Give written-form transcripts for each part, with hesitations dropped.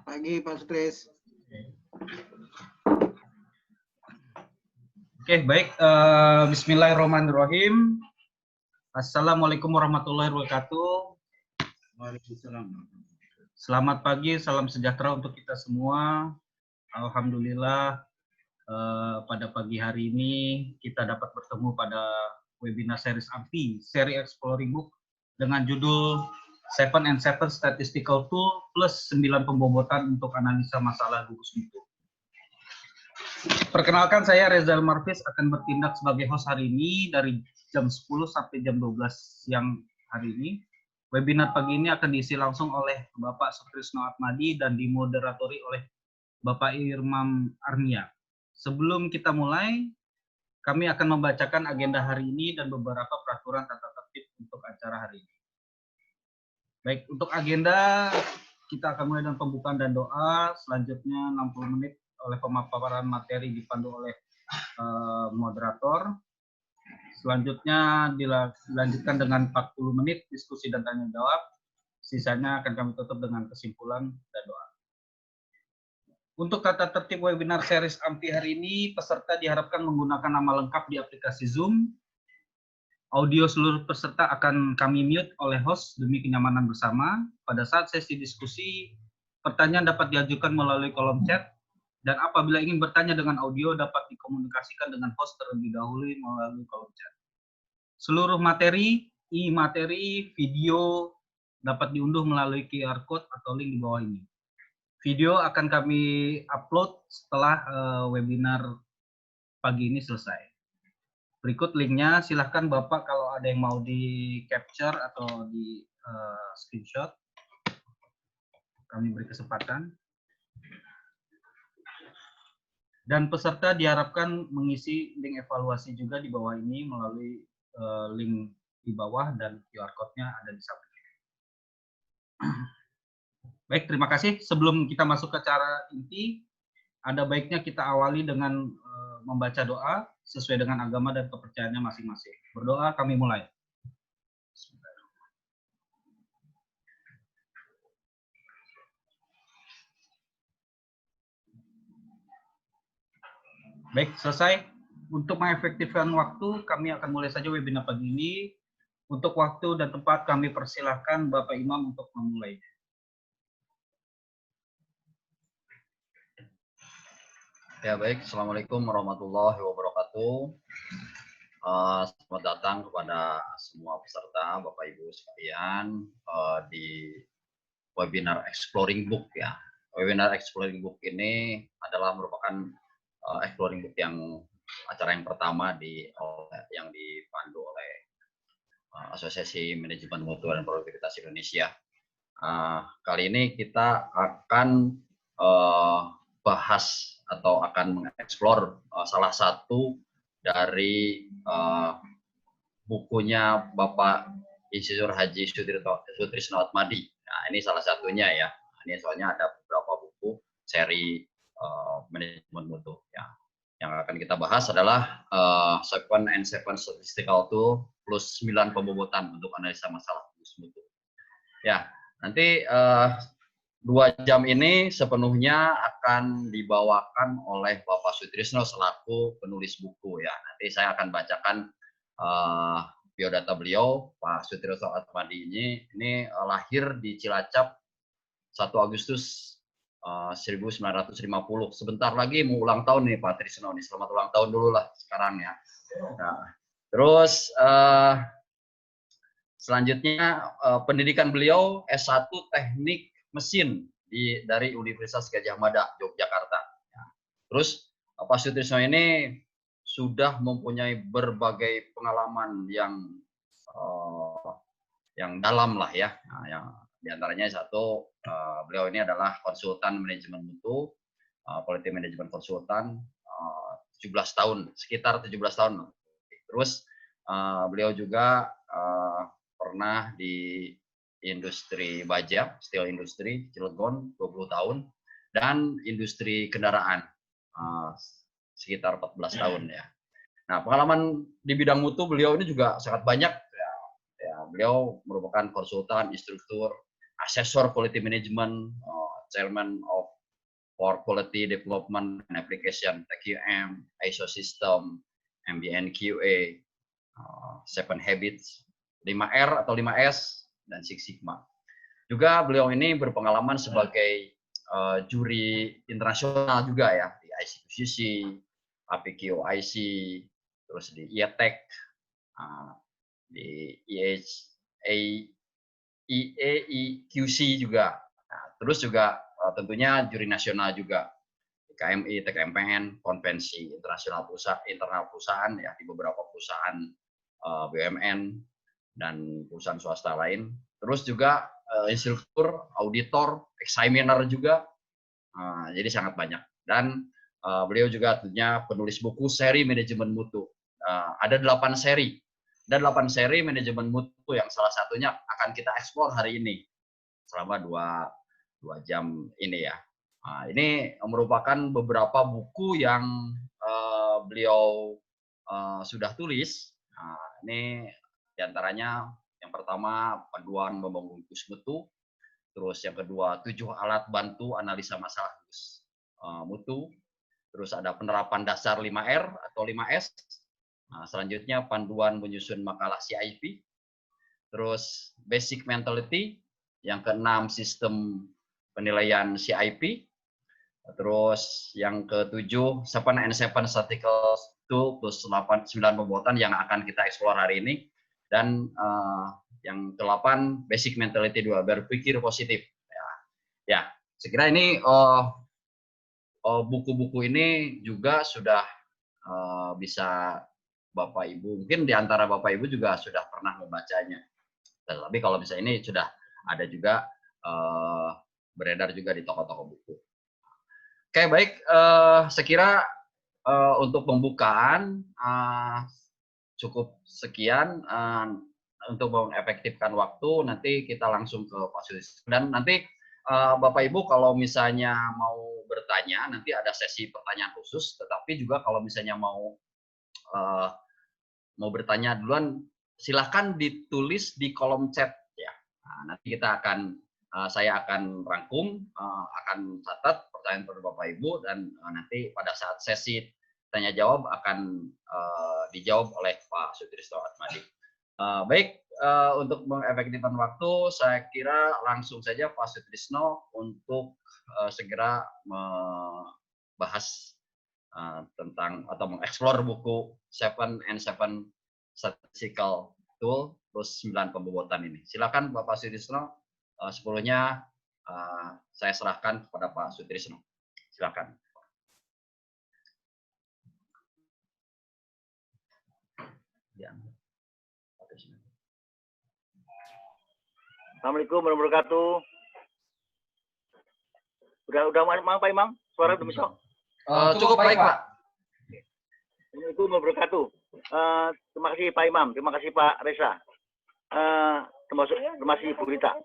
Pagi Pak Sutris. Oke, baik. Bismillahirrahmanirrahim. Assalamualaikum warahmatullahi wabarakatuh. Waalaikumsalam. Selamat pagi, salam sejahtera untuk kita semua. Alhamdulillah pada pagi hari ini kita dapat bertemu pada webinar series AMPI, seri Exploring Book dengan judul 7 and 7 Statistical Tool plus 9 pembobotan untuk analisa masalah gugus mutu. Perkenalkan, saya Reza Marvis akan bertindak sebagai host hari ini dari jam 10 sampai jam 12 siang hari ini. Webinar pagi ini akan diisi langsung oleh Bapak Sutrisno Atmadi dan dimoderatori oleh Bapak Irmam Arnia. Sebelum kita mulai, kami akan membacakan agenda hari ini dan beberapa peraturan tata tertib untuk acara hari ini. Baik, untuk agenda kita akan mulai dengan pembukaan dan doa, selanjutnya 60 menit oleh pemaparan materi dipandu oleh moderator. Selanjutnya dilanjutkan dengan 40 menit diskusi dan tanya jawab. Sisanya akan kami tutup dengan kesimpulan dan doa. Untuk tata tertib webinar series AMPI hari ini, peserta diharapkan menggunakan nama lengkap di aplikasi Zoom. Audio seluruh peserta akan kami mute oleh host demi kenyamanan bersama. Pada saat sesi diskusi, pertanyaan dapat diajukan melalui kolom chat. Dan apabila ingin bertanya dengan audio, dapat dikomunikasikan dengan host terlebih dahulu melalui kolom chat. Seluruh materi, e-materi, video dapat diunduh melalui QR Code atau link di bawah ini. Video akan kami upload setelah webinar pagi ini selesai. Berikut linknya, silahkan Bapak kalau ada yang mau di-capture atau di-screenshot. Kami beri kesempatan. Dan peserta diharapkan mengisi link evaluasi juga di bawah ini melalui link di bawah dan QR Code-nya ada di samping. Baik, terima kasih. Sebelum kita masuk ke acara inti, ada baiknya kita awali dengan membaca doa sesuai dengan agama dan kepercayaannya masing-masing. Berdoa, kami mulai. Baik, selesai. Untuk mengefektifkan waktu, kami akan mulai saja webinar pagi ini. Untuk waktu dan tempat kami persilahkan Bapak Imam untuk memulai. Ya baik, Assalamualaikum warahmatullahi wabarakatuh. Selamat datang kepada semua peserta, Bapak Ibu sekalian, di webinar Exploring Book ya. Webinar Exploring Book ini adalah merupakan Exploring Book acara yang pertama yang dipandu oleh Asosiasi Manajemen Mutu dan Produktivitas Indonesia. Kali ini kita akan bahas atau akan mengeksplor salah satu dari bukunya Bapak Insinyur Haji Sutrisno Atmadi. Nah, ini salah satunya ya. Ini soalnya ada beberapa buku seri manajemen mutu ya. Yang akan kita bahas adalah 7 and 7 Statistical Tool plus 9 pembobotan untuk analisa masalah gugus mutu. Ya, nanti 2 jam ini sepenuhnya akan dibawakan oleh Bapak Sutrisno selaku penulis buku ya. Nanti saya akan bacakan biodata beliau. Pak Sutrisno Atmadi ini lahir di Cilacap 1 Agustus 1950. Sebentar lagi mau ulang tahun nih Pak Trisno nih. Selamat ulang tahun dulu lah sekarang ya. Nah, terus selanjutnya pendidikan beliau S1 Teknik Mesin dari Universitas Gadjah Mada, Yogyakarta. Ya. Terus Pak Sutrisno ini sudah mempunyai berbagai pengalaman yang dalam lah ya. Nah, yang diantaranya satu, beliau ini adalah konsultan manajemen mutu, quality management konsultan, 17 tahun, sekitar 17 tahun. Terus beliau juga pernah di industri baja, steel industry, Cilegon 20 tahun, dan industri kendaraan sekitar 14 tahun ya. Nah, pengalaman di bidang mutu beliau ini juga sangat banyak. Ya, beliau merupakan konsultan, instruktur, asesor quality management, Chairman for Quality Development and Application, TQM, ISO System, MBNQA, 7 Habits, 5R atau 5S, dan Six Sigma. Juga beliau ini berpengalaman sebagai juri internasional juga ya, di ICQCC, APQIC, terus di IATEC, di IAEQC juga. Nah, terus juga tentunya juri nasional juga, TKMI, TKMPN, konvensi internasional internal perusahaan ya, di beberapa perusahaan BUMN dan perusahaan swasta lain. Terus juga instruktur, auditor, examiner juga, jadi sangat banyak. Dan beliau juga tentunya penulis buku seri manajemen mutu. Ada 8 seri. Dan 8 seri manajemen mutu yang salah satunya akan kita eksplor hari ini selama 2 jam ini ya. Ini merupakan beberapa buku yang beliau sudah tulis. Ini diantaranya yang pertama panduan membangun mutu, terus yang kedua 7 alat bantu analisa masalah mutu, terus ada penerapan dasar 5R atau 5S. Selanjutnya panduan menyusun makalah CIP, terus basic mentality, yang keenam sistem penilaian CIP, terus yang ketujuh 7&7 statistical tool plus 9 pembuatan yang akan kita eksplor hari ini, dan yang ke-8 basic mentality 2, berpikir positif. Ya, sekira ini buku-buku ini juga sudah bisa Bapak Ibu, mungkin di antara Bapak Ibu juga sudah pernah membacanya. Tapi kalau misalnya ini sudah ada juga beredar juga di toko-toko buku. Oke, baik. Sekira untuk pembukaan cukup sekian. Untuk mengefektifkan waktu, nanti kita langsung ke Pak Sudrisno. Dan nanti Bapak Ibu kalau misalnya mau bertanya, nanti ada sesi pertanyaan khusus. Tetapi juga kalau misalnya mau bertanya duluan, silahkan ditulis di kolom chat ya. Nanti kita saya akan rangkum, akan catat pertanyaan dari Bapak Ibu, dan nanti pada saat sesi tanya jawab akan dijawab oleh Pak Sudrisno Atmadi. Baik, untuk mengefektifkan waktu, saya kira langsung saja Pak Sudrisno untuk segera membahas tentang atau mengeksplor buku 7&7 Statistical Tool plus 9 pembobotan ini. Silakan Bapak Sudrisno, sepuluhnya saya serahkan kepada Pak Sudrisno. Silakan. Assalamualaikum warahmatullahi wabarakatuh. Udah mau Pak Imam? Suara udah bisa? Cukup baik, Pak. Assalamualaikum warahmatullahi wabarakatuh. Terima kasih Pak Imam, terima kasih Pak Reza, terima kasih Bu Rita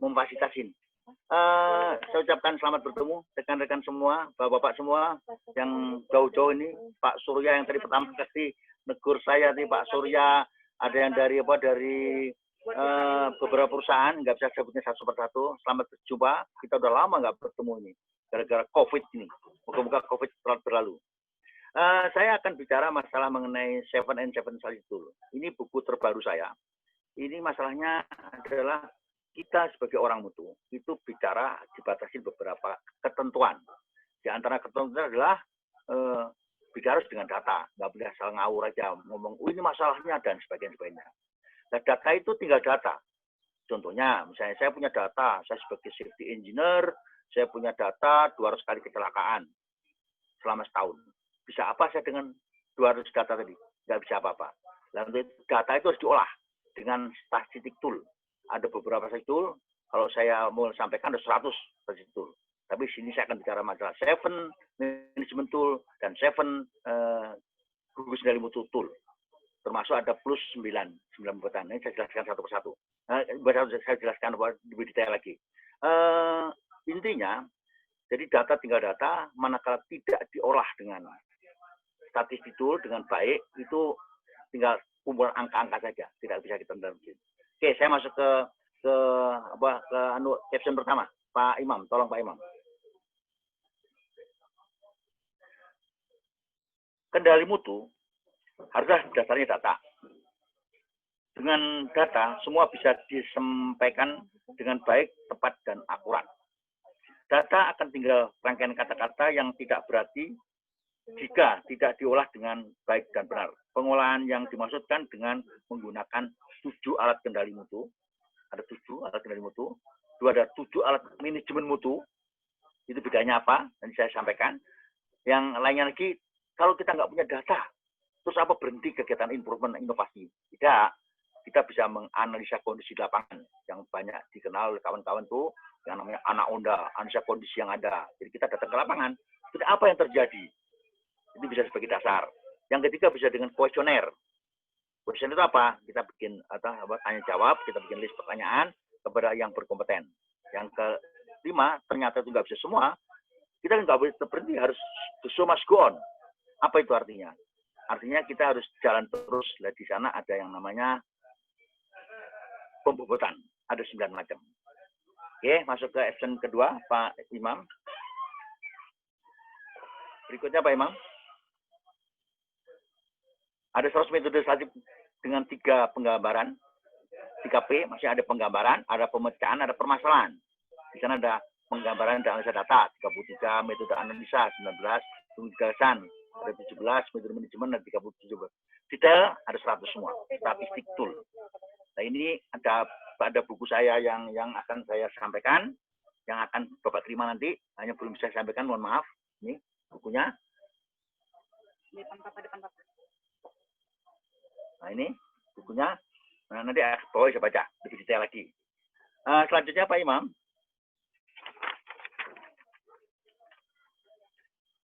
memfasilitasin. Saya ucapkan selamat bertemu rekan-rekan semua, bapak-bapak semua yang jauh-jauh ini. Pak Surya yang tadi pertama kali negur saya nih, Pak Surya, ada yang dari beberapa perusahaan, nggak bisa sebutnya satu persatu. Selamat berjumpa, kita udah lama nggak bertemu ini gara-gara COVID ini. Moga-moga COVID telah berlalu. Saya akan bicara masalah mengenai 7&7 Study Tool. Ini buku terbaru saya. Ini masalahnya adalah kita sebagai orang mutu itu bicara dibatasi beberapa ketentuan. Di antara ketentuan adalah bicara dengan data, nggak boleh asal ngawur aja ngomong, ini masalahnya dan sebagainya. Nah, data itu tinggal data. Contohnya, misalnya saya punya data, saya sebagai safety engineer, saya punya data 200 kali kecelakaan selama setahun. Bisa apa saya dengan 200 data tadi? Nggak bisa apa-apa. Lalu data itu harus diolah dengan statistik tool. Ada beberapa statistik tool, kalau saya mau sampaikan ada 100 statistik tool. Tapi sini saya akan bicara masalah 7 management tool dan 7 gugus kendali mutu tool. Termasuk ada plus 9 pembuatan. Ini saya jelaskan satu persatu. Saya jelaskan lebih detail lagi. Intinya, jadi data tinggal data, manakala tidak diolah dengan statistik tool dengan baik, itu tinggal kumpulan angka-angka saja, tidak bisa kita mungkin. Oke, saya masuk ke caption pertama. Pak Imam, tolong Pak Imam. Kendali mutu haruslah dasarnya data. Dengan data, semua bisa disampaikan dengan baik, tepat, dan akurat. Data akan tinggal rangkaian kata-kata yang tidak berarti jika tidak diolah dengan baik dan benar. Pengolahan yang dimaksudkan dengan menggunakan 7 alat kendali mutu. Ada 7 alat kendali mutu. 2 ada 7 alat manajemen mutu. Itu bedanya apa? Nanti saya sampaikan. Yang lainnya lagi, kalau kita nggak punya data, terus apa berhenti kegiatan improvement inovasi? Tidak. Kita bisa menganalisa kondisi lapangan yang banyak dikenal oleh kawan-kawan tuh yang namanya anaconda, analisa kondisi yang ada. Jadi kita datang ke lapangan, jadi apa yang terjadi? Itu bisa sebagai dasar. Yang ketiga bisa dengan kuesioner. Kuesioner itu apa? Kita bikin tanya jawab, kita bikin list pertanyaan kepada yang berkompeten. Yang kelima, ternyata itu nggak bisa semua, kita nggak boleh berhenti, harus the show must go on. Apa itu artinya? Artinya kita harus jalan terus. Di sana ada yang namanya pembobotan. Ada 9 macam. Oke, masuk ke action kedua, Pak Imam. Berikutnya, Pak Imam. Ada 100 metode statistik dengan 3 penggambaran. 3P, masih ada penggambaran, ada pemecahan, ada permasalahan. Di sana ada penggambaran dan analisa data, 33 metode analisa, 19 gagasan, ada 17 metode manajemen, ada 37. Detail ada 100 semua. Statistik tool. Nah, ini ada buku saya yang akan saya sampaikan, yang akan Bapak terima nanti, hanya belum saya sampaikan, mohon maaf. Ini bukunya. Nah, ini bukunya. Nah, nanti bawah saya baca lebih detail lagi. Selanjutnya Pak Imam.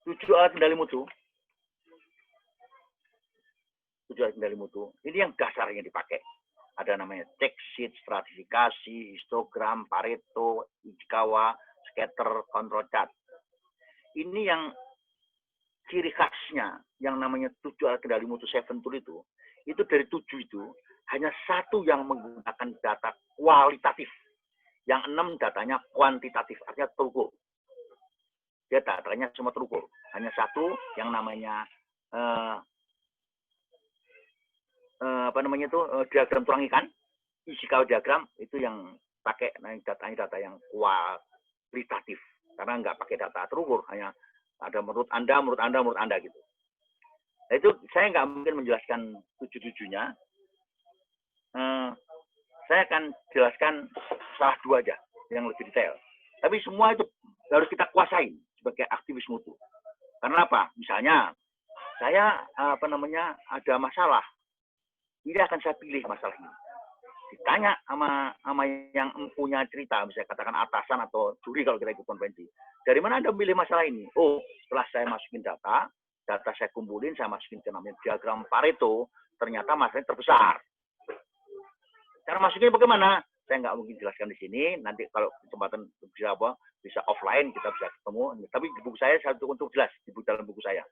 7 alat kendali mutu. 7 alat kendali mutu. Ini yang dasar yang dipakai. Ada namanya check sheet, stratifikasi, histogram, Pareto, Ichikawa, scatter, control chart. Ini yang ciri khasnya, yang namanya 7 alat kendali mutu 7 tool itu dari 7 itu hanya 1 yang menggunakan data kualitatif. Yang 6 datanya kuantitatif, artinya terukur. Dia datanya semua terukur. Hanya 1 yang namanya diagram tulang ikan, Ichikawa diagram, itu yang pakai data yang kualitatif. Karena nggak pakai data terukur, hanya ada menurut Anda gitu. Nah, itu saya nggak mungkin menjelaskan 7-7-nya. Saya akan jelaskan salah 2 aja yang lebih detail. Tapi semua itu harus kita kuasain sebagai aktivis mutu. Karena apa? Misalnya saya ada masalah. Ini akan saya pilih masalah ini. Ditanya sama yang punya cerita, misalnya katakan atasan atau juri kalau kita ikut konvensi. Dari mana Anda memilih masalah ini? Oh, setelah saya masukin data saya kumpulin, saya masukin ke namanya diagram Pareto, ternyata masalahnya terbesar. Cara masukinnya bagaimana? Saya nggak mungkin jelaskan di sini. Nanti kalau kesempatan bisa offline kita bisa ketemu. Tapi di buku saya untuk jelas di dalam buku saya.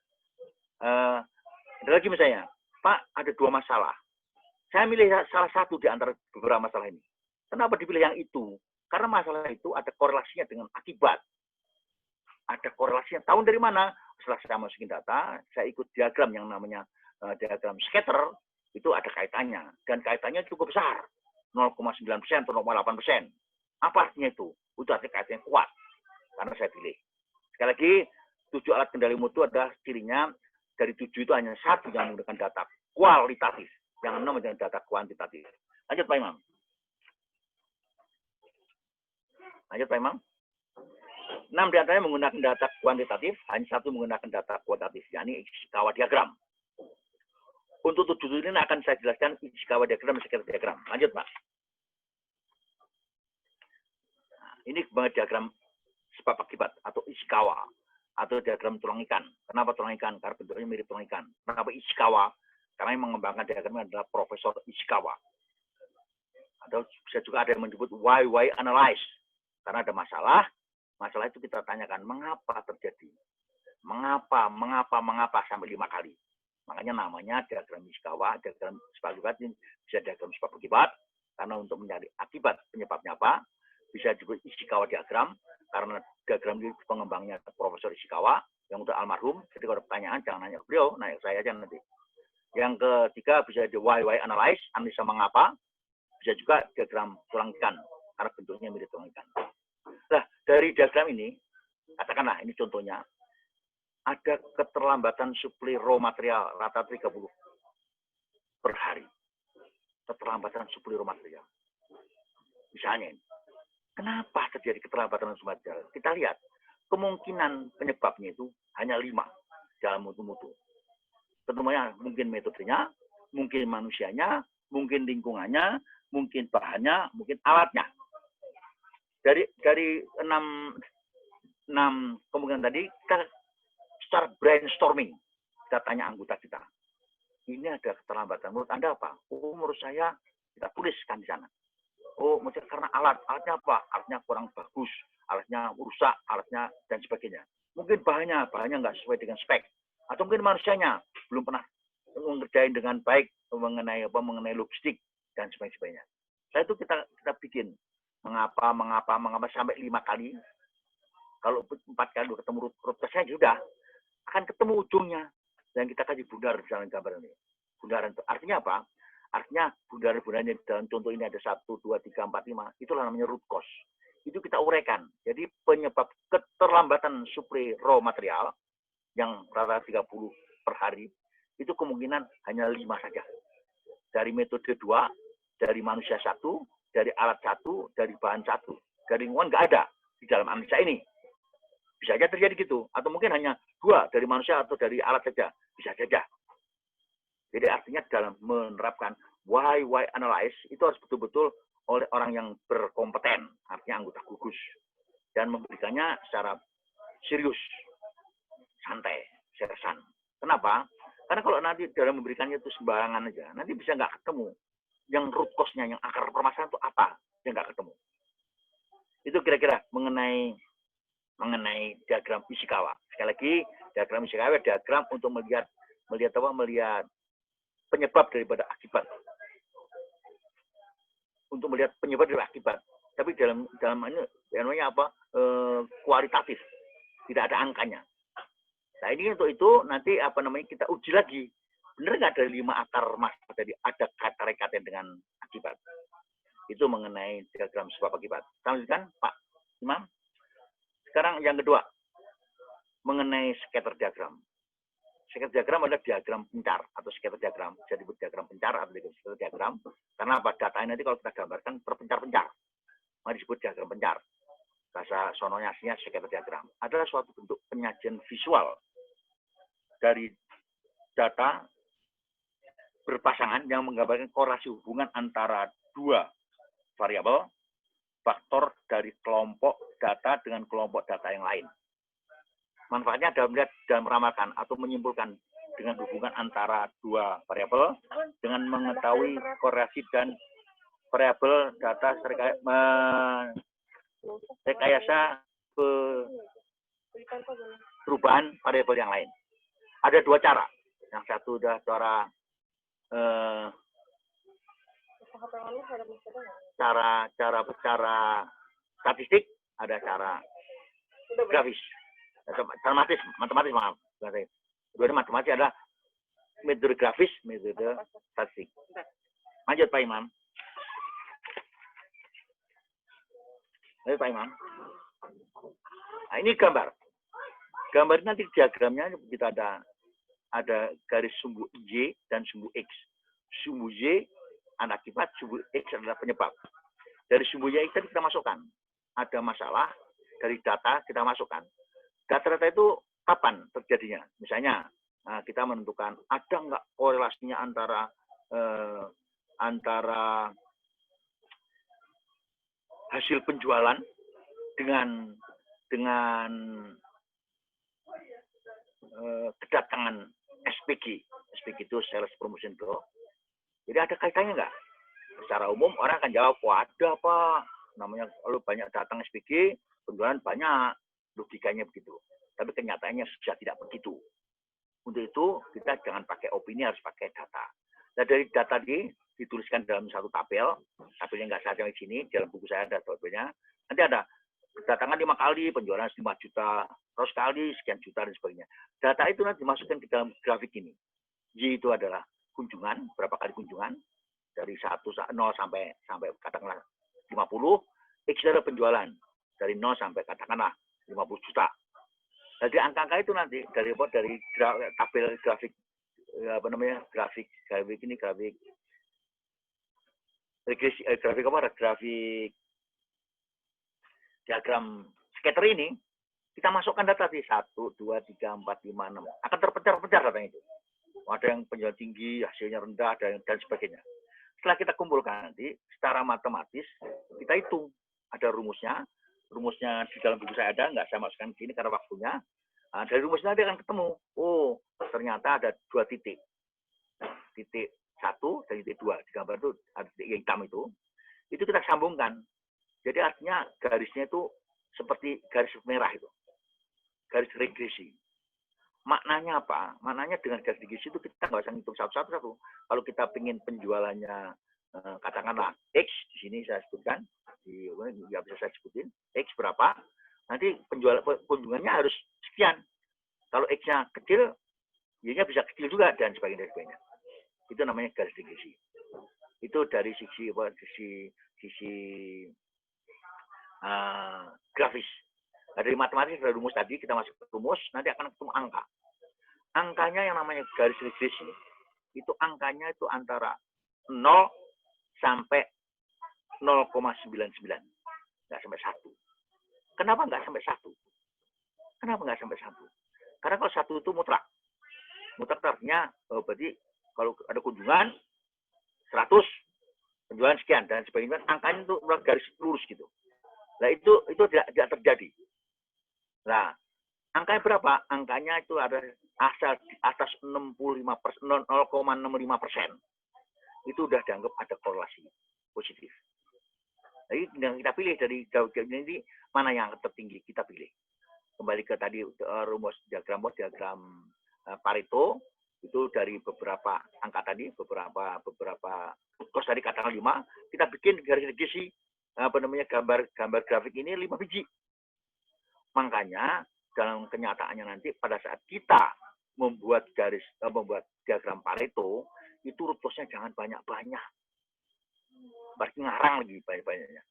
Ada lagi misalnya, Pak ada 2 masalah. Saya milih salah satu di antara beberapa masalah ini. Kenapa dipilih yang itu? Karena masalah itu ada korelasinya dengan akibat. Ada korelasinya. Tahun dari mana? Setelah saya masukin data, saya ikut diagram yang namanya diagram scatter, itu ada kaitannya. Dan kaitannya cukup besar. 0,9% atau 0,8%. Apa artinya itu? Itu artinya kaitannya kuat. Karena saya pilih. Sekali lagi, 7 alat kendali mutu adalah cirinya, dari 7 itu hanya 1 yang menggunakan data kualitatif. Yang 6 adalah data kuantitatif. Lanjut Pak Imam. 6 di antaranya menggunakan data kuantitatif, hanya 1 menggunakan data kualitatif, yakni Ichikawa diagram. Untuk 7 ini akan saya jelaskan Ichikawa diagram dan scatter diagram. Lanjut Pak. Nah, ini diagram sebab akibat atau Ichikawa atau diagram tulang ikan. Kenapa tulang ikan? Karena bentuknya mirip tulang ikan. Kenapa Ichikawa? Karena yang mengembangkan diagram adalah Profesor Ichikawa. Atau bisa juga ada yang menyebut why analyze. Karena ada masalah itu kita tanyakan mengapa terjadi. Mengapa sampai 5 kali. Makanya namanya diagram Ichikawa, diagram sebab akibat, bisa diagram sebab akibat. Karena untuk mencari akibat penyebabnya apa, bisa disebut Ishikawa diagram, karena diagram ini pengembangnya Profesor Ishikawa, yang udah almarhum. Jadi kalau ada pertanyaan, jangan nanya ke beliau, nanya ke saya aja nanti. Yang ketiga bisa di why analyze, analisa mengapa. Bisa juga diagram tulang ikan, karena bentuknya mirip tulang ikan. Nah, dari diagram ini, katakanlah ini contohnya, ada keterlambatan suplai raw material rata 30 per hari. Keterlambatan suplai raw material. Misalnya ini. Kenapa terjadi keterlambatan suplai material? Kita lihat, kemungkinan penyebabnya itu hanya 5 dalam mutu-mutu. Tentunya mungkin metodenya, mungkin manusianya, mungkin lingkungannya, mungkin bahannya, mungkin alatnya. Dari 6 kemungkinan tadi, kita secara brainstorming, kita tanya anggota kita. Ini ada keterlambatan. Menurut Anda apa? Oh, menurut saya, kita tuliskan di sana. Oh, mungkin karena alatnya apa? Alatnya kurang bagus, alatnya rusak, alatnya dan sebagainya. Mungkin bahannya nggak sesuai dengan spek. Atau mungkin manusianya belum pernah mengerjain dengan baik mengenai logistik dan sebagainya. Saya itu kita bikin mengapa sampai 5 kali. Kalau 4 kali ketemu root cause-nya sudah akan ketemu ujungnya. Dan kita kasih bundar dalam gambar ini. Bundaran itu artinya apa? Artinya bundaran-bundaran yang dalam contoh ini ada 1, 2, 3, 4, 5. Itulah namanya root cause. Itu kita uraikan. Jadi penyebab keterlambatan suplai raw material yang rata 30 per hari, itu kemungkinan hanya 5 saja. Dari metode 2, dari manusia 1, dari alat 1, dari bahan 1. Dari lingkungan nggak ada di dalam analisa ini. Bisa saja terjadi gitu. Atau mungkin hanya 2 dari manusia atau dari alat saja. Bisa saja. Jadi artinya dalam menerapkan why analyze, itu harus betul-betul oleh orang yang berkompeten, artinya anggota gugus. Dan memberikannya secara serius. Santai, sersan. Kenapa? Karena kalau nanti dalam memberikannya itu sembarangan aja, nanti bisa nggak ketemu. Yang root cause-nya, yang akar permasalahan itu apa? Yang nggak ketemu. Itu kira-kira mengenai diagram Ishikawa. Sekali lagi, diagram Ishikawa diagram untuk melihat penyebab daripada akibat. Untuk melihat penyebab dari akibat. Tapi dalam ini namanya apa? Kualitatif. Tidak ada angkanya. Nah ini untuk itu nanti kita uji lagi. Benar nggak dari 5 akar masalah tadi ada kaitan dengan akibat? Itu mengenai diagram sebab akibat. Lanjutkan Pak Imam. Sekarang yang kedua mengenai scatter diagram. Scatter diagram adalah diagram pencar atau scatter diagram. Bisa disebut diagram pencar atau scatter diagram. Karena pada data ini nanti kalau kita gambarkan terpencar-pencar. Maka disebut diagram pencar. Bahasa sononya aslinya scatter diagram. Adalah suatu bentuk penyajian visual dari data berpasangan yang menggambarkan korelasi hubungan antara 2 variabel faktor dari kelompok data dengan kelompok data yang lain. Manfaatnya dalam meramalkan atau menyimpulkan dengan hubungan antara 2 variabel dengan mengetahui korelasi dan variabel data rekayasa perubahan variabel yang lain. Ada 2 cara. Yang satu sudah cara statistik, ada cara grafis. Matematis maaf. Dua matematis adalah metode grafis, metode statistik. Lanjut Pak Imam. Nah, ini gambar. Gambar ini nanti diagramnya kita ada garis sumbu Y dan sumbu X. Sumbu Y anak akibat, sumbu X adalah penyebab. Dari sumbu Y tadi kita masukkan. Ada masalah dari data kita masukkan. Data-data itu kapan terjadinya? Misalnya kita menentukan ada nggak korelasinya antara hasil penjualan dengan kedatangan SPG. SPG itu Sales Promotion Growth. Jadi ada kaitannya nggak? Secara umum orang akan jawab, wah ada Pak. Namanya kalau banyak datang SPG, penjualan banyak. Logikanya begitu. Tapi kenyataannya sudah tidak begitu. Untuk itu kita jangan pakai opini, harus pakai data. Nah dari data ini dituliskan dalam satu tabel. Tabelnya nggak saya di sini, dalam buku saya ada tabelnya. Nanti ada kedatangan 5 kali, penjualan 5 juta, terus kali sekian juta dan sebagainya. Data itu nanti dimasukkan ke dalam grafik ini. Y itu adalah kunjungan, berapa kali kunjungan, dari 0 sampai katakanlah 50, X adalah penjualan, dari 0 sampai katakanlah 50 juta. Jadi angka-angka itu nanti dari tabel grafik grafik regresi, grafik diagram scatter ini, kita masukkan data di 1, 2, 3, 4, 5, 6. Akan terpecah-pecah datanya itu. Ada yang penjualan tinggi, hasilnya rendah, dan sebagainya. Setelah kita kumpulkan nanti, secara matematis, kita hitung. Ada rumusnya. Rumusnya di dalam buku saya ada, nggak saya masukkan di sini karena waktunya. Nah, dari rumusnya nanti akan ketemu. Oh, ternyata ada 2 titik. Titik 1 dan titik 2. Di gambar itu ada titik hitam itu. Itu kita sambungkan. Jadi artinya garisnya itu seperti garis merah itu. Garis regresi. Maknanya apa? Maknanya dengan garis regresi itu kita nggak usah ngitung satu-satu. Kalau kita ingin penjualannya, katakanlah X, di sini saya sebutkan, nggak bisa saya sebutin, X berapa, nanti kunjungannya harus sekian. Kalau X-nya kecil, Y-nya bisa kecil juga, dan sebagainya. Itu namanya garis regresi. Itu dari sisi grafis. Nah, dari matematis, dari rumus tadi, kita masuk ke rumus, nanti akan ketemu angka. Angkanya yang namanya garis regresi, itu angkanya itu antara 0 sampai 0,99. Nggak sampai 1. Kenapa nggak sampai 1? Kenapa nggak sampai 1? Karena kalau 1 itu mutlak. Mutlak artinya, berarti kalau ada kunjungan, 100, penjualan sekian, dan sebagainya, angkanya itu garis lurus gitu. Nah, itu tidak terjadi. Nah, angkanya berapa? Angkanya itu ada atas 0,65%. Itu sudah dianggap ada korelasi positif. Jadi yang kita pilih dari jauh-jauh ini, mana yang tertinggi kita pilih. Kembali ke tadi rumus diagram Pareto, itu dari beberapa angka tadi, beberapa kos dari katakan 5, kita bikin garis regresi, gambar grafik ini 5 biji. Makanya dalam kenyataannya nanti pada saat kita membuat diagram Pareto, itu rumusnya jangan banyak-banyak. Berarti ngarang lagi banyak-banyaknya.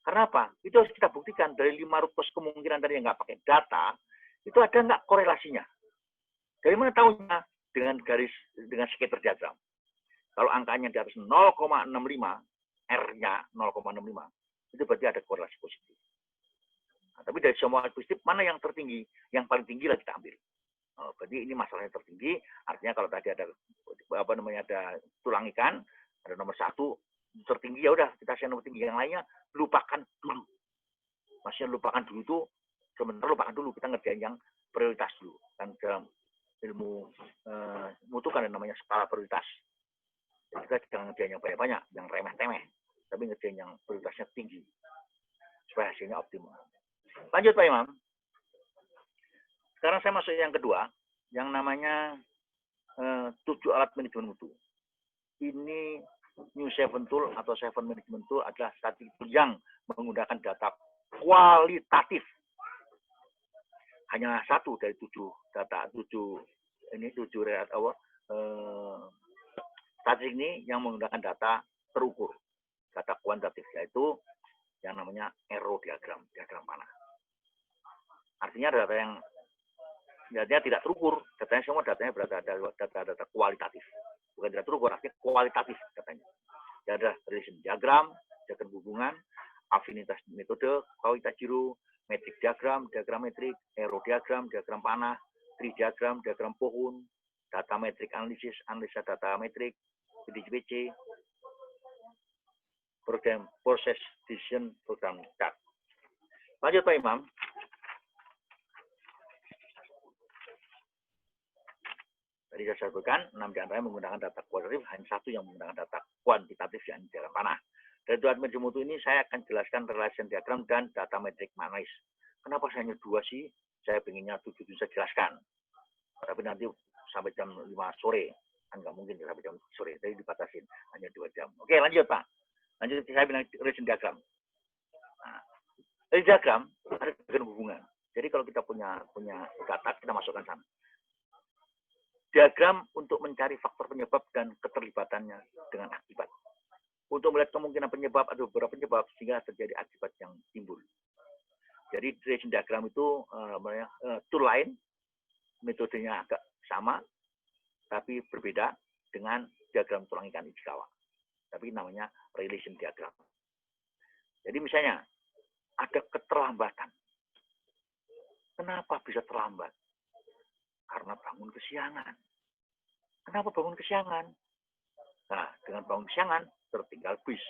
Karena apa? Itu harus kita buktikan dari 5 rumus kemungkinan tadi yang nggak pakai data, itu ada nggak korelasinya? Dari mana tahunya? Dengan scatter diagram. Kalau angkanya di atas 0,65, R-nya 0,65, itu berarti ada korelasi positif. Nah, tapi dari semua positif, mana yang tertinggi? Yang paling tinggi lah kita ambil. Berarti ini masalahnya tertinggi. Artinya kalau tadi ada ada tulang ikan, ada nomor 1 tertinggi, ya udah kita share nomor tinggi. Yang lainnya lupakan dulu. Maksudnya lupakan dulu itu sebentar, lupakan dulu, kita ngerjain yang prioritas dulu. Kan dalam ilmu mutu kan namanya skala prioritas. Jadi kita jangan ngerjain yang banyak-banyak, yang remeh-temeh, tapi ngerjain yang prioritasnya tinggi supaya hasilnya optimal. Lanjut Pak Imam. Sekarang saya masuk yang kedua, yang namanya 7 alat manajemen mutu. Ini New 7 Tool atau 7 Management Tool adalah strategi yang menggunakan data kualitatif. Hanya 1 dari 7 data, 7 strategi ini yang menggunakan data terukur, data kuantitatif, yaitu yang namanya arrow diagram panah. Artinya data yang datanya tidak terukur, datanya semua datanya data kualitatif, bukan tidak terukur, artinya kualitatif datanya. Ya ada relation diagram hubungan, afinitas metode, kualitas jiro, metrik diagram metrik, arrow diagram panah, tree diagram pohon, data metrik analisa data metrik, PDCPC, program proses decision program chart. Lanjut Pak Imam. Tadi saya sebutkan 6 diantaranya menggunakan data kualitatif, hanya 1 yang menggunakan data kuantitatif yang diagram panah. Dari 2 manajemen mutu ini saya akan jelaskan relation diagram dan data metrik manis. Kenapa saya hanya 2 sih? Saya pengennya 7 saya jelaskan. Tapi nanti sampai jam 5 sore. Kan nggak mungkin sampai jam sore. Jadi dibatasin hanya 2 jam. Oke, lanjut Pak. Lanjut saya bilang relation diagram. Nah, Dari diagram ada bagian hubungan. Jadi kalau kita punya data, kita masukkan sana. Diagram untuk mencari faktor penyebab dan keterlibatannya dengan akibat. Untuk melihat kemungkinan penyebab atau beberapa penyebab sehingga terjadi akibat yang timbul. Jadi relation diagram itu two line, metodenya agak sama, tapi berbeda dengan diagram tulang ikan Ichikawa. Tapi namanya relation diagram. Jadi misalnya ada keterlambatan. Kenapa bisa terlambat? Karena bangun kesiangan. Kenapa bangun kesiangan? Nah, dengan bangun kesiangan, tertinggal bis.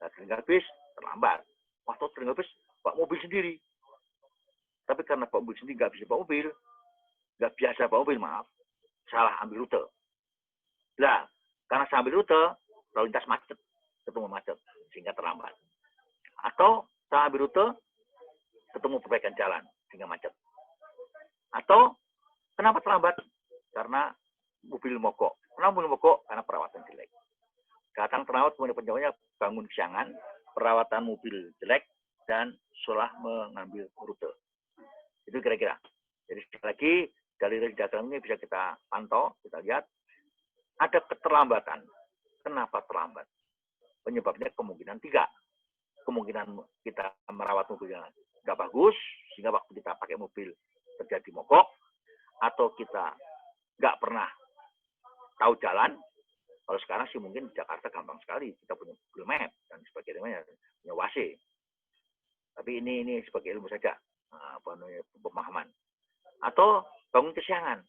Nah, tertinggal bis, terlambat. Waktu tertinggal bis, bawa mobil sendiri. Tapi karena bawa mobil sendiri nggak bisa bawa mobil, nggak biasa bawa mobil, maaf, salah ambil rute. Nah, karena salah ambil rute, lalu lintas macet, ketemu macet, sehingga terlambat. Atau salah ambil rute, ketemu perbaikan jalan, sehingga macet. Atau kenapa terlambat? Karena mobil mogok. Kenapa mobil mogok? Karena perawatan jelek. Datang terawat, kemudian penjawabnya bangun kesiangan, perawatan mobil jelek, dan salah mengambil rute. Itu kira-kira. Jadi sekali lagi, dari diagram ini bisa kita pantau, kita lihat, ada keterlambatan. Kenapa terlambat? Penyebabnya kemungkinan 3. Kemungkinan kita merawat mobilnya nggak bagus, sehingga waktu kita pakai mobil terjadi mogok, atau kita nggak pernah tahu jalan. Kalau sekarang sih mungkin di Jakarta gampang sekali, kita punya Google Map dan sebagainya, punya WASE. Tapi ini sebagai ilmu saja, pemahaman. Atau bangun kesiangan.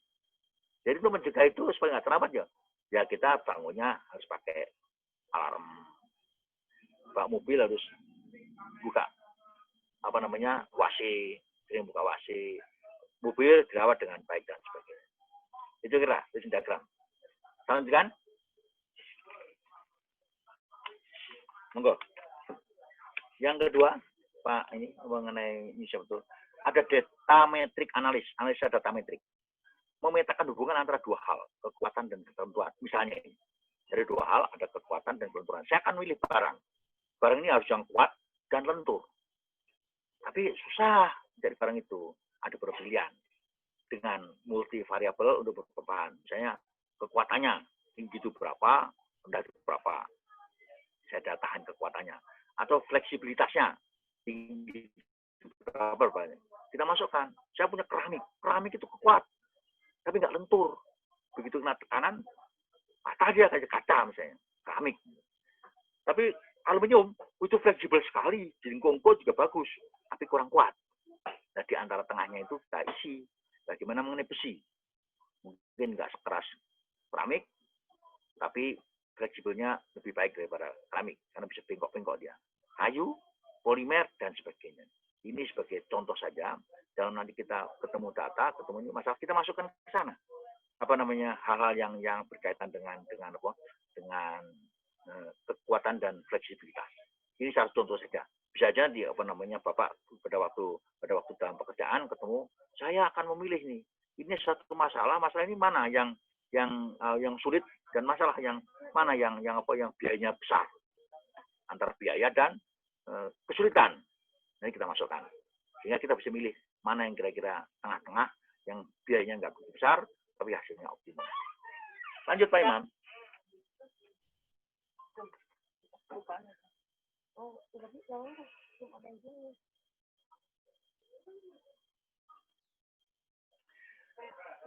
Jadi untuk mencegah itu supaya nggak terlambat ya kita bangunnya harus pakai alarm. Bawa mobil harus buka WASE, sering buka WASE. Mobil dirawat dengan baik dan sebagainya. Itu kira relation diagram. Lanjutkan. Monggo. Yang kedua, Pak, ini mengenai ini betul. Ada data metrik analisa data metrik. Memetakan hubungan antara dua hal, kekuatan dan ketentuan. Misalnya ini, dari dua hal ada kekuatan dan ketentuan. Saya akan milih barang. Barang ini harus yang kuat dan lentur. Tapi susah dari barang itu. Ada beberapa pilihan dengan multi variabel untuk berperubahan. Misalnya kekuatannya tinggi itu berapa, rendah itu berapa. Saya datakan kekuatannya. Atau fleksibilitasnya tinggi itu berapa. Kita masukkan. Saya punya keramik. Keramik itu kuat, tapi nggak lentur. Begitu kena tekanan, patah dia kayak kaca misalnya. Keramik. Tapi aluminium itu fleksibel sekali. Jingkongko juga bagus, tapi kurang kuat. Nah, di antara tengahnya itu kita isi. Bagaimana mengenai besi? Mungkin nggak sekeras keramik, tapi fleksibelnya lebih baik daripada keramik. Karena bisa bengkok-bengkok dia. Kayu, polimer, dan sebagainya. Ini sebagai contoh saja. Dalam nanti kita ketemu data, ketemu ini masalah, kita masukkan ke sana. Hal-hal yang berkaitan dengan kekuatan dan fleksibilitas. Ini salah contoh saja. Bisa aja Bapak pada waktu dalam pekerjaan ketemu, saya akan memilih nih. Ini satu masalah ini mana yang sulit dan masalah yang mana yang biayanya besar. Antara biaya dan kesulitan. Ini kita masukkan. Sehingga kita bisa milih mana yang kira-kira tengah-tengah, yang biayanya nggak begitu besar, tapi hasilnya optimal. Lanjut Pak Imam.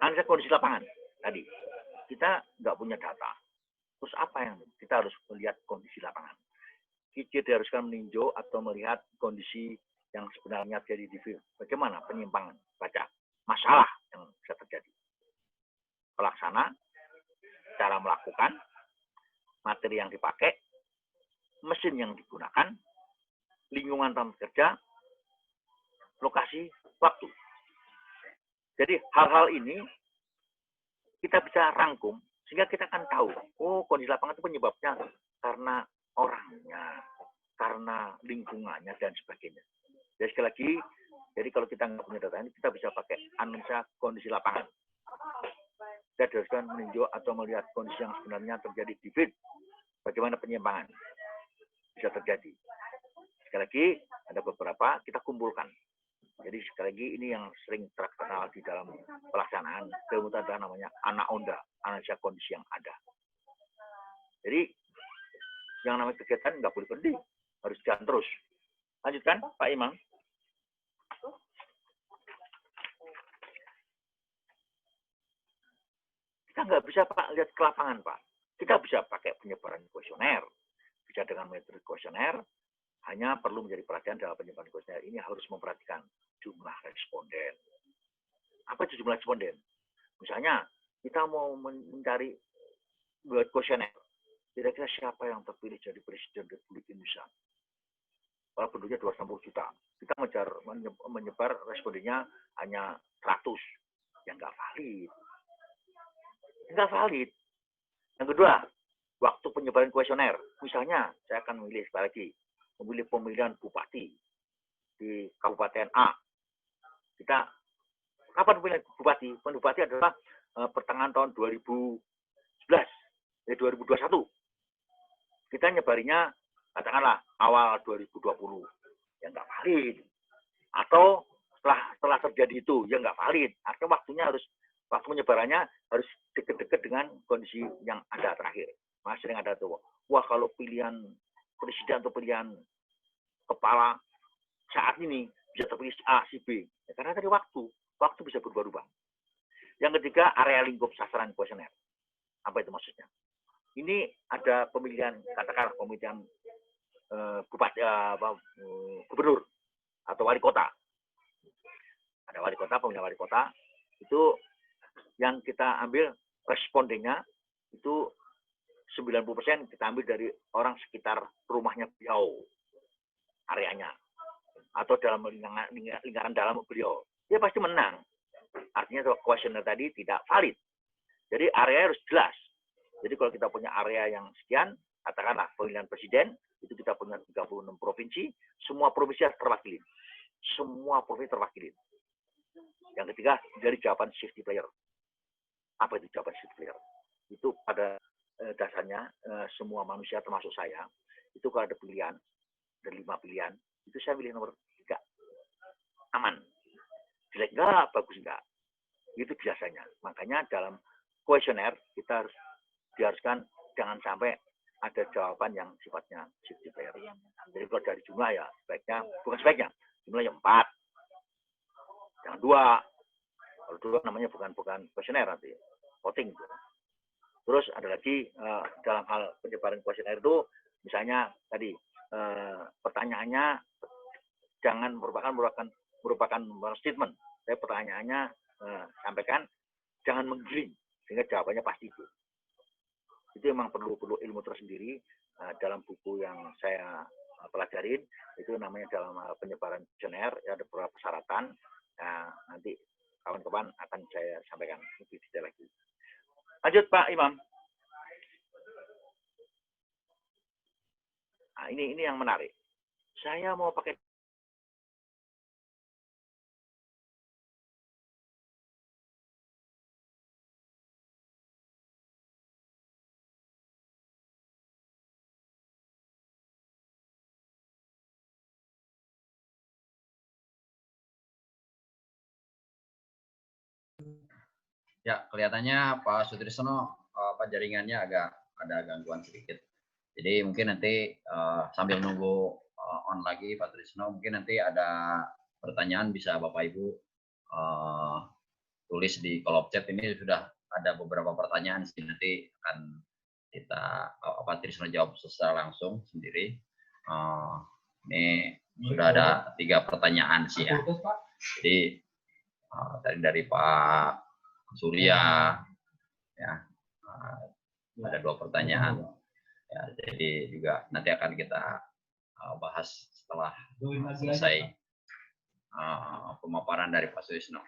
Analisa kondisi lapangan tadi. Kita nggak punya data. Terus apa yang kita harus melihat kondisi lapangan? Kita diharuskan meninjau atau melihat kondisi yang sebenarnya terjadi di field. Bagaimana penyimpangan baca masalah yang bisa terjadi. Pelaksana, cara melakukan, materi yang dipakai, mesin yang digunakan, lingkungan tempat kerja, lokasi, waktu. Jadi hal-hal ini kita bisa rangkum sehingga kita akan tahu, kondisi lapangan itu penyebabnya karena orangnya, karena lingkungannya dan sebagainya. Jadi sekali lagi, jadi kalau kita nggak punya data ini, kita bisa pakai analisa kondisi lapangan. Kita diharuskan meninjau atau melihat kondisi yang sebenarnya terjadi di field. Bagaimana penyimpangan bisa terjadi. Sekali lagi, ada beberapa kita kumpulkan. Jadi sekali lagi ini yang sering terkenal di dalam pelaksanaan ilmu tanda namanya anaonda, analisa kondisi yang ada. Jadi yang namanya kegiatan nggak boleh berhenti, harus jalan terus. Lanjutkan Pak Imam. Kita nggak bisa Pak lihat ke lapangan Pak. Kita bisa pakai penyebaran kuesioner, bisa dengan metode kuesioner. Hanya perlu menjadi perhatian dalam penyebaran kuesioner ini harus memperhatikan jumlah responden. Apa itu jumlah responden? Misalnya kita mau mencari buat kuesioner, kira-kira siapa yang terpilih jadi Presiden Republik Indonesia? Kalau penduduknya 260 juta, kita menyebar respondennya hanya 100, yang nggak valid. Nggak valid. Yang kedua, waktu penyebaran kuesioner, misalnya saya akan memilih sekali lagi, memilih pemilihan bupati di Kabupaten A. Kita kapan pemilihan bupati? Bupati adalah pertengahan tahun 2011, 2021. Kita nyebarinya katakanlah awal 2020, ya nggak valid. Atau setelah terjadi itu, ya nggak valid. Artinya waktu menyebarannya harus dekat-dekat dengan kondisi yang ada terakhir. Masih sering ada tuh, wah kalau pilihan presiden atau pilihan kepala saat ini bisa terpilih A, si B. Ya, karena tadi waktu bisa berubah-ubah. Yang ketiga, area lingkup sasaran kuesioner. Apa itu maksudnya? Ini ada pemilihan, katakanlah pemilihan gubernur atau wali kota. Ada wali kota, pemilihan wali kota, itu yang kita ambil respondennya itu 90% kita ambil dari orang sekitar rumahnya beliau, areanya, atau dalam lingkaran dalam beliau. Dia pasti menang. Artinya kuesioner tadi tidak valid. Jadi area harus jelas. Jadi kalau kita punya area yang sekian, katakanlah pemilihan presiden, itu kita punya 36 provinsi, semua provinsi harus terwakili. Semua provinsi terwakili. Yang ketiga, dari jawaban safety player. Apa itu jawaban safety player? Itu pada dasarnya semua manusia termasuk saya, itu kalau ada pilihan, ada 5 pilihan, itu saya pilih nomor 3. Aman. Jelek enggak, bagus enggak. Itu biasanya. Makanya dalam kuesioner kita diharuskan jangan sampai ada jawaban yang sifatnya safety player. Jadi kalau dari jumlah ya sebaiknya, bukan sebaiknya, jumlahnya 4. Jangan 2. Kalau 2 namanya bukan kuesioner nanti, voting. Terus ada lagi dalam hal penyebaran kuesioner itu, misalnya tadi pertanyaannya jangan merupakan statement. Saya pertanyaannya sampaikan jangan menggiring sehingga jawabannya pasti itu. Itu memang perlu ilmu tersendiri dalam buku yang saya pelajarin, itu namanya dalam penyebaran kuesioner ya, ada beberapa persyaratan. Nah, nanti kawan-kawan akan saya sampaikan lebih detail lagi. Lanjut Pak Imam. Nah, ini yang menarik. Saya mau pakai Ya, kelihatannya Pak Sutrisno jaringannya agak ada gangguan sedikit. Jadi mungkin nanti sambil nunggu on lagi Pak Sutrisno, mungkin nanti ada pertanyaan bisa Bapak Ibu tulis di kolom chat. Ini sudah ada beberapa pertanyaan sih, nanti akan kita Pak Trisno jawab secara langsung sendiri. Ini sudah ada 3 pertanyaan sih ya. Jadi tadi dari Pak Surya ya, ada 2 pertanyaan ya, jadi juga nanti akan kita bahas setelah selesai pemaparan dari Pak Sutrisno.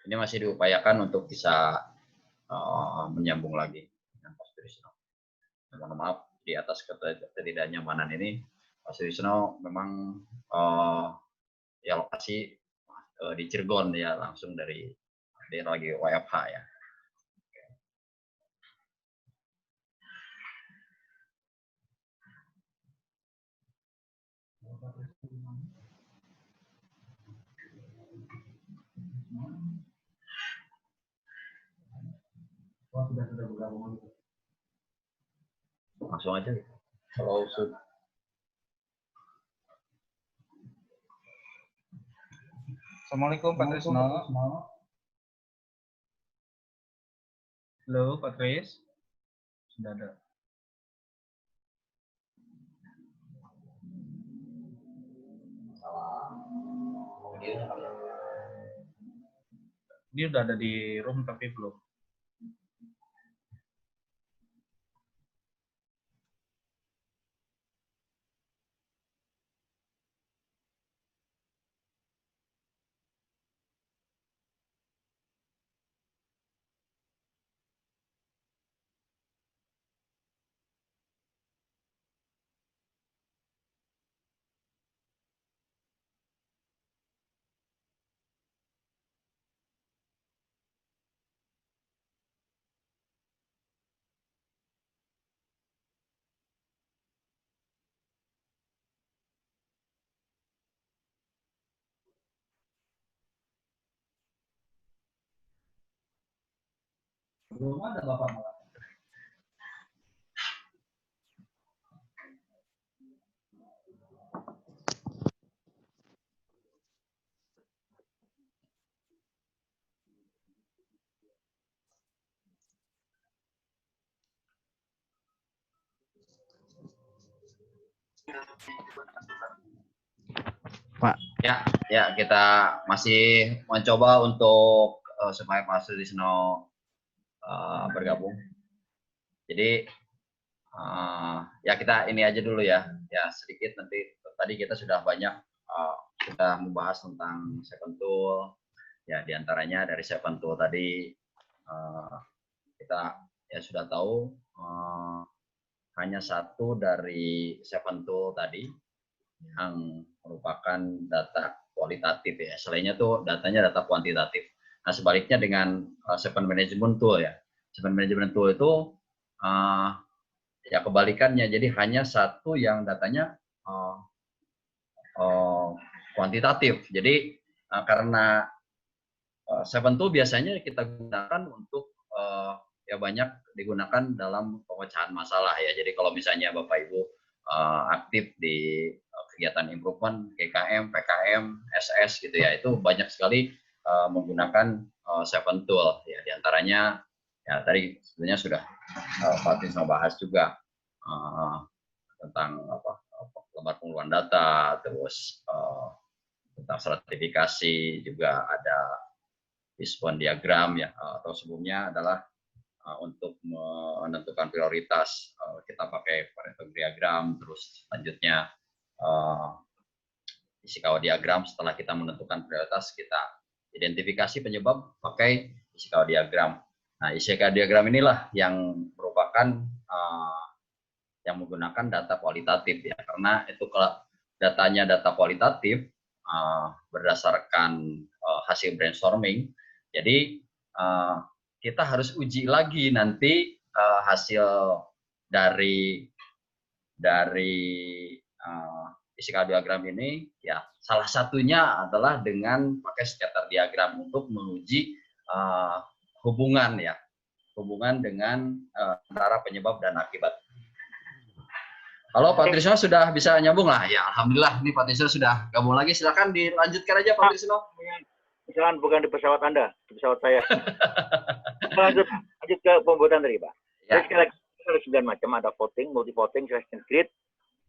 Ini masih diupayakan untuk bisa menyambung lagi dengan Pak Sutrisno. Mohon maaf di atas ketidaknyamanan ini. Pak Sutrisno memang ya lokasi di Cirebon ya, langsung dari lagi WFH ya. Langsung aja. Kalau sudah. Assalamualaikum Pak Trisno. Halo Pak Tris. Sudah ada. Dia udah ada di room tapi belum. Belum ada Bapak malah. Pak. Ya, kita masih mencoba untuk supaya Pak Sutrisno bergabung. Jadi ya kita ini aja dulu ya sedikit nanti tadi kita sudah banyak sudah membahas tentang Seven Tool ya, diantaranya dari Seven Tool tadi kita ya sudah tahu hanya satu dari Seven Tool tadi yang merupakan data kualitatif ya, selainnya tuh datanya data kuantitatif. Nah sebaliknya dengan Seven Management Tool ya, Seven Management Tool itu ya kebalikannya, jadi hanya satu yang datanya kuantitatif. Jadi karena Seven Tool biasanya kita gunakan untuk ya banyak digunakan dalam pemecahan masalah ya. Jadi kalau misalnya Bapak Ibu aktif di kegiatan improvement, GKM, PKM, SS gitu ya, itu banyak sekali menggunakan Seven Tool ya, diantaranya ya tadi sebenarnya sudah Pak Trisno bahas juga tentang lembar pengumpulan data, terus tentang stratifikasi, juga ada fishbone diagram ya, atau sebelumnya adalah untuk menentukan prioritas kita pakai Pareto diagram, terus selanjutnya Ishikawa diagram. Setelah kita menentukan prioritas, kita identifikasi penyebab pakai Ishikawa diagram. Nah, Ishikawa diagram inilah yang merupakan yang menggunakan data kualitatif ya, karena itu datanya data kualitatif berdasarkan hasil brainstorming. Jadi kita harus uji lagi nanti hasil dari Ishikawa diagram ini ya, salah satunya adalah dengan pakai scatter diagram untuk menguji hubungan dengan antara penyebab dan akibat. Halo Pak Trisno, sudah bisa nyambung lah ya? Alhamdulillah, ini Pak Trisno sudah gabung lagi. Silakan dilanjutkan aja Pak Trisno. Misalkan bukan di pesawat Anda, di pesawat saya. lanjut ke pembuatan tadi Pak. Ya. Jadi sekali lagi ada 9 macam, ada voting, multi voting, selection grid,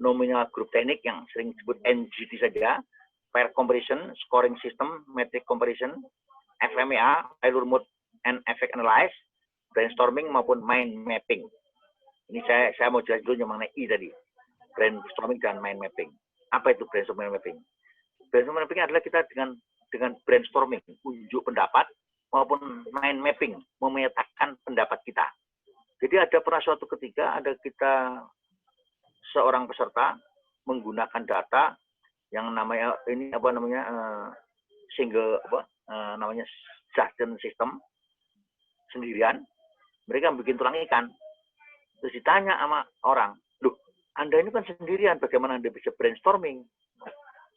nominal group teknik yang sering disebut NGT saja, pair comparison, scoring system, metric comparison, FMEA, failure mode and effect analyze, brainstorming maupun mind mapping. Ini saya mau jelas dulu yang mengenai I tadi, brainstorming dan mind mapping. Apa itu brainstorming and mapping? Brainstorming mapping adalah kita dengan brainstorming, unjuk pendapat, maupun mind mapping, memetakan pendapat kita. Jadi ada pernah suatu ketika ada kita seorang peserta menggunakan data yang namanya single namanya suggestion system sendirian. Mereka bikin tulang ikan. Terus ditanya sama orang, loh, Anda ini kan sendirian, bagaimana Anda bisa brainstorming?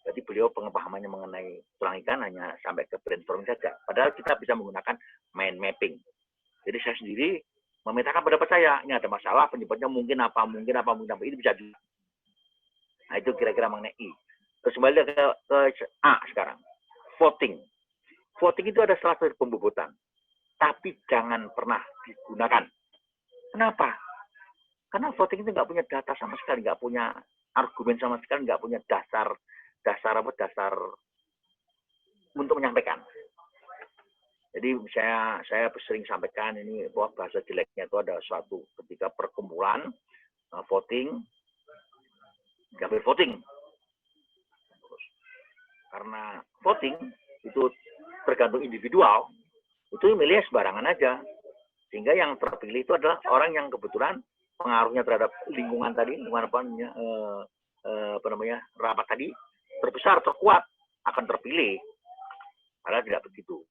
Jadi beliau pengetahuannya mengenai tulang ikan hanya sampai ke brainstorming saja. Padahal kita bisa menggunakan mind mapping. Jadi saya sendiri memetakan pendapat saya, ini ada masalah, penyebabnya mungkin apa, ini bisa juga. Nah, itu kira-kira mengenai I. Terus kembali ke A sekarang. Voting. Voting itu ada salah satu pembobotan. Tapi jangan pernah digunakan. Kenapa? Karena voting itu nggak punya data sama sekali, nggak punya argumen sama sekali, nggak punya dasar untuk menyampaikan. Jadi saya sering sampaikan ini bahwa bahasa jeleknya itu ada suatu ketika perkumpulan voting, ngambil voting. Karena voting itu tergantung individual, itu milih sembarangan aja. Sehingga yang terpilih itu adalah orang yang kebetulan pengaruhnya terhadap lingkungan tadi, rapat tadi terbesar, terkuat, akan terpilih. Padahal tidak begitu.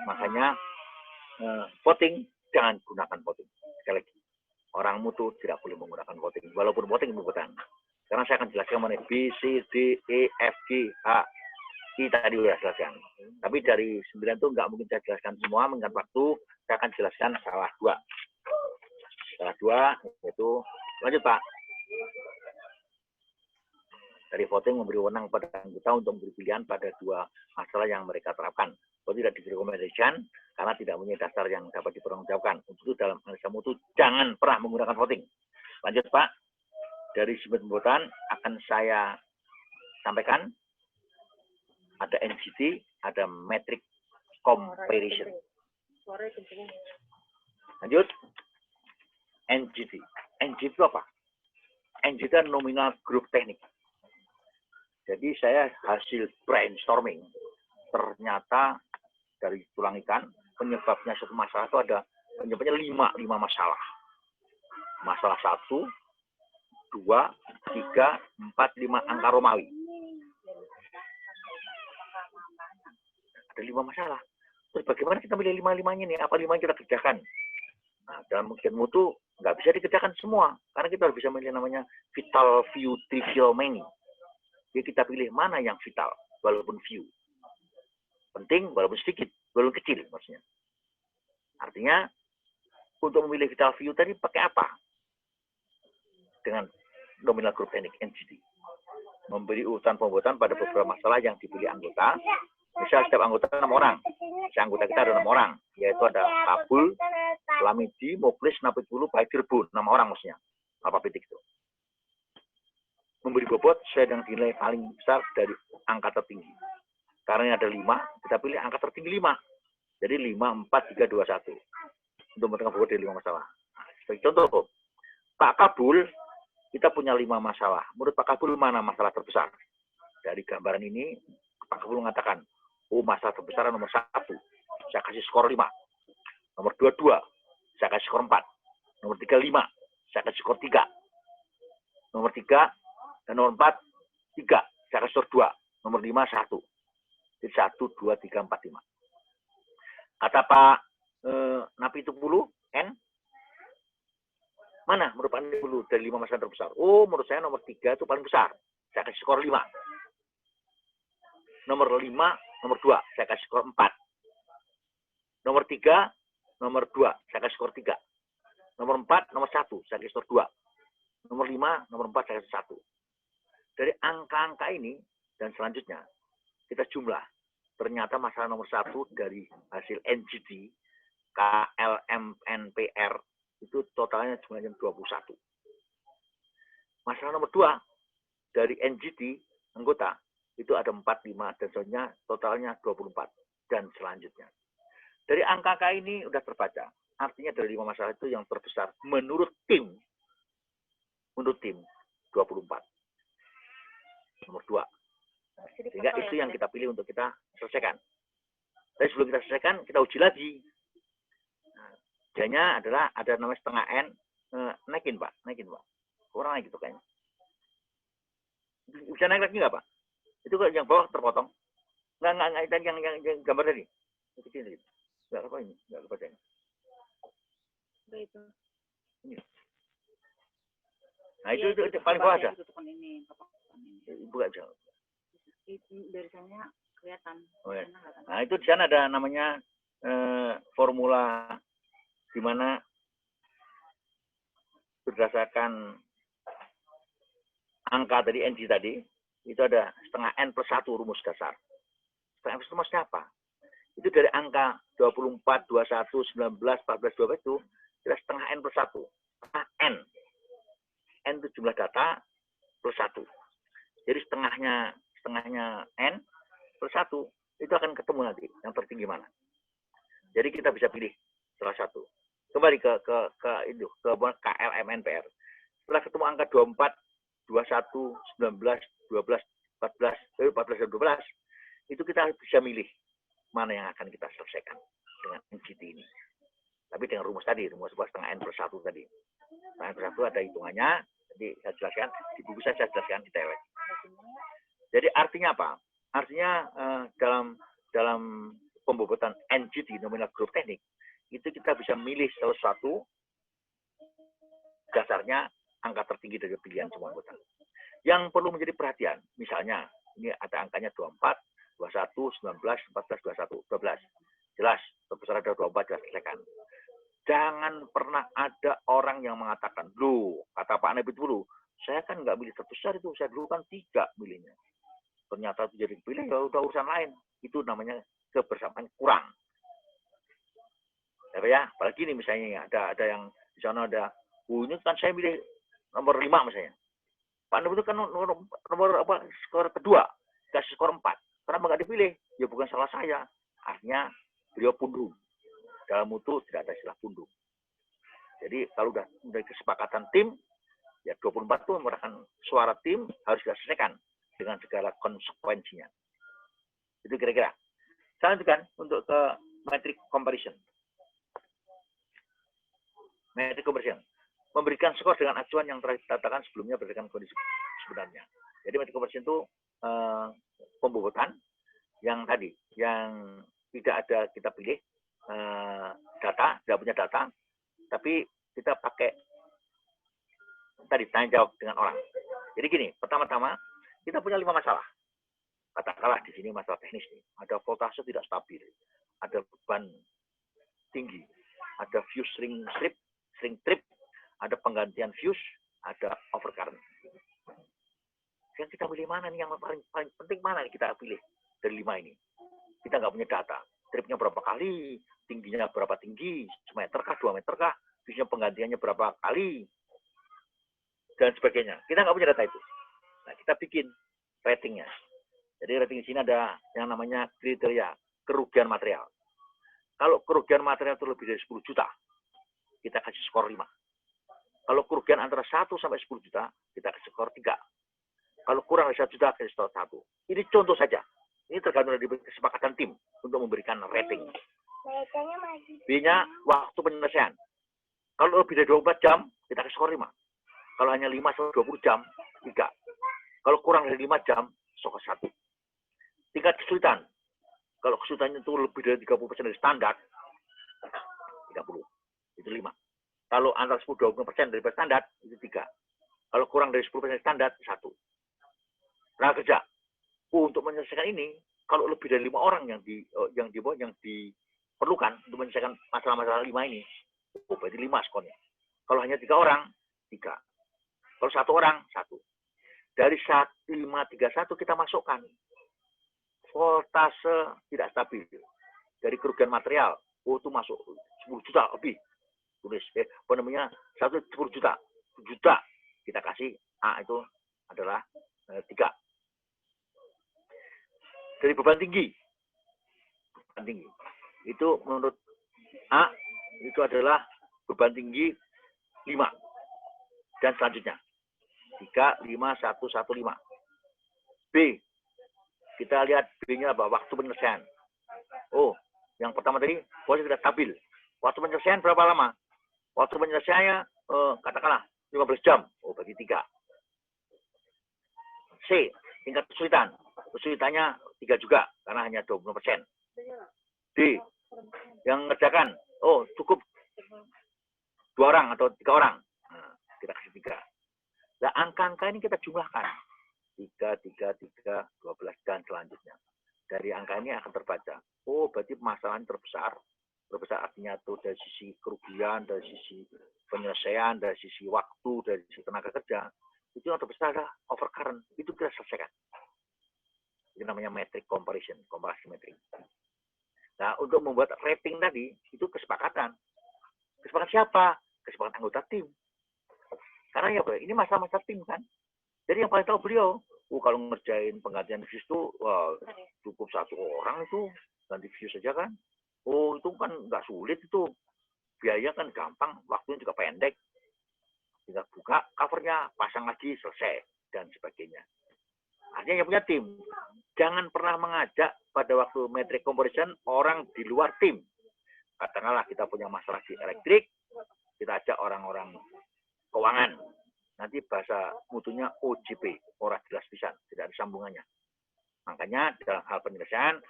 Makanya voting, jangan gunakan voting. Sekali lagi, orang mutu tidak boleh menggunakan voting, walaupun voting pembobotan. Karena saya akan jelaskan mengenai B, C, D, E, F, G, H, I tadi sudah jelaskan. Tapi dari 9 itu nggak mungkin saya jelaskan semua, mengingat waktu, saya akan jelaskan salah 2. Salah 2, yaitu, lanjut Pak. Dari voting memberi wewenang pada anggota untuk memberi pilihan pada 2 masalah yang mereka terapkan. Kalau tidak direkomendasikan, karena tidak punya dasar yang dapat dipertanggungjawabkan. Untuk itu dalam analisa mutu, jangan pernah menggunakan voting. Lanjut Pak. Dari 9 pembobotan akan saya sampaikan. Ada NGT, ada metric comparison. Lanjut. NGT. NGT itu apa? NGT adalah nominal group teknik. Jadi saya hasil brainstorming. Ternyata dari tulang ikan, penyebabnya satu masalah itu ada penyebabnya 5 masalah. Masalah 1, 2, 3, 4, 5 angka Romawi. Ada 5 masalah. Terus bagaimana kita milih 5-5-nya nih? Apa 5 yang kita kerjakan? Nah, dalam ujian mutu nggak bisa dikerjakan semua. Karena kita harus bisa milih namanya vital, few, trivial, many. Jadi kita pilih mana yang vital, walaupun few. Penting, walaupun sedikit, walaupun kecil maksudnya. Artinya, untuk memilih vital few tadi pakai apa? Dengan nominal group teknik, NGT. Memberi urutan pembuatan pada beberapa masalah yang dipilih anggota. Misal setiap anggota 6 orang. Anggota kita ada 6 orang. Yaitu ada Kabul, Lamidi, Muklis, Napitulu, Baidirbun. 6 orang maksudnya. Apa titik itu? Memberi bobot sesuai dengan nilai paling besar dari angka tertinggi. Karena ini ada 5, kita pilih angka tertinggi 5. Jadi 5, 4, 3, 2, 1. Untuk menentukan bobot dari 5 masalah. Nah, sebagai contoh, Pak Kabul, kita punya 5 masalah. Menurut Pak Kabul, mana masalah terbesar? Dari gambaran ini, Pak Kabul mengatakan, masalah terbesar nomor 1. Saya kasih skor 5. Nomor 2, 2. Saya kasih skor 4. Nomor 3, 5. Saya kasih skor 3. Nomor 3, dan nomor 4, 3. Saya kasih skor 2. Nomor 5, 1. Jadi 1, 2, 3, 4, 5. Kata Pak Napitulu, N. Mana menurut Pak Napitulu dari 5 masalah terbesar? Menurut saya nomor 3 itu paling besar. Saya kasih skor 5. Nomor 5, nomor 2. Saya kasih skor 4. Nomor 3, nomor 2. Saya kasih skor 3. Nomor 4, nomor 1. Saya kasih skor 2. Nomor 5, nomor 4, saya kasih 1. Dari angka-angka ini dan selanjutnya, kita jumlah. Ternyata masalah nomor 1 dari hasil NGT, KLMNPR, itu totalnya jumlahnya 21. Masalah nomor 2 dari NGT, anggota, itu ada 4, 5, dan selanjutnya totalnya 24. Dan selanjutnya. Dari angka-angka ini sudah terbaca. Artinya dari 5 masalah itu yang terbesar menurut tim 24. Nomor 2. Sehingga itu yang kita pilih untuk kita selesaikan. Tapi sebelum kita selesaikan, kita uji lagi. Nah, ujiannya adalah ada namanya setengah N. Naikin Pak. Kurang naik gitu kayaknya. Bisa naik lagi nggak Pak? Itu yang bawah terpotong. Nggak, yang gambar tadi. Kecil gitu. Nggak apa ini, nggak kebaca ini. Ini. Nah itu paling bawah aja. Buka aja. Dari sana kelihatan. Nah itu di sana ada namanya formula di mana berdasarkan angka tadi, NG tadi, itu ada setengah N plus 1 rumus dasar. Setengah N plus 1 maksudnya apa? Itu dari angka 24, 21, 19, 14, 12 itu, kita setengah N plus 1. Setengah N. N itu jumlah data plus 1. Jadi setengahnya N plus 1, itu akan ketemu nanti, yang tertinggi mana. Jadi kita bisa pilih salah satu. Kembali ke KLMNPR. Setelah ketemu angka 24, 21, 19, 12, 14 dan 12, itu kita bisa milih mana yang akan kita selesaikan dengan NGT ini. Tapi dengan rumus tadi, rumus setengah N plus 1 tadi. Setengah N plus 1 ada hitungannya, jadi saya jelaskan, di buku saya jelaskan detailnya. Jadi artinya apa? Artinya dalam pembobotan NGT, nominal growth teknik, itu kita bisa milih salah satu dasarnya angka tertinggi dari pilihan semua anggota. Yang perlu menjadi perhatian, misalnya ini ada angkanya 24, 21, 19, 14, 21, 12. Jelas, terbesar ada 24, jelas selesaikan. Jangan pernah ada orang yang mengatakan, loh, kata Pak Nabi dulu, saya kan nggak milih terbesar itu, saya dulu kan 3 milihnya. Ternyata itu jadi pilih, ya udah urusan lain. Itu namanya kebersamaan kurang. Ya, apalagi ini misalnya ada yang di sana ada, ini kan saya milih nomor 5 misalnya. Pak Nabi itu kan nomor apa, skor kedua, kasih skor 4. Kenapa nggak dipilih? Ya bukan salah saya. Artinya beliau pundung. Dalam mutu tidak ada istilah pundung. Jadi kalau udah kesepakatan tim, ya 24 itu merupakan suara tim harus diselesaikan dengan segala konsekuensinya. Itu kira-kira. Saya lanjutkan untuk ke metric comparison. Metric comparison. Memberikan skor dengan acuan yang telah dikatakan sebelumnya berdasarkan kondisi sebenarnya. Jadi metric comparison itu pembobotan yang tadi, yang tidak ada kita pilih data, tidak punya data, tapi kita pakai tadi tanya jawab dengan orang. Jadi gini, pertama-tama kita punya 5 masalah. Katakanlah di sini masalah teknis nih, ada voltase tidak stabil, ada beban tinggi, ada fuse string trip, ada penggantian fuse, ada overcurrent. Yang kita pilih mana nih, yang paling penting mana nih kita pilih dari 5 ini? Kita nggak punya data. Tripnya berapa kali, tingginya berapa tinggi, semeter kah, 2 meter kah, fuse-nya penggantiannya berapa kali, dan sebagainya. Kita nggak punya data itu. Nah, kita bikin ratingnya. Jadi rating di sini ada yang namanya kriteria kerugian material. Kalau kerugian material itu lebih dari 10 juta, kita kasih skor 5. Kalau kerugian antara 1 sampai 10 juta, kita kasih skor 3. Kalau kurang dari 1 juta, kasih skor 1. Ini contoh saja. Ini tergantung dari kesepakatan tim untuk memberikan rating. B-nya waktu penyelesaian. Kalau lebih dari 24 jam, kita kasih skor 5. Kalau hanya 5 sampai 20 jam, 3. Kalau kurang dari 5 jam, skor 1. Tingkat kesulitan. Kalau kesulitannya itu lebih dari 30% dari standar, 30. Itu 5. Kalau antara 10-20% dari standar, itu 3. Kalau kurang dari 10% dari standar, 1. Tenaga kerja. Untuk menyelesaikan ini, kalau lebih dari 5 orang yang diperlukan untuk menyelesaikan masalah-masalah 5 ini, berarti 5 skornya. Kalau hanya 3 orang, 3. Kalau 1 orang, 1. Dari 531 kita masukkan voltase tidak stabil. Dari kerugian material, itu masuk 10 juta lebih. Tulis, 10 juta. 10 juta. Kita kasih A itu adalah 3. Dari beban tinggi. Itu menurut A, itu adalah beban tinggi 5. Dan selanjutnya. 3, 5, 1, 1, 5. B. Kita lihat B-nya apa? Waktu penyelesaian. Oh, yang pertama tadi, posisi tidak stabil. Waktu penyelesaian berapa lama? Waktu penyelesaiannya, katakanlah 15 jam. Oh, berarti 3. C. Tingkat kesulitan. Kesulitannya 3 juga, karena hanya 20%. D. Yang mengerjakan, oh, cukup 2 orang atau 3 orang. Nah, kita kasih 3. Nah, angka-angka ini kita jumlahkan. 3, 12, dan selanjutnya. Dari angka ini akan terbaca. Oh, berarti masalahnya terbesar Terbesar artinya itu dari sisi kerugian, dari sisi penyelesaian, dari sisi waktu, dari sisi tenaga kerja. Itu yang terbesar adalah overcurrent. Itu kita selesaikan. Itu namanya metric comparison, komparasi metrik. Nah, untuk membuat rating tadi, itu kesepakatan. Kesepakatan siapa? Kesepakatan anggota tim. Karena ya, ini masa-masa tim kan. Jadi yang paling tahu beliau. Kalau ngerjain penggantian fuse itu, wah, cukup 1 orang itu, ganti fuse saja kan. Itu kan nggak sulit itu. Biaya kan gampang, waktunya juga pendek. Tinggal buka covernya, pasang lagi, selesai, dan sebagainya. Artinya yang punya tim. Jangan pernah mengajak pada waktu metric comparison orang di luar tim. Katakanlah kita punya masalah di elektrik, kita ajak orang-orang keuangan. Nanti bahasa mutunya OJP, orang jelas pisan, tidak ada sambungannya. Makanya dalam hal penyelesaian,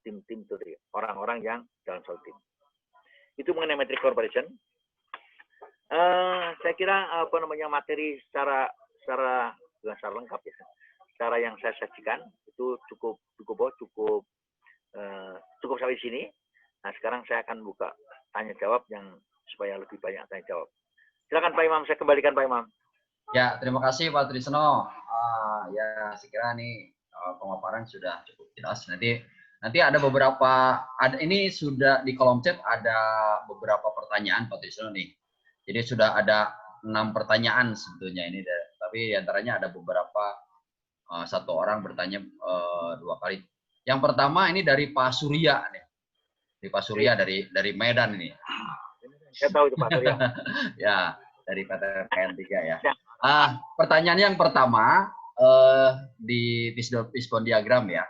tim-tim itu orang-orang yang dalam satu tim. Itu mengenai metric comparison. Saya kira materi secara lengkap ya. Secara yang saya sajikan itu cukup sampai sini. Nah, sekarang saya akan buka tanya jawab yang supaya lebih banyak tanya jawab. Silakan Pak Imam, saya kembalikan Pak Imam. Ya, terima kasih Pak Trisno. Ya, saya kira nih pemaparan sudah cukup jelas. Nanti ada beberapa, ini sudah di kolom chat ada beberapa pertanyaan Pak Trisno nih. Jadi sudah ada 6 pertanyaan sebetulnya ini, tapi diantaranya ada beberapa, 1 orang bertanya 2 kali. Yang pertama ini dari Pak Surya nih. Dari Pak Surya dari Medan ini. Saya tahu itu Pak Surya. Ya, dari PTPN 3 ya. Pertanyaan yang pertama di Pispon diagram ya.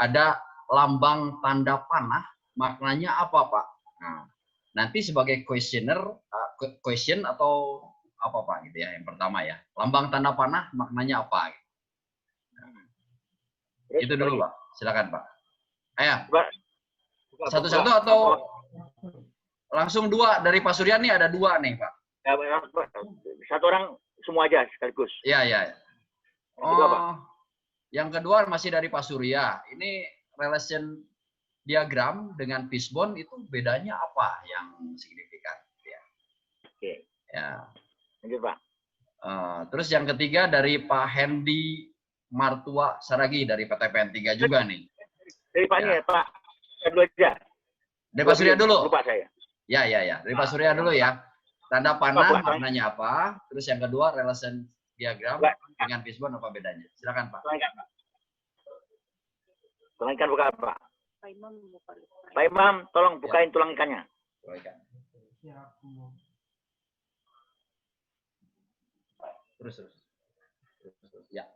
Ada lambang tanda panah, maknanya apa Pak? Nah, nanti sebagai question atau apa Pak gitu ya. Yang pertama ya, lambang tanda panah maknanya apa? Itu dulu Pak. Silakan Pak. Ayo. Satu-satu atau langsung 2 dari Pak Surya nih, ada 2 nih Pak. Ya, 1 orang semua aja sekaligus. Iya. Yang kedua masih dari Pak Surya. Ini relation diagram dengan fishbone itu bedanya apa yang signifikan? Ya. Oke. Ya. Lanjut Pak. Terus yang ketiga dari Pak Hendy Martua Saragi dari PTPN 3 juga nih. Dari Pak ya. Pak. Dulu aja. Dari Pak Surya dulu. Lupa saya. Ya. Dari Pak Surya dulu ya. Tanda panah maknanya apa? Terus yang kedua relation diagram dengan fishbone apa bedanya? Silakan Pak. Tulang ikan buka Pak. Pak Imam buka. Pak Imam, tolong bukain tulang ikannya. Terus. Ya.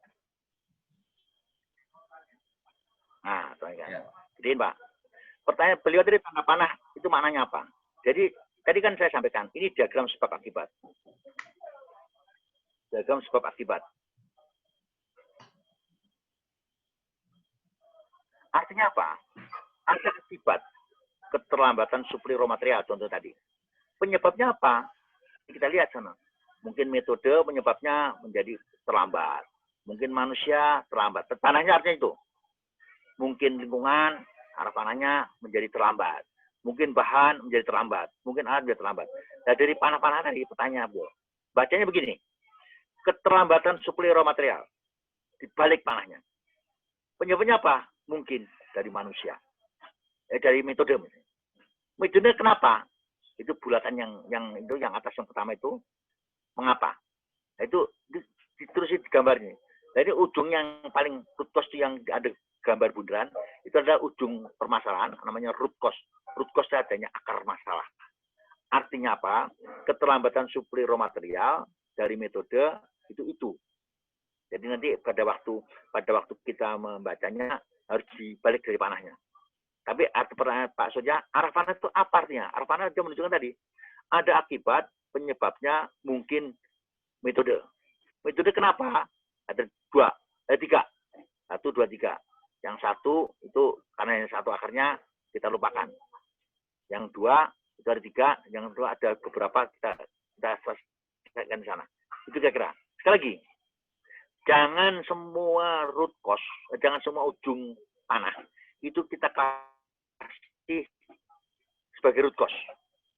Nah, tulang ikan. Ya. Gedein Pak. Pertanyaan beliau tadi tanda panah itu maknanya apa? Jadi tadi kan saya sampaikan, ini diagram sebab akibat. Diagram sebab akibat. Artinya apa? Ada akibat keterlambatan suplai raw material contoh tadi. Penyebabnya apa? Kita lihat sana. Mungkin metode penyebabnya menjadi terlambat. Mungkin manusia terlambat. Tanahnya artinya itu. Mungkin lingkungan, arah panahnya menjadi terlambat. Mungkin bahan menjadi terlambat. Mungkin alat menjadi terlambat. Nah, dari panah-panah tadi pertanyaan, Bu. Bacanya begini. Keterlambatan suplai raw material di balik panahnya. Penyebabnya apa? Mungkin dari manusia. Dari metode. Metode kenapa? Itu bulatan yang atas yang pertama itu mengapa? Nah, itu diterusin di gambarnya. Jadi ujung yang paling root cause yang ada gambar bundaran itu adalah ujung permasalahan namanya root cause. Root cause adanya akar masalah. Artinya apa? Keterlambatan suplai raw material dari metode itu. Jadi nanti pada waktu kita membacanya harus dibalik dari panahnya. Tapi arti pertanyaan Pak Surya, arah panah itu apa artinya? Arah panah dia menunjukkan tadi ada akibat, penyebabnya mungkin metode. Metode kenapa? Ada 3. 1, 2, 3. Yang 1 itu karena yang 1 akarnya kita lupakan. Yang 2 itu ada 3, yang 2 ada beberapa kita selesaikan di sana. Itu kira-kira. Sekali lagi, jangan semua root cause, jangan semua ujung panah itu kita kasih sebagai root cause.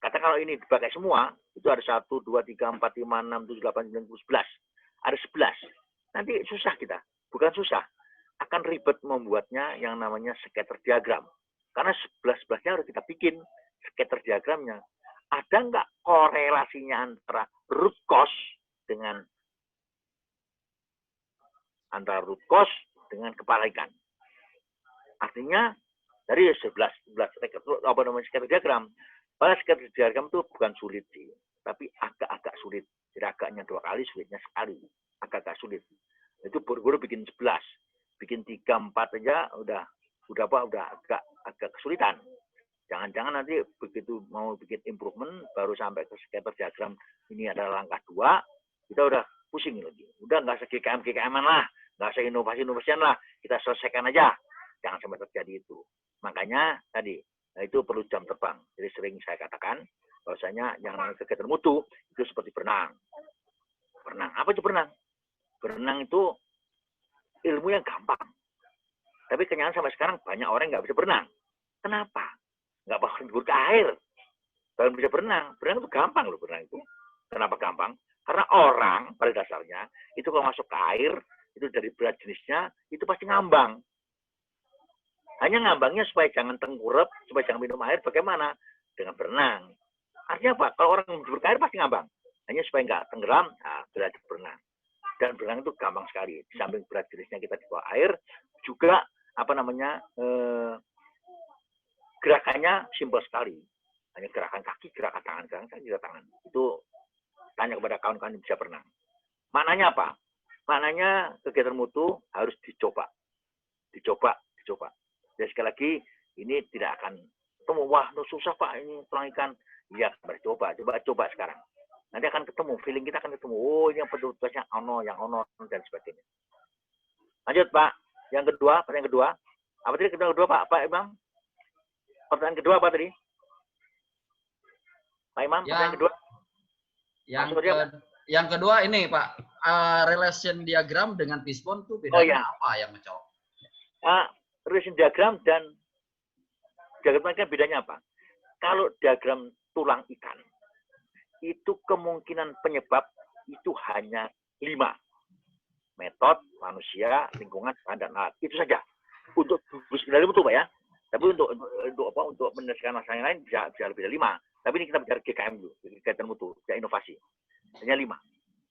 Kata kalau ini dipakai semua, itu ada 1, 2, 3, 4, 5, 6, 7, 8, 9, 10, 11. Ada 11. Nanti susah kita. Bukan susah. Akan ribet membuatnya yang namanya scatter diagram. Karena 11-11-nya harus kita bikin scatter diagramnya. Ada nggak korelasinya antara root cause dengan kepala ikan? Artinya dari 11 scatter diagram. Pada scatter diagram itu bukan sulit sih, tapi agak-agak sulit. Tidak agaknya 2 kali, sulitnya sekali. Agak-agak sulit. Itu buru-buru bikin 11, bikin 3, 4 aja udah agak kesulitan. Jangan-jangan nanti begitu mau bikin improvement baru sampai ke scatter diagram ini adalah langkah 2, kita udah pusing lagi. Udah nggak GKM-an lah, nggak usah inovasi-inovasian lah, kita selesaikan aja. Jangan sampai terjadi itu. Makanya tadi, itu perlu jam terbang. Jadi sering saya katakan bahwasanya yang kegiatan mutu itu seperti berenang. Berenang, apa itu berenang? Berenang itu ilmu yang gampang. Tapi kenyataan sampai sekarang banyak orang nggak bisa berenang. Kenapa? Nggak bakal nyebur ke air. Kalau bisa berenang itu gampang loh berenang itu. Kenapa gampang? Karena orang pada dasarnya itu kalau masuk ke air, itu dari berat jenisnya, itu pasti ngambang. Hanya ngambangnya supaya jangan tengkurap, supaya jangan minum air, bagaimana? Dengan berenang. Artinya apa? Kalau orang nyebur ke air pasti ngambang. Hanya supaya nggak tenggelam, nah, belajar berenang. Dan berenang itu gampang sekali. Di samping berat jenisnya kita di bawah air, juga gerakannya simpel sekali. Hanya gerakan kaki, gerakan tangan, gerakan tangan. Itu tanya kepada kawan-kawan yang bisa berenang. Maknanya apa? Maknanya kegiatan mutu harus dicoba. Dicoba. Jadi sekali lagi, ini tidak akan ketemu. Wah, susah Pak, ini tulang ikan. Iya, coba sekarang. Nanti akan ketemu, feeling kita akan ketemu. Oh, ini yang petugasnya yang ono, dan sebagainya. Lanjut Pak. Yang kedua, pertanyaan kedua. Apa tadi kedua Pak Imam? Pertanyaan kedua apa tadi? Pak Imam, pertanyaan kedua. Yang kedua ini Pak, relation diagram dengan fishbone itu bedanya apa yang mencolok? Relation diagram dan diagram ikan bedanya apa? Kalau diagram tulang ikan, itu kemungkinan penyebab itu hanya 5. Metode, manusia, lingkungan, dan alat. Itu saja. Untuk sebenarnya betul Pak ya. Tapi untuk menyelesaikan masalah yang lain bisa lebih dari 5. Tapi ini kita bicara GKM dulu, kegiatan mutu, ya inovasi. Hanya 5.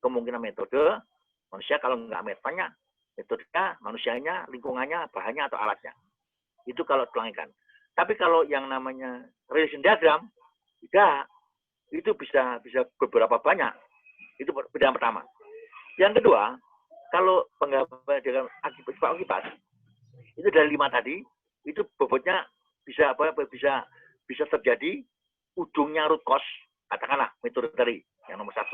Kemungkinan metode, manusia kalau nggak metodenya, manusianya, lingkungannya, bahannya atau alatnya. Itu kalau tulang ikan. Tapi kalau yang namanya relation diagram, tidak. Itu bisa beberapa banyak. Itu bidang pertama. Yang kedua, kalau penggambaran diagram akibat, itu dari 5 tadi, itu bobotnya bisa terjadi ujungnya root cause, katakanlah metode tadi yang nomor 1.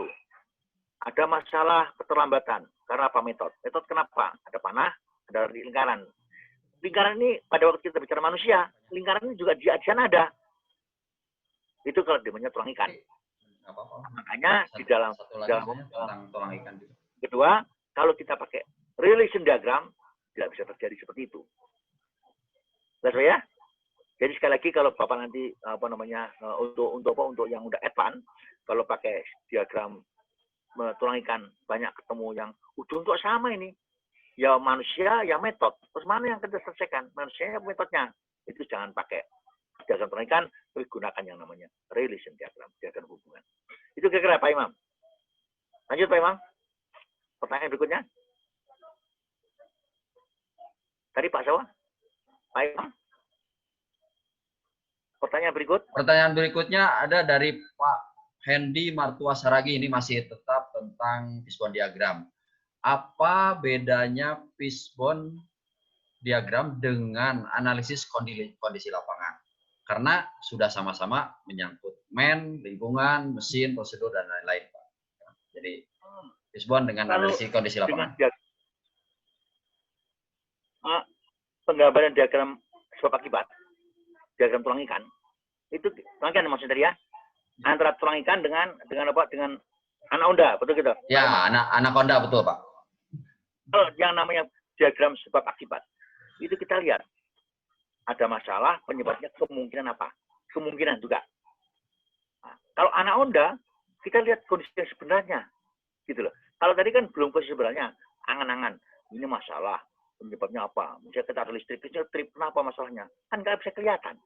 Ada masalah keterlambatan karena apa metode kenapa? Ada panah, ada lingkaran. Lingkaran ini pada waktu kita bicara manusia, lingkaran ini juga di sana ada. Itu kalau namanya tulang ikan. Makanya di dalam tulang ikan juga. Kedua, kalau kita pakai relation diagram tidak bisa terjadi seperti itu. Betul ya? Jadi sekali lagi kalau Bapak nanti untuk yang udah advance, kalau pakai diagram tulang ikan banyak ketemu yang ujung kok sama ini. Ya manusia, ya metode. Terus mana yang kita selesaikan? Manusia metodenya. Itu jangan pakai diagram tulang ikan, tapi gunakan yang namanya relation diagram hubungan. Itu kira-kira Pak Imam. Lanjut Pak Imam. Pertanyaan berikutnya. Tadi Pak Sawa. Pak Imam. Pertanyaan berikutnya ada dari Pak Hendy Martua Saragi. Ini masih tetap tentang fishbone diagram. Apa bedanya fishbone diagram dengan analisis kondisi lapangan? Karena sudah sama-sama menyangkut lingkungan, mesin, prosedur, dan lain-lain. Jadi fishbone dengan analisis kondisi lapangan. Penggambaran diagram sebab akibat, diagram tulang ikan, itu tulang ikan maksudnya tadi ya, antara tulang ikan dengan anaconda, betul gitu? Ya, anaconda betul Pak. Kalau yang namanya diagram sebab akibat, itu kita lihat ada masalah penyebabnya kemungkinan apa? kemungkinan juga. Nah, kalau anaconda, kita lihat kondisi yang sebenarnya, gitu loh. Kalau tadi kan belum kondisi sebenarnya, angan-angan, ini masalah, penyebabnya apa? Misalnya kita ada listrik, kenapa masalahnya? Kan nggak bisa kelihatan.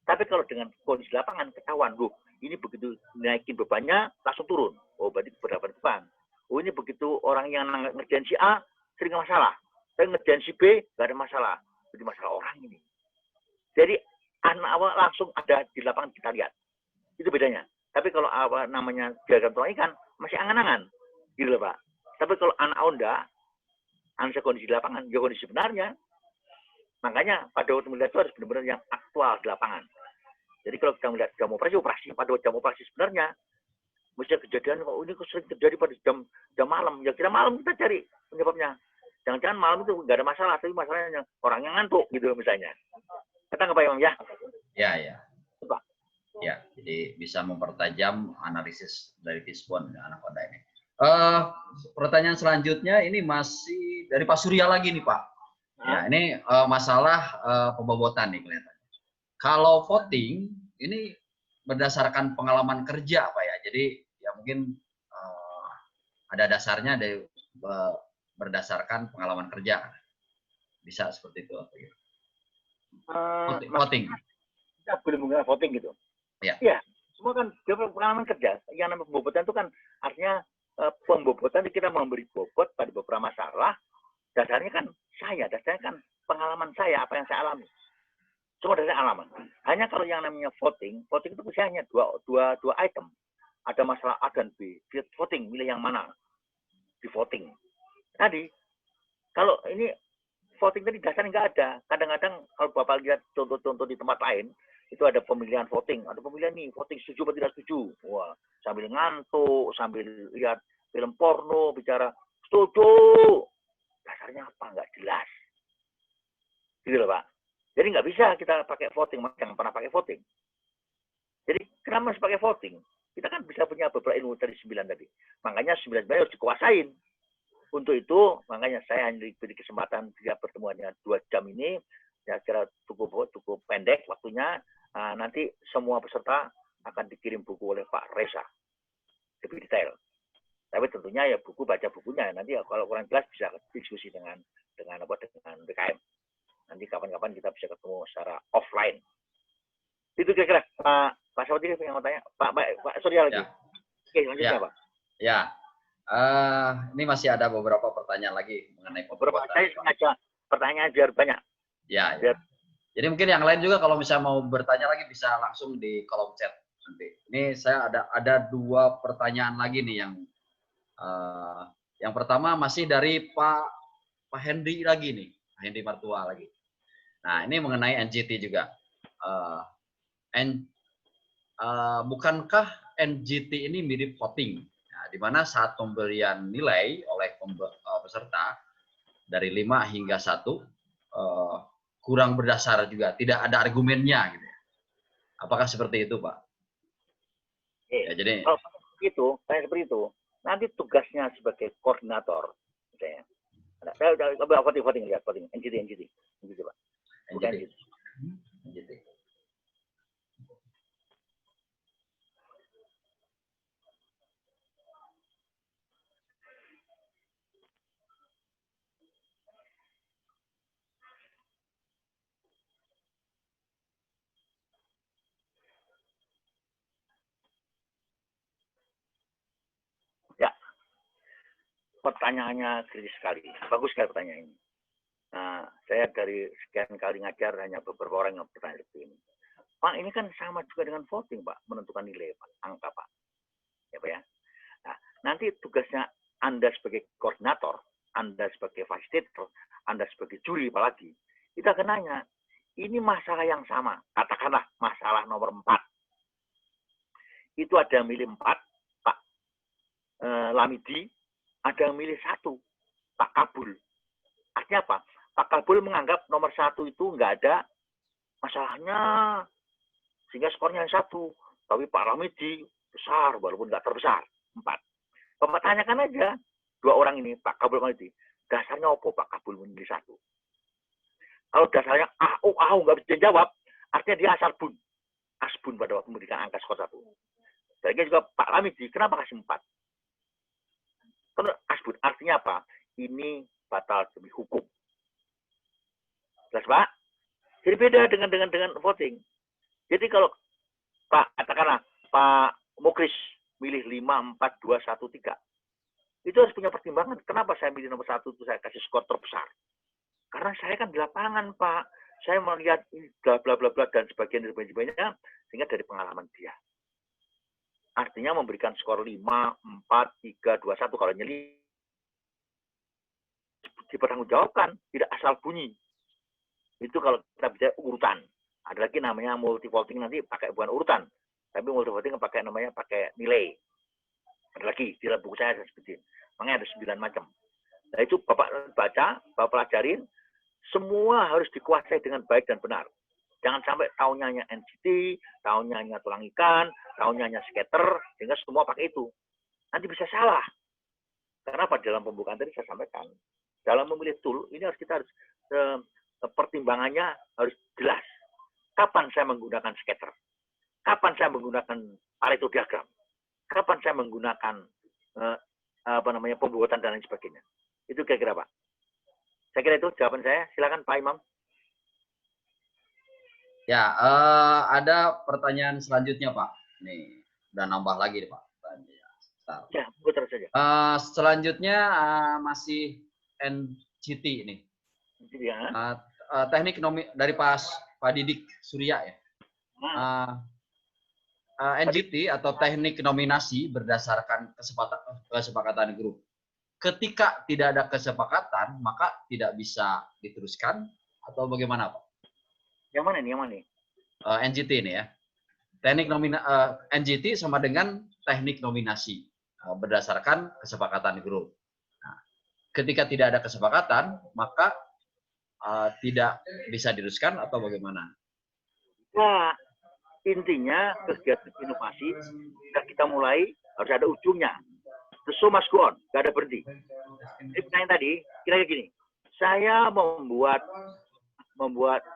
Tapi kalau dengan kondisi lapangan, ketahuan, loh, ini begitu naikin bebannya, langsung turun. Oh, berarti beberapa depan. Oh, ini begitu orang yang ngerjain si A, sering masalah. Tapi ngerjain si B, nggak ada masalah. Jadi masalah orang ini. Jadi, anak awal langsung ada di lapangan kita lihat. Itu bedanya. Tapi kalau apa namanya diagram tulang ikan, masih angan-angan. Gitu loh, Pak. Tapi kalau anaconda, analisa kondisi di lapangan, ya kondisi sebenarnya. Makanya pada waktu melihat itu harus benar-benar yang aktual di lapangan. Jadi kalau kita melihat jam operasi, pada jam operasi sebenarnya, misalnya kejadian, oh ini sering terjadi pada jam malam. Ya kira malam kita cari penyebabnya. Jangan-jangan malam itu nggak ada masalah, tapi masalahnya orang yang ngantuk gitu misalnya. Kata nggak Pak Imam ya? Ya, ya. Coba. Ya, jadi bisa mempertajam analisis dari Fishbone anaconda ini. Pertanyaan selanjutnya ini masih dari Pak Surya lagi nih Pak. Ya, ini masalah pembobotan nih kelihatannya. Kalau voting ini berdasarkan pengalaman kerja Pak ya. Jadi ya mungkin ada dasarnya dari berdasarkan pengalaman kerja. Bisa seperti itu apa ya? Voting. Kita belum menggunakan voting gitu. Ya. Ya, semua kan pengalaman kerja. Yang namanya pembobotan itu kan artinya pembobotan kita memberi bobot pada beberapa masalah. Dasarnya kan dasarnya kan pengalaman saya, apa yang saya alami. Semua dari alaman. Hanya kalau yang namanya voting itu usianya dua item. Ada masalah A dan B. Voting, milih yang mana? Di voting. Tadi, kalau ini voting tadi dasarnya nggak ada. Kadang-kadang kalau Bapak lihat contoh-contoh di tempat lain, itu ada pemilihan voting. Ada pemilihan nih, voting setuju atau tidak setuju. Wah, sambil ngantuk, sambil lihat film porno, bicara setuju. Dasarnya apa? Nggak jelas. Gitu loh, Pak. Jadi nggak bisa kita pakai voting, jangan pernah pakai voting. Jadi kenapa harus pakai voting? Kita kan bisa punya beberapa ilmu dari 9 tadi. Makanya 9 harus dikuasain. Untuk itu, makanya saya hanya diberi kesempatan jika pertemuannya 2 jam ini, ya kira cukup pendek waktunya. Nanti semua peserta akan dikirim buku oleh Pak Reza. Lebih detail. Tapi tentunya ya baca bukunya. Nanti ya, kalau kurang jelas bisa diskusi dengan BKM. Nanti kapan-kapan kita bisa ketemu secara offline. Itu kira-kira Pak Saudi yang mau tanya. Pak Surya lagi. Ya. Oke, lanjutnya Ya. Pak. Ya. Ini masih ada beberapa pertanyaan lagi mengenai Beberapa pembobotan. saya sengaja pertanyaan biar banyak. Ya, Biar- ya. Jadi mungkin yang lain juga kalau misalnya mau bertanya lagi bisa langsung di kolom chat nanti. Ini saya ada 2 pertanyaan lagi nih yang pertama masih dari Pak Hendy lagi nih, Pak Hendy Martua lagi. Nah, ini mengenai NGT juga. Bukankah NGT ini mirip voting? Nah, di mana saat pemberian nilai oleh peserta dari 5 hingga 1 kurang berdasar juga, tidak ada argumennya gitu. Apakah seperti itu, Pak? Ya, jadi kalau seperti itu, nanti tugasnya sebagai koordinator, misalnya. Saya voting lihat voting NGT Pak. Bukan NGT. NGT. NGT. Ya, pertanyaannya kritis sekali. Bagus sekali pertanyaan ini. Nah, saya dari sekian kali ngajar hanya beberapa orang yang bertanya seperti ini. Pak, ini kan sama juga dengan voting, Pak, menentukan nilai, Pak, angka, Pak. Ya, Pak ya. Nah, nanti tugasnya Anda sebagai koordinator, Anda sebagai fasilitator, Anda sebagai juri apalagi, kita akan nanya, ini masalah yang sama. Katakanlah masalah nomor 4. Itu ada yang milih 4, Pak Lamidi, ada yang milih 1, Pak Kabul. Artinya apa? Pak Kabul menganggap nomor 1 itu nggak ada masalahnya, sehingga skornya 1. Tapi Pak Lamidi besar, walaupun nggak terbesar, 4. Bapak tanyakan aja 2 orang ini, Pak Kabul Lamidi, dasarnya apa Pak Kabul memilih 1? Kalau dasarnya nggak bisa jawab, artinya dia asal bun. Asbun pada waktu memberikan angka skor 1. Sebaliknya juga Pak Lamidi, kenapa kasih 4? Karena Asbun artinya apa? Ini batal demi hukum. Jelas Pak? Jadi beda dengan voting. Jadi kalau Pak, katakanlah Pak Mukris milih 5, 4, 2, 1, 3. Itu harus punya pertimbangan. Kenapa saya milih nomor 1 itu saya kasih skor terbesar? Karena saya kan di lapangan, Pak. Saya melihat bla bla bla bla dan sebagainya sehingga dari pengalaman dia. Artinya memberikan skor 5, 4, 3, 2, 1 kalau nyeli dipertanggungjawabkan, tidak asal bunyi. Itu kalau kita bicara urutan. Ada lagi namanya multi voting nanti pakai bukan urutan, tapi multi voting pakai namanya pakai nilai. Ada lagi di dalam buku saya seperti ini. Makanya ada 9 macam. Nah itu Bapak baca, Bapak pelajarin, semua harus dikuasai dengan baik dan benar. Jangan sampai tahunnya hanya NCT, tahunnya hanya tulang ikan, tahunnya hanya skater, sehingga semua pakai itu. Nanti bisa salah. Karena pada dalam pembukaan tadi saya sampaikan, dalam memilih tool ini kita harus pertimbangannya harus jelas. Kapan saya menggunakan scatter? Kapan saya menggunakan Pareto diagram? Kapan saya menggunakan pembuatan dan lain sebagainya? Itu kira-kira Pak. Saya kira itu jawaban saya. Silakan Pak Imam. Ya, ada pertanyaan selanjutnya Pak. Nih, udah nambah lagi nih Pak. Ya, putar saja. Selanjutnya masih NCT ini. Ya. Teknik dari Pak Didik Surya ya. NGT atau teknik nominasi berdasarkan kesepakatan grup. Ketika tidak ada kesepakatan, maka tidak bisa diteruskan atau bagaimana Pak? Yang mana ini? Yang mana ini? NGT ini ya. NGT sama dengan teknik nominasi berdasarkan kesepakatan grup. Nah, ketika tidak ada kesepakatan, maka tidak bisa diteruskan atau bagaimana? Nah, intinya kegiatan inovasi kita mulai harus ada ujungnya. The show must go on, nggak ada berhenti. Jadi pertanyaan tadi, kira-kira gini, saya membuat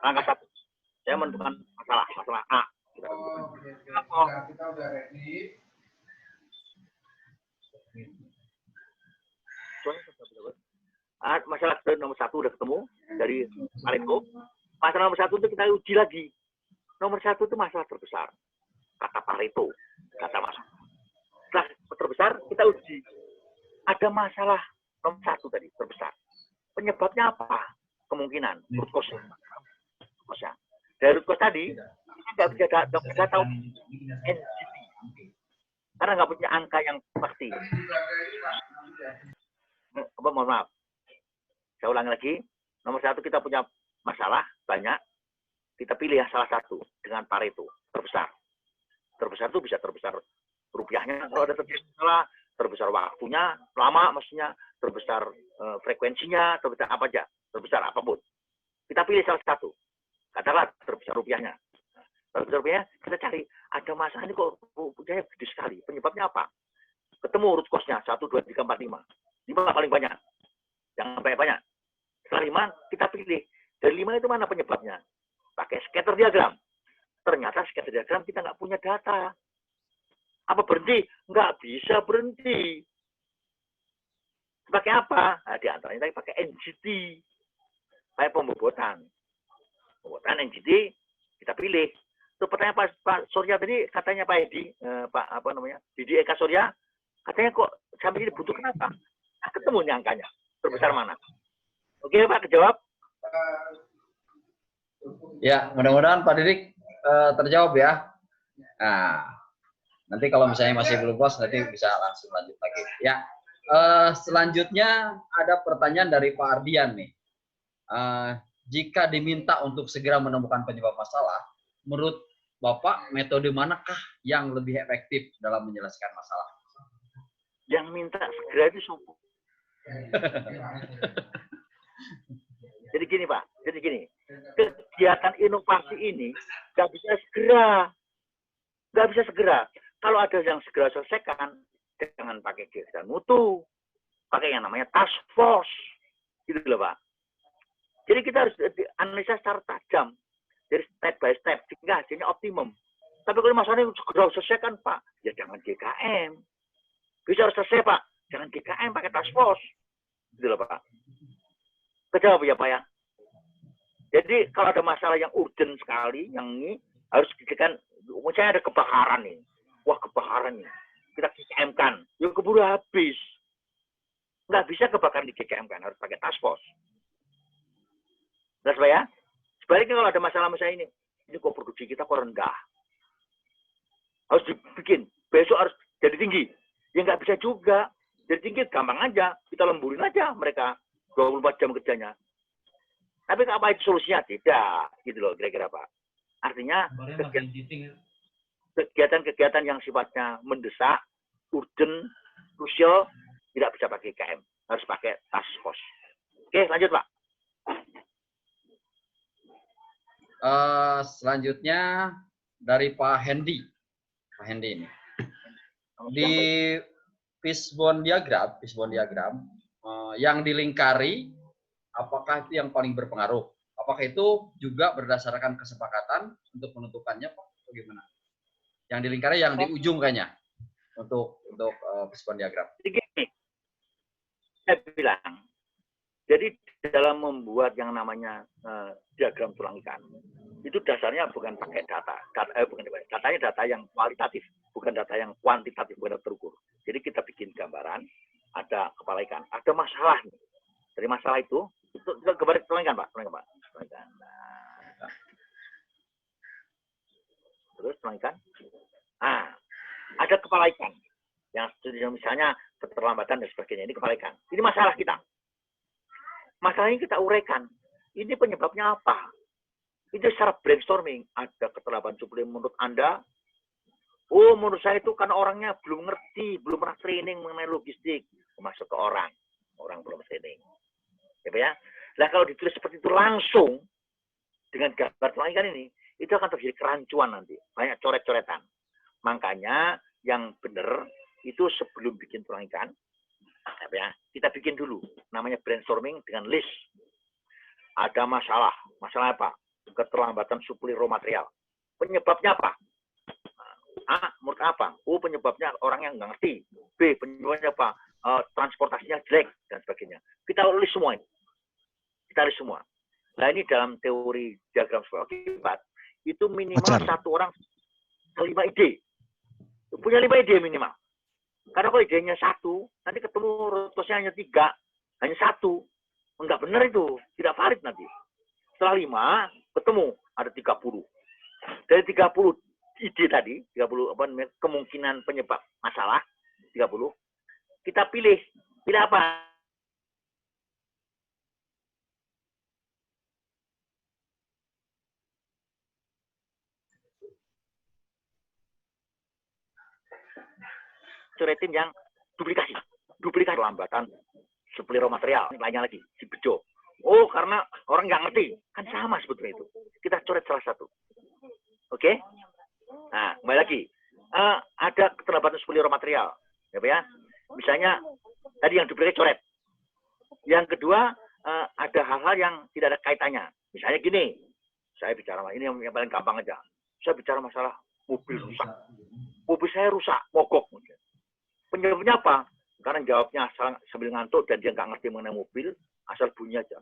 langkah 1. Saya menentukan masalah A. Masalah nomor 1 udah ketemu dari Pareto. Masalah nomor 1 itu kita uji lagi. Nomor 1 itu masalah terbesar. Kata Pareto, kata masalah. Setelah terbesar, kita uji. Ada masalah nomor 1 tadi, terbesar. Penyebabnya apa? Kemungkinan, root cause. Dari root cause tadi, kita nggak bisa tahu NCT. Karena nggak punya angka yang pasti. Mohon maaf. Saya ulangi lagi. Nomor 1 kita punya masalah banyak. Kita pilih yang salah satu dengan Pareto terbesar. Terbesar itu bisa terbesar rupiahnya kalau ada terjadi masalah, terbesar waktunya lama maksudnya, terbesar frekuensinya, terbesar apa aja, terbesar apapun. Kita pilih salah satu. Katakanlah terbesar rupiahnya. Terbesar rupiahnya kita cari ada masalah ini kok rupiahnya gede sekali. Penyebabnya apa? Ketemu root cause-nya 1, 2, 3, 4, 5. 5 paling banyak. Jangan banyak-banyak. Setelah 5 kita pilih. Dari 5 itu mana penyebabnya? Pakai scatter diagram. Ternyata scatter diagram kita nggak punya data. Apa berhenti? Nggak bisa berhenti. Pakai apa? Nah, di antaranya tadi pakai NGT. Pakai pembobotan. Pembobotan NGT kita pilih. Itu pertanyaan Pak Surya tadi, katanya Pak Edi, Didi Eka Surya, katanya kok sampai ini butuh kenapa? Nah, ketemu nih angkanya. Terbesar mana? Oke Pak, kejawab? Ya, mudah-mudahan Pak Didik terjawab ya. Nah, nanti kalau misalnya masih belum puas, nanti bisa langsung lanjut lagi. Ya, selanjutnya ada pertanyaan dari Pak Ardian nih. Jika diminta untuk segera menemukan penyebab masalah, menurut Bapak metode manakah yang lebih efektif dalam menjelaskan masalah? Yang minta segera itu suku. Jadi gini Pak, jadi gini. Kegiatan inovasi ini nggak bisa segera. Kalau ada yang segera selesaikan, jangan pakai kegiatan mutu, pakai yang namanya task force, gitu loh Pak. Jadi kita harus analisa secara tajam, dari step by step, sehingga hasilnya optimum. Tapi kalau masalahnya segera selesaikan Pak, ya jangan GKM. Bisa harus selesai Pak, jangan GKM pakai task force. Gitu loh Pak. Kejawab ya Pak ya. Jadi kalau ada masalah yang urgent sekali, yang ini harus dikatakan, misalnya ada kebakaran nih. Wah kebakaran nih. Kita GKM kan, ya keburu habis. Nggak bisa kebakaran di GKM kan, harus pakai task force. Jelas Pak ya? Sebaliknya kalau ada masalah-masalah ini kok produksi kita kok rendah. Harus dibikin, besok harus jadi tinggi. Ya nggak bisa juga. Jadi tinggi gampang aja, kita lemburin aja mereka 24 jam kerjanya. Tapi apa itu solusinya? Tidak, gitu loh kira-kira Pak. Artinya kegiatan-kegiatan yang sifatnya mendesak, urgent, krusial, tidak bisa pakai KM, harus pakai task force. Oke, lanjut Pak. Selanjutnya dari Pak Hendy. Pak Hendy ini. Di fishbone diagram yang dilingkari, apakah itu yang paling berpengaruh? Apakah itu juga berdasarkan kesepakatan untuk menentukannya, Pak? Bagaimana? Yang dilingkari yang di ujung kayaknya untuk fishbone diagram. Jadi gini, saya bilang, jadi dalam membuat yang namanya diagram tulang ikan, itu dasarnya bukan pakai datanya data yang kualitatif, bukan data yang kuantitatif, bukan data terukur. Jadi kita bikin gambaran, ada kepala ikan, ada masalah. Dari masalah itu gambar tulang ikan Pak, tulang ikan. Nah, terus tulang ikan. Nah, ada kepala ikan yang misalnya keterlambatan dan sebagainya. Ini kepala ikan. Ini masalah kita. Masalah ini kita uraikan. Ini penyebabnya apa? Itu secara brainstorming. Ada keterlambatan suplemen menurut Anda? Oh, menurut saya itu karena orangnya belum ngerti, belum pernah training mengenai logistik. Masuk ke orang belum training. Ya. Nah, kalau ditulis seperti itu langsung dengan gambar tulang ikan ini, itu akan terjadi kerancuan nanti. Banyak coret-coretan. Makanya yang benar itu sebelum bikin tulang ikan, ya, kita bikin dulu. Namanya brainstorming dengan list. Ada masalah. Masalah apa? Keterlambatan suplai raw material. Penyebabnya apa? A, menurut apa? O, penyebabnya orang yang nggak ngerti. B, penyebabnya apa? Transportasinya jelek, dan sebagainya. Kita list semua ini. Kita list semua. Nah, ini dalam teori diagram sebab akibat, itu minimal satu orang 5 ide. Punya 5 ide minimal. Karena kalau idenya 1, nanti ketemu rutosnya hanya 3, hanya 1. Enggak benar itu, tidak valid nanti. Setelah 5, ketemu ada 30. Dari 30 ide tadi, 30 kemungkinan penyebab masalah, 30, kita pilih apa? Coretin yang duplikasi lambatan suplai raw material, lainnya lagi si bejo. Oh, karena orang nggak ngerti, kan sama sebetulnya itu. Kita coret salah satu. Oke? Nah, kembali lagi. Ada keterlambatan suplai raw material, ya. Misalnya tadi yang duplikasi coret. Yang kedua, ada hal-hal yang tidak ada kaitannya. Misalnya gini, saya bicara ini yang paling gampang aja. Saya bicara masalah mobil rusak. Mobil saya rusak, mogok. Penyebabnya apa? Karena jawabnya sambil ngantuk dan dia nggak ngerti mengenai mobil, asal bunyi aja.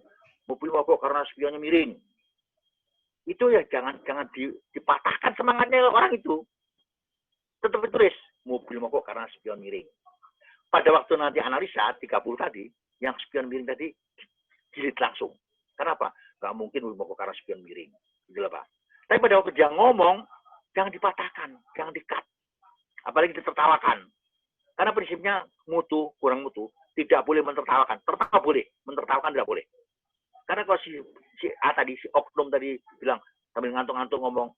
Mobil mogok karena spionnya miring. Itu ya jangan dipatahkan semangatnya orang itu. Tetap ditulis, mobil mogok karena spion miring. Pada waktu nanti analisa 30 tadi, yang spion miring tadi jilid langsung. Kenapa? Nggak mungkin mobil mogok karena spion miring. Gitu Pak. Tapi pada waktu dia ngomong, jangan dipatahkan, jangan di-cut. Apalagi ditertawakan. Karena prinsipnya mutu, kurang mutu, tidak boleh mentertawakan. Tertawa boleh, mentertawakan tidak boleh. Karena kalau si A tadi, si oknum tadi bilang, sambil ngantuk-ngantuk ngomong,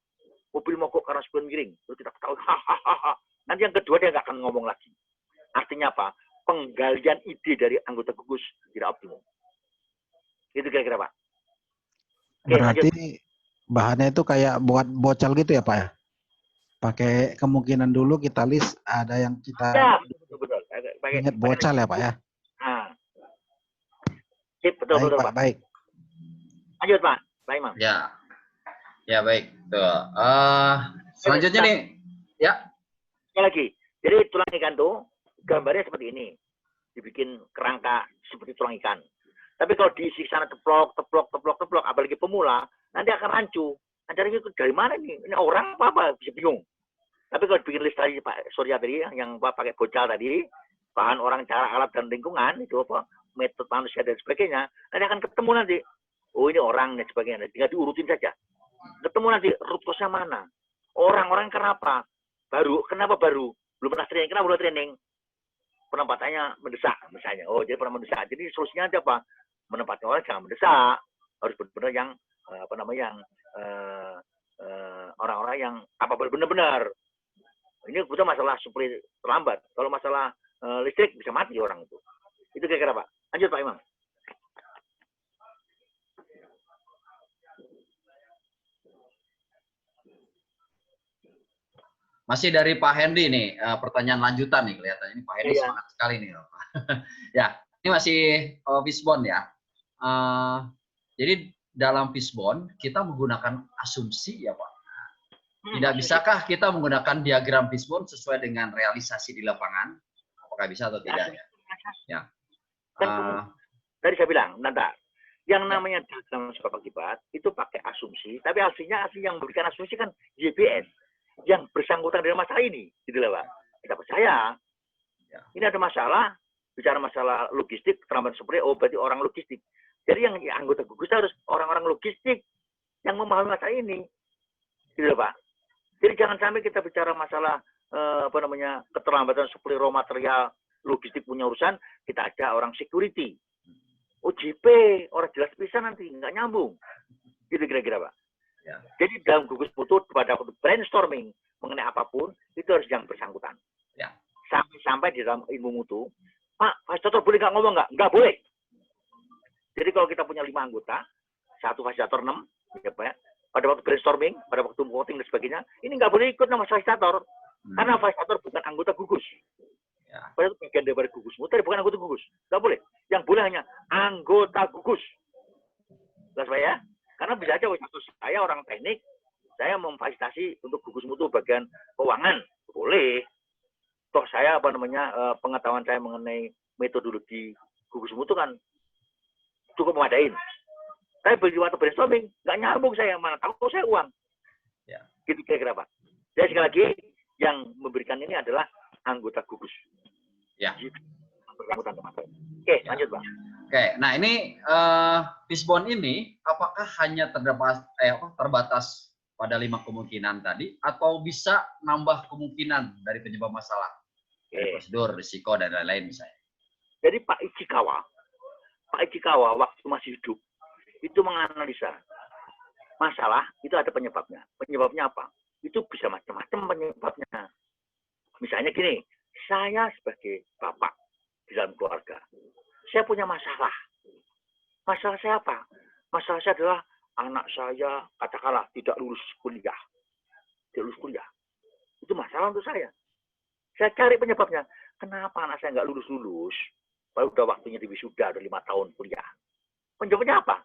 mobil mogok karena spion miring. Terus kita ketawa, hahaha. Nanti yang kedua dia nggak akan ngomong lagi. Artinya apa? Penggalian ide dari anggota gugus tidak optimum. Itu kira-kira Pak. Oke, Berarti lanjut. bahannya itu kayak buat bocal gitu ya Pak ya? Pakai kemungkinan dulu kita list, ada yang kita Ya, betul. ingat bocal ya Pak ya? Nah. Sip, betul Pak, Pak. baik. Lanjut Pak, Pak Imam. Ya, baik. Tuh. Selanjutnya nih, ya. Sekali lagi. Jadi tulang ikan tuh gambarnya seperti ini. Dibikin kerangka seperti tulang ikan. Tapi kalau diisi sana teplok, apalagi pemula, nanti akan rancu. Acaranya itu dari mana nih? Ini orang apa? Bisa bingung. Tapi kalau bikin list tadi Pak Surya tadi, yang pakai bocal tadi, bahan orang, cara, alat, dan lingkungan, itu apa, metode manusia dan sebagainya, nanti akan ketemu nanti. Oh ini orang dan sebagainya. Tinggal diurutin saja. Ketemu nanti root cause-nya mana. Orang-orang kenapa? Kenapa baru? Belum pernah training. Kenapa belum training? Penempatannya mendesak misalnya. Oh jadi pernah mendesak. Jadi solusinya aja apa? Menempatkan orang jangan mendesak. Harus benar-benar yang orang-orang yang apa benar-benar. Ini bukan masalah supply terlambat. Kalau masalah listrik bisa mati orang itu. Itu kira-kira Pak. Lanjut Pak Imam. Masih dari Pak Hendy nih, pertanyaan lanjutan nih kelihatannya. Ini Pak Hendy semangat sekali nih. Ya, ini masih fishbone ya. Jadi dalam fishbone kita menggunakan asumsi ya Pak. Tidak bisakah kita menggunakan diagram fishbone sesuai dengan realisasi di lapangan? Apakah bisa atau tidak ya? Ya. Tadi saya bilang, nanti yang namanya diagram sebab akibat itu pakai asumsi, tapi aslinya yang memberikan asumsi kan JBS yang bersangkutan dengan masalah ini, gitu lah Pak. Kita percaya. Ya. Ini ada masalah, bicara masalah logistik, terambat seperti berarti orang logistik. Jadi yang anggota gugus harus orang-orang logistik yang memahami masalah ini, gitu lah Pak. Jadi jangan sampai kita bicara masalah keterlambatan suplai raw material, logistik punya urusan, kita ajak orang security. OJP, orang jelas bisa nanti, nggak nyambung. Gitu kira-kira Pak. Ya. Jadi dalam gugus putu pada waktu brainstorming mengenai apapun, itu harus yang bersangkutan. Ya. Sampai di dalam ilmu mutu, Pak, fasilitator boleh nggak ngomong nggak? Nggak boleh. Jadi kalau kita punya 5 anggota, 1 fasilitator 6, ya Pak, pada waktu brainstorming, pada waktu voting dan sebagainya, ini nggak boleh ikut nama fasilitator. Karena fasilitator bukan anggota gugus. Ya. Padahal itu bagian dari gugus mutu, bukan anggota gugus. Nggak boleh. Yang boleh hanya anggota gugus. Jelas Pak ya? Karena bisa aja saya orang teknik, saya memfasilitasi untuk gugus mutu bagian keuangan, boleh. Toh saya pengetahuan saya mengenai metodologi gugus mutu kan cukup memadain. Tapi bagi waktu brainstorming nggak nyambung saya, mana tahu saya uang. Ya. Gitu kira-kira Pak. Jadi sekali lagi yang memberikan ini adalah anggota gugus. Ya. Bersangkutan teman-teman. Oke, lanjut Pak. Oke, nah ini fishbone ini apakah hanya terbatas pada 5 kemungkinan tadi atau bisa nambah kemungkinan dari penyebab masalah, dari prosedur, risiko dan lain-lain misalnya? Jadi Pak Ichikawa waktu masih hidup itu menganalisa masalah itu ada penyebabnya. Penyebabnya apa? Itu bisa macam-macam penyebabnya. Misalnya gini, saya sebagai bapak di dalam keluarga, saya punya masalah. Masalah saya apa? Masalah saya adalah anak saya katakanlah tidak lulus kuliah. Tidak lulus kuliah. Itu masalah untuk saya. Saya cari penyebabnya. Kenapa anak saya nggak lulus-lulus? Baru udah waktunya di wisuda, udah 5 tahun kuliah. Penyebabnya apa?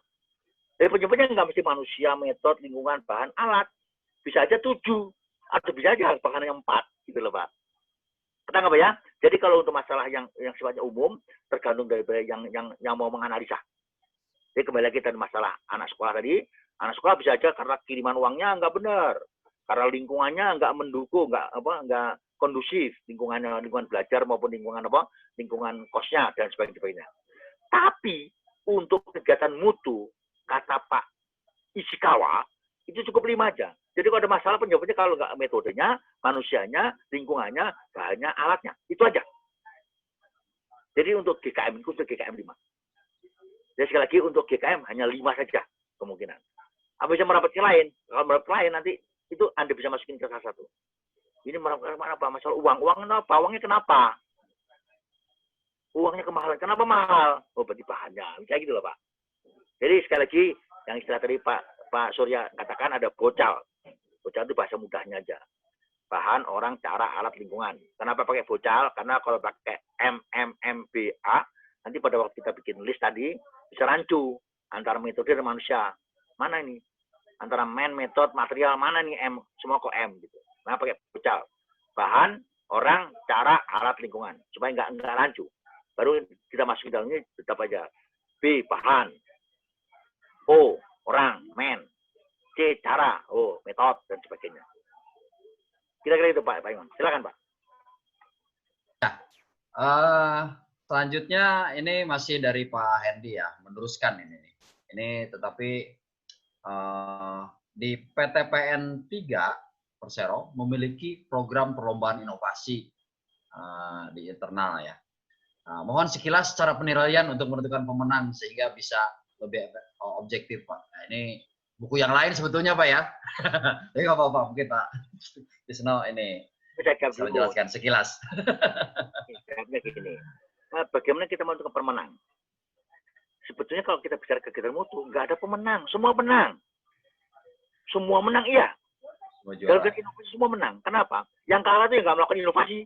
Dari penyebabnya nggak mesti manusia, metode, lingkungan, bahan, alat. Bisa aja 7. Atau bisa aja bahkan yang 4. Gitu loh Pak. Kita nggak ya? Jadi kalau untuk masalah yang sifatnya umum, tergantung dari yang mau menganalisa. Jadi kembali lagi tadi masalah anak sekolah tadi, anak sekolah bisa aja karena kiriman uangnya nggak benar, karena lingkungannya nggak mendukung, nggak kondusif, lingkungan belajar maupun lingkungan kosnya dan sebagainya. Tapi untuk kegiatan mutu, kata Pak Ichikawa, itu cukup 5 aja. Jadi kalau ada masalah penyebabnya kalau nggak metodenya, manusianya, lingkungannya, bahannya, alatnya. Itu aja. Jadi untuk GKM, itu untuk GKM 5. Jadi sekali lagi untuk GKM hanya 5 saja kemungkinan. Apa bisa merapat ke lain? Kalau merapat ke lain nanti itu Anda bisa masukin ke salah satu. Ini merapat ke apa? Masalah uang. Uang kenapa? Uangnya kenapa? Uangnya kemahalan. Kenapa mahal? Oh berarti bahannya. Kayak gitu loh Pak. Jadi sekali lagi yang istilah tadi Pak Surya katakan ada bocal. Bocal itu bahasa mudahnya aja. Bahan, orang, cara, alat, lingkungan. Kenapa pakai bocal? Karena kalau pakai MMMBA, nanti pada waktu kita bikin list tadi, bisa rancu antara metode dan manusia. Mana ini? Antara man, metode, material, mana nih M? Semua kok M gitu. Nah, pakai bocal. Bahan, orang, cara, alat, lingkungan. Supaya nggak rancu. Baru kita masukin dalamnya tetap aja. B, bahan. O, orang, man. C, cara. O, metode, dan sebagainya. Kira-kira itu Pak Imam. Silakan Pak. Selanjutnya ini masih dari Pak Hendy ya, meneruskan ini. Ini tetapi di PTPN 3 Persero memiliki program perlombaan inovasi di internal ya. Mohon sekilas cara penilaian untuk menentukan pemenang sehingga bisa lebih objektif Pak. Nah, ini buku yang lain sebetulnya Pak ya. Tapi nggak apa-apa mungkin Pak Tisno ini bisa menjelaskan sekilas. Gini. Bagaimana kita menentukan pemenang? Sebetulnya kalau kita bicara kegiatan mutu, nggak ada pemenang, semua menang. Semua menang iya. Kalau inovasi semua menang. Kenapa? Yang kalah itu yang nggak melakukan inovasi.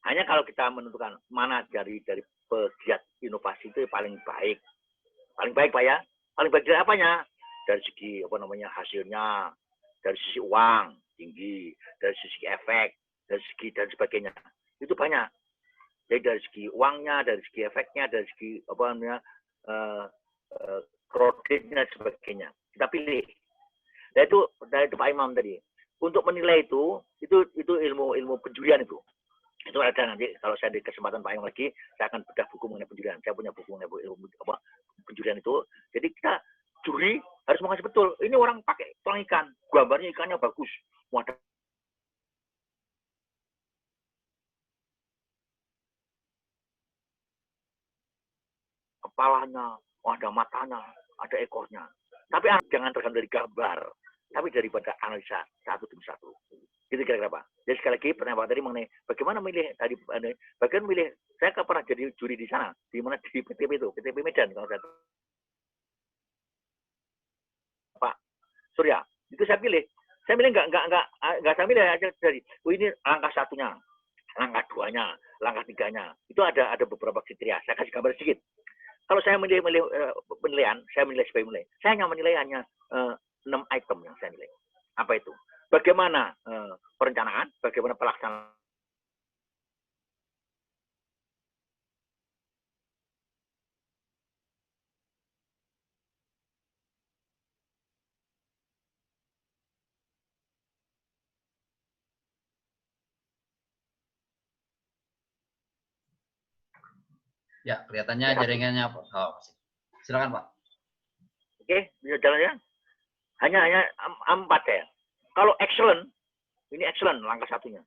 Hanya kalau kita menentukan mana dari pegiat inovasi itu paling baik. Paling baik Pak ya. Paling baik dari apanya? Dari segi hasilnya, dari sisi uang tinggi, dari sisi efek, dari segi dan sebagainya. Itu banyak. Jadi dari segi uangnya, dari segi efeknya, dari segi kreditnya dan sebagainya. Kita pilih. Dan itu dari Pak Imam tadi. Untuk menilai itu ilmu penjurian itu. Itu ada nanti kalau saya di kesempatan Pak Imam lagi, saya akan bedah buku mengenai penjurian. Saya punya buku mengenai ilmu penjurian itu. Jadi kita juri harus mengasih betul. Ini orang pakai tulang ikan, gambarnya ikannya bagus. Wadah. Kepalanya, ada matanya, ada ekornya. Tapi jangan tergantung dari gambar, tapi daripada analisa satu demi satu. Gitu kira-kira Pak. Jadi sekali lagi pertanyaan Pak tadi mengenai bagaimana milih tadi, bagian milih. Saya pernah jadi juri di sana, di mana di PTP itu, PTP Medan kalau saya. Pak Surya, itu saya pilih. Saya milih nggak saya milih aja dari. Ini langkah satunya, langkah duanya, langkah tiganya. Itu ada beberapa kriteria. Saya kasih gambar sedikit. Kalau saya milih penilaian, saya menilai sebagai menilai. Saya hanya menilai 6 item yang saya nilai. Apa itu? Bagaimana perencanaan, bagaimana pelaksanaan. Ya, kelihatannya jaringannya apa? Oh, silakan Pak. Oke, bisa jalan ya. Hanya 4 ya. Kalau excellent, ini excellent langkah satunya.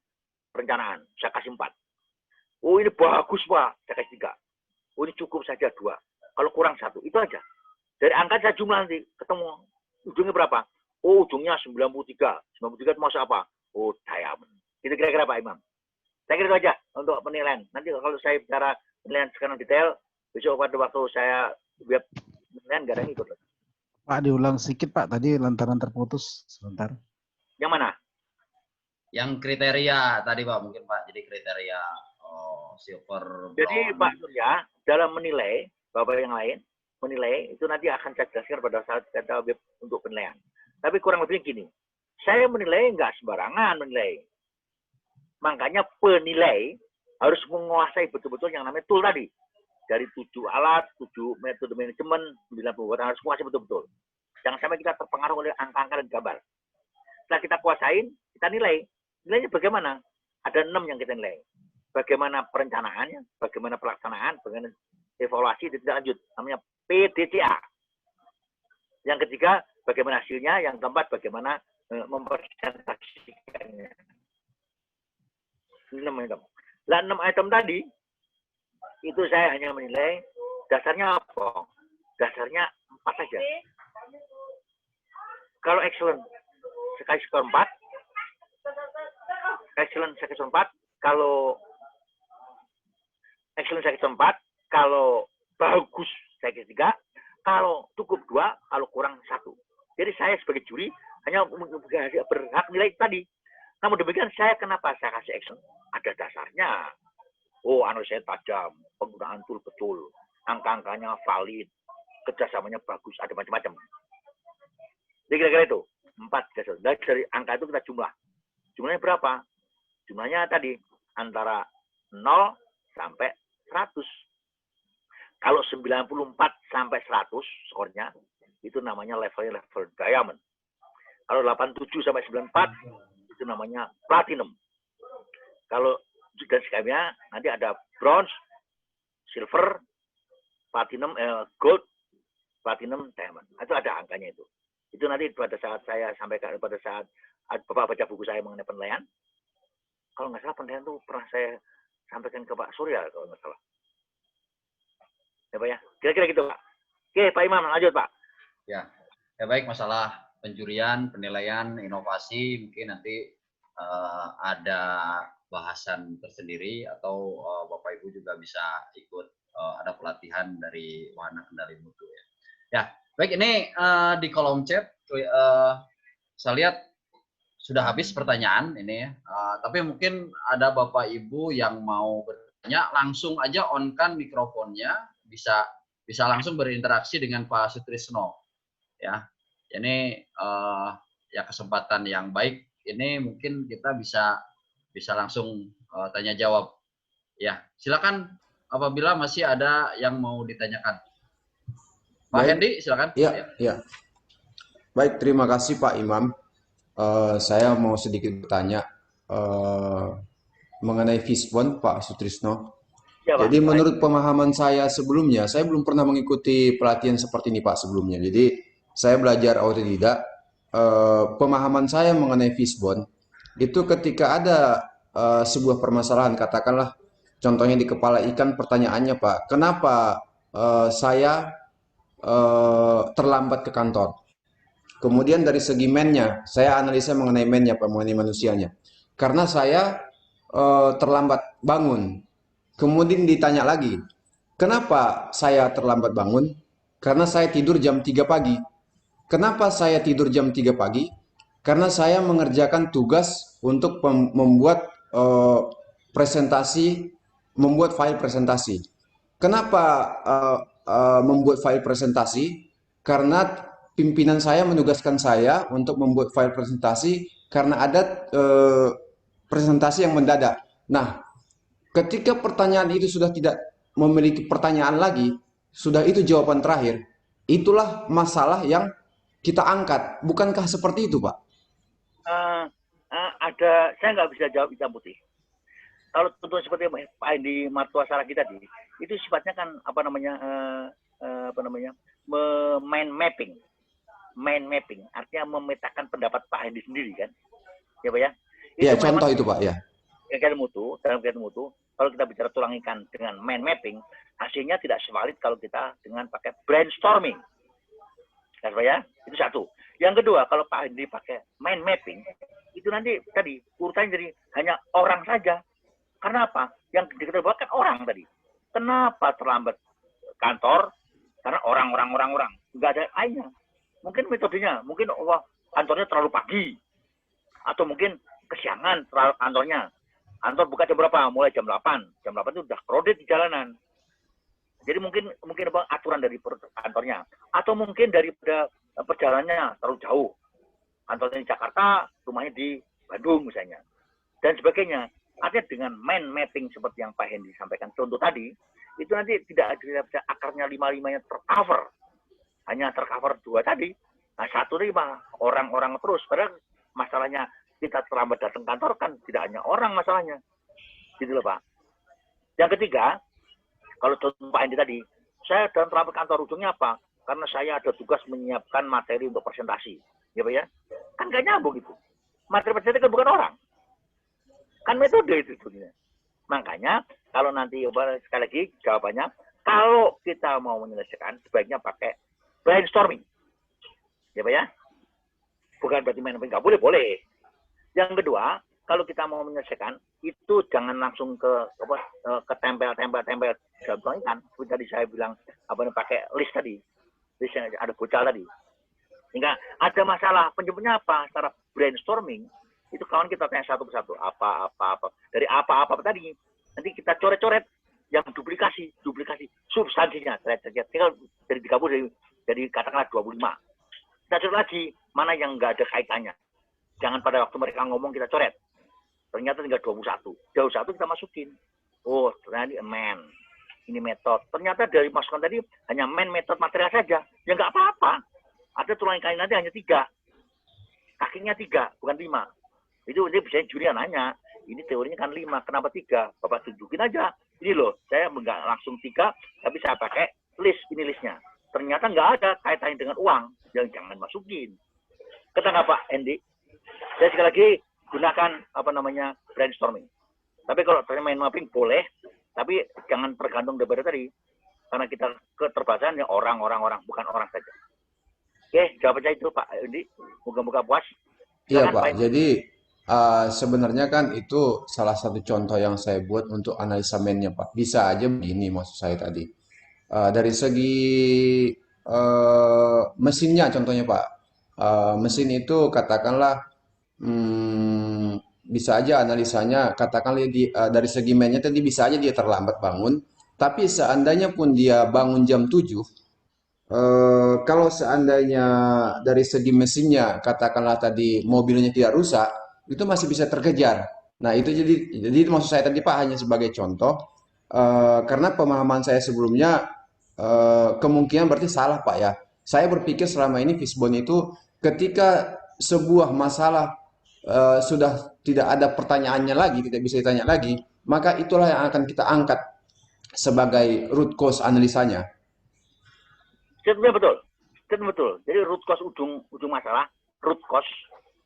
Perencanaan, saya kasih 4. Oh ini bagus Pak, saya kasih 3. Oh ini cukup saja 2. Kalau kurang 1, itu aja. Dari angka saya jumlah nanti, ketemu. Ujungnya berapa? Oh ujungnya 93. 93 itu masuk apa? Oh diamond. Itu kira-kira Pak Imam. Saya kira itu aja untuk penilaian. Nanti kalau saya bicara penilaian sekarang detail, besok pada waktu saya biar penilaian nggak ada yang ikut. Pak, diulang sedikit Pak, tadi lantaran terputus sebentar. Yang mana? Yang kriteria tadi Pak, mungkin Pak. Jadi kriteria silver. Jadi Pak Surya, dalam menilai, Bapak yang lain, menilai, itu nanti akan saya jelaskan pada saat kita web untuk penilaian. Tapi kurang lebih gini, saya menilai nggak sembarangan menilai. Makanya penilai harus menguasai betul-betul yang namanya tool tadi. Dari 7 alat, 7 metode manajemen, 9 pembuatan harus kuasai betul-betul. Jangan sampai kita terpengaruh oleh angka-angka dan gambar. Setelah kita kuasain, kita nilai. Nilainya bagaimana? Ada 6 yang kita nilai. Bagaimana perencanaannya, bagaimana pelaksanaan, bagaimana evaluasi, dan tidak lanjut. Namanya PDCA. Yang ketiga, bagaimana hasilnya. Yang keempat, bagaimana mempresentasikannya. 6 item. Lah 6 item tadi, itu saya hanya menilai dasarnya apa? Dasarnya 4 saja. Kalau excellent, sekali skor 4. Excellent sekali skor 4. Kalau excellent sekali skor 4. Kalau bagus sekali 3. Kalau cukup 2. Kalau kurang 1. Jadi saya sebagai juri hanya berhak nilai tadi. Namun demikian saya kenapa saya kasih excellent? Ada dasarnya. Oh, analisa tajam, penggunaan tool betul, angka-angkanya valid, kerjasamanya bagus, ada macam-macam. Jadi kira-kira itu. 4, 3, 1. Dari angka itu kita jumlah. Jumlahnya berapa? Jumlahnya tadi antara 0 sampai 100. Kalau 94 sampai 100 skornya, itu namanya level diamond. Kalau 87 sampai 94, itu namanya platinum. Kalau juga sekalinya nanti ada bronze, silver, platinum, gold, platinum, diamond. Itu ada angkanya itu. Itu nanti pada saat saya sampaikan, pada saat Bapak baca buku saya mengenai penilaian, kalau nggak salah penilaian itu pernah saya sampaikan ke Pak Surya kalau nggak salah. Ya Pak ya, kira-kira gitu Pak. Oke Pak Imam, lanjut Pak. Ya, ya baik, masalah penjurian, penilaian, inovasi mungkin nanti ada bahasan tersendiri atau Bapak Ibu juga bisa ikut ada pelatihan dari Wahana Kendali Mutu ya. Ya, baik, ini di kolom chat saya lihat sudah habis pertanyaan ini ya. Tapi mungkin ada Bapak Ibu yang mau bertanya, langsung aja on-kan mikrofonnya, bisa langsung berinteraksi dengan Pak Sutrisno ya. Ini ya kesempatan yang baik ini, mungkin kita bisa langsung tanya jawab ya. Silakan apabila masih ada yang mau ditanyakan. Pak Hendy, silakan. Ya. Baik, terima kasih Pak Imam. Saya mau sedikit bertanya mengenai fishbone Pak Sutrisno. Ya, Pak. Jadi menurut pemahaman saya sebelumnya, saya belum pernah mengikuti pelatihan seperti ini Pak sebelumnya. Jadi saya belajar otodidak. Pemahaman saya mengenai fishbone itu ketika ada sebuah permasalahan, katakanlah contohnya di kepala ikan, pertanyaannya Pak, kenapa saya terlambat ke kantor? Kemudian dari segi mennya, saya analisa mengenai mennya, Pak, mengenai manusianya. Karena saya terlambat bangun. Kemudian ditanya lagi, kenapa saya terlambat bangun? Karena saya tidur jam 3 pagi. Kenapa saya tidur jam 3 pagi? Karena saya mengerjakan tugas untuk membuat presentasi, membuat file presentasi. Kenapa membuat file presentasi? Karena pimpinan saya menugaskan saya untuk membuat file presentasi karena ada presentasi yang mendadak. Nah, ketika pertanyaan itu sudah tidak memiliki pertanyaan lagi, sudah itu jawaban terakhir, itulah masalah yang kita angkat. Bukankah seperti itu, Pak? Saya nggak bisa jawab hitam putih. Kalau tentu seperti Pak Andi Martua Saragi tadi, itu sifatnya kan mind mapping. Mind mapping artinya memetakan pendapat Pak Andi sendiri kan, ya Pak ya? Iya, contoh itu Pak ya. Dalam kegiatan mutu, kalau kita bicara tulang ikan dengan mind mapping, hasilnya tidak sevalid kalau kita dengan pakai brainstorming. Ya Pak ya? Itu satu. Yang kedua, kalau Pak Andi pakai mind mapping, itu nanti tadi urutannya jadi hanya orang saja. Karena apa? Yang diketahui kan orang tadi. Kenapa terlambat kantor? Karena orang. Nggak ada lainnya. Mungkin metodenya, mungkin kantornya terlalu pagi. Atau mungkin kesiangan kantornya. Kantor buka jam berapa? Mulai jam 8. Jam 8 itu udah crowded di jalanan. Jadi mungkin aturan dari kantornya. Atau mungkin daripada perjalanannya terlalu jauh. Kantornya di Jakarta, rumahnya di Bandung misalnya. Dan sebagainya. Artinya dengan mind mapping seperti yang Pak Hendy sampaikan contoh tadi, itu nanti tidak ada akarnya 5-5-nya tercover. Hanya tercover 2 tadi. Nah 1 nih orang terus. Padahal masalahnya kita terlambat datang kantor kan tidak hanya orang masalahnya. Gitu loh Pak. Yang ketiga, kalau contoh Pak Hendy tadi, saya dalam terlambat kantor ujungnya apa? Karena saya ada tugas menyiapkan materi untuk presentasi. Ya Pak ya? Kan nggak nyambung itu. Materi presentasi kan bukan orang. Kan metode itu sebenarnya. Makanya kalau nanti sekali lagi jawabannya, kalau kita mau menyelesaikan sebaiknya pakai brainstorming. Ya Pak ya? Bukan berarti main nggak boleh. Yang kedua, kalau kita mau menyelesaikan itu jangan langsung ke tempel dalam ikan. Seperti tadi saya bilang pakai list tadi. List yang ada gocal tadi. Sehingga ada masalah penyebabnya apa? Secara brainstorming itu kawan kita tanya satu persatu apa dari apa tadi nanti kita coret-coret yang duplikasi substansinya tinggal dari 30 dari katakanlah 25 kita coret lagi mana yang nggak ada kaitannya. Jangan pada waktu mereka ngomong kita coret. Ternyata tinggal 21. 21 kita masukin. Oh, ternyata ini man. Ini metode. Ternyata dari masukan tadi hanya man, metode, material saja. Ya nggak apa-apa. Ada tulang kain nanti hanya 3. Kakinya 3, bukan 5. Itu bisa juri nanya. Ini teorinya kan 5, kenapa 3? Bapak tunjukin aja. Ini loh, saya nggak langsung 3, tapi saya pakai list, ini listnya. Ternyata nggak ada kaitannya dengan uang. Yang jangan masukin. Kata nggak Pak Andy? Saya sekali lagi gunakan brainstorming. Tapi kalau main mapping boleh, tapi jangan tergantung daripada tadi. Karena kita keterbatasan ya orang, bukan orang saja. Oke, jawabannya itu Pak Andy. Moga-moga puas. Iya Silakan, Pak, Pak Andy. jadi sebenarnya kan itu salah satu contoh yang saya buat untuk analisa mainnya Pak. Bisa aja begini maksud saya tadi. Dari segi mesinnya contohnya Pak. Mesin itu katakanlah bisa aja analisanya katakanlah dari segi mainnya tadi bisa aja dia terlambat bangun. Tapi seandainya pun dia bangun jam 7, kalau seandainya dari segi mesinnya, katakanlah tadi mobilnya tidak rusak, itu masih bisa terkejar. Nah, itu jadi maksud saya tadi Pak hanya sebagai contoh, karena pemahaman saya sebelumnya kemungkinan berarti salah Pak ya. Saya berpikir selama ini fishbone itu ketika sebuah masalah sudah tidak ada pertanyaannya lagi, tidak bisa ditanya lagi, maka itulah yang akan kita angkat sebagai root cause analisanya. Statementnya betul. Statement betul. Jadi root cause ujung masalah, root cause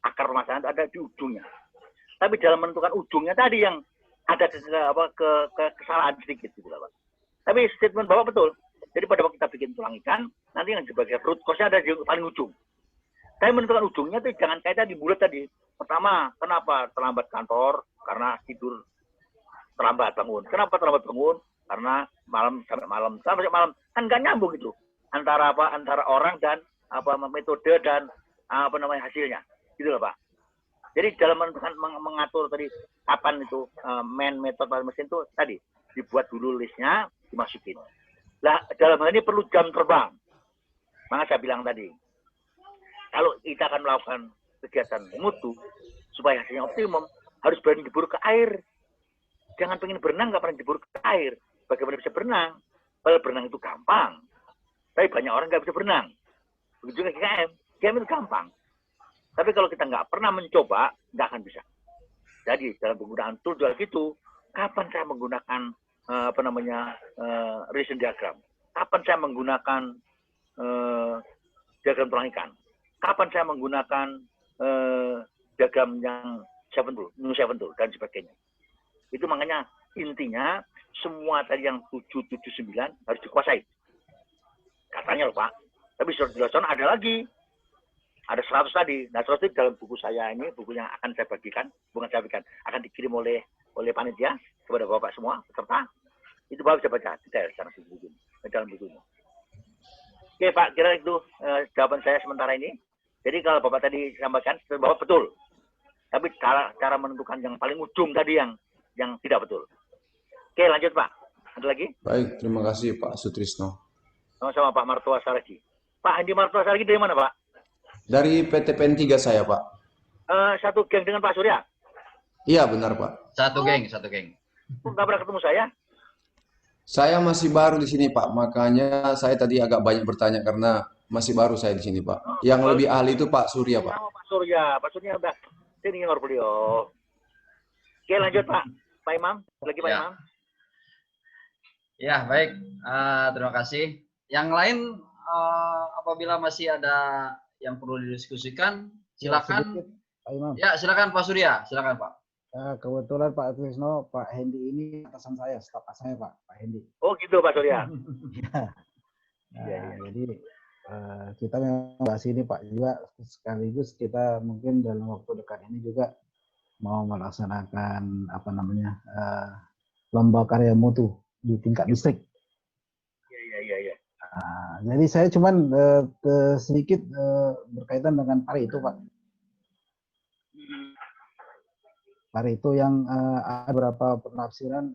akar masalah itu ada di ujungnya. Tapi dalam menentukan ujungnya tadi yang ada kesalahan sedikit gitu Pak. Tapi statement Bapak betul. Jadi pada waktu kita bikin tulang ikan, nanti yang sebagai root cause-nya ada di paling ujung. Tapi menentukan ujungnya itu jangan kaitan di bulat tadi. Pertama, kenapa terlambat kantor? Karena tidur terlambat bangun. Kenapa terlambat bangun? Karena malam sampai malam. Kan nggak nyambung itu. Antara orang dan metode dan hasilnya. Gitu loh Pak. Jadi dalam menentukan mengatur tadi kapan itu metode mesin itu tadi dibuat dulu listnya, dimasukin. Lah dalam hal ini perlu jam terbang. Maka saya bilang tadi, kalau kita akan melakukan kegiatan mutu supaya hasilnya optimum, harus berani jebur ke air. Jangan pengen berenang nggak pernah jebur ke air. Bagaimana bisa berenang? Padahal berenang itu gampang. Tapi banyak orang nggak bisa berenang. Begitu juga GKM. GKM itu gampang. Tapi kalau kita nggak pernah mencoba, nggak akan bisa. Jadi dalam penggunaan tool jual gitu, kapan saya menggunakan regression diagram? Kapan saya menggunakan diagram tulang ikan? Kapan saya menggunakan diagram yang 7 tool, dan sebagainya. Itu makanya intinya semua tadi yang 779 harus dikuasai. Katanya loh Pak. Tapi sudah dijelaskan ada lagi. Ada 100 tadi. Nah 100 itu dalam buku saya ini, buku yang akan saya bagikan, akan dikirim oleh panitia kepada Bapak semua, peserta. Itu Bapak bisa baca detail dalam bukunya. Oke Pak, kira itu jawaban saya sementara ini. Jadi kalau Bapak tadi sampaikan, Bapak betul. Tapi cara menentukan yang paling ujung tadi yang tidak betul. Oke lanjut Pak. Ada lagi? Baik, terima kasih Pak Sutrisno. Sama-sama Pak Martua Saragi. Pak Andi Martua Saragi dari mana Pak? Dari PT PN3 saya Pak. Satu geng dengan Pak Surya? Iya benar Pak. Satu geng. Nggak pernah ketemu saya? Saya masih baru di sini Pak, makanya saya tadi agak banyak bertanya karena masih baru saya di sini Pak. Yang lebih ahli itu Pak Surya Pak. Pak Surya udah senior beliau. Oke lanjut Pak. Pak Imam, lagi Pak Ya. Imam. Ya, baik. Terima kasih. Yang lain, apabila masih ada yang perlu didiskusikan, silakan. Sedikit, Pak Imam. Ya, silakan Pak Surya. Silakan Pak. Kebetulan Pak Trisno, Pak Hendi ini atasan saya, staf saya Pak Hendi. Oh gitu Pak Surya. Jadi kita memang bahas ini Pak juga sekaligus kita mungkin dalam waktu dekat ini juga mau melaksanakan lomba karya mutu di tingkat distrik. Iya. Jadi saya cuman sedikit berkaitan dengan Pareto Pak. Pareto yang ada beberapa penafsiran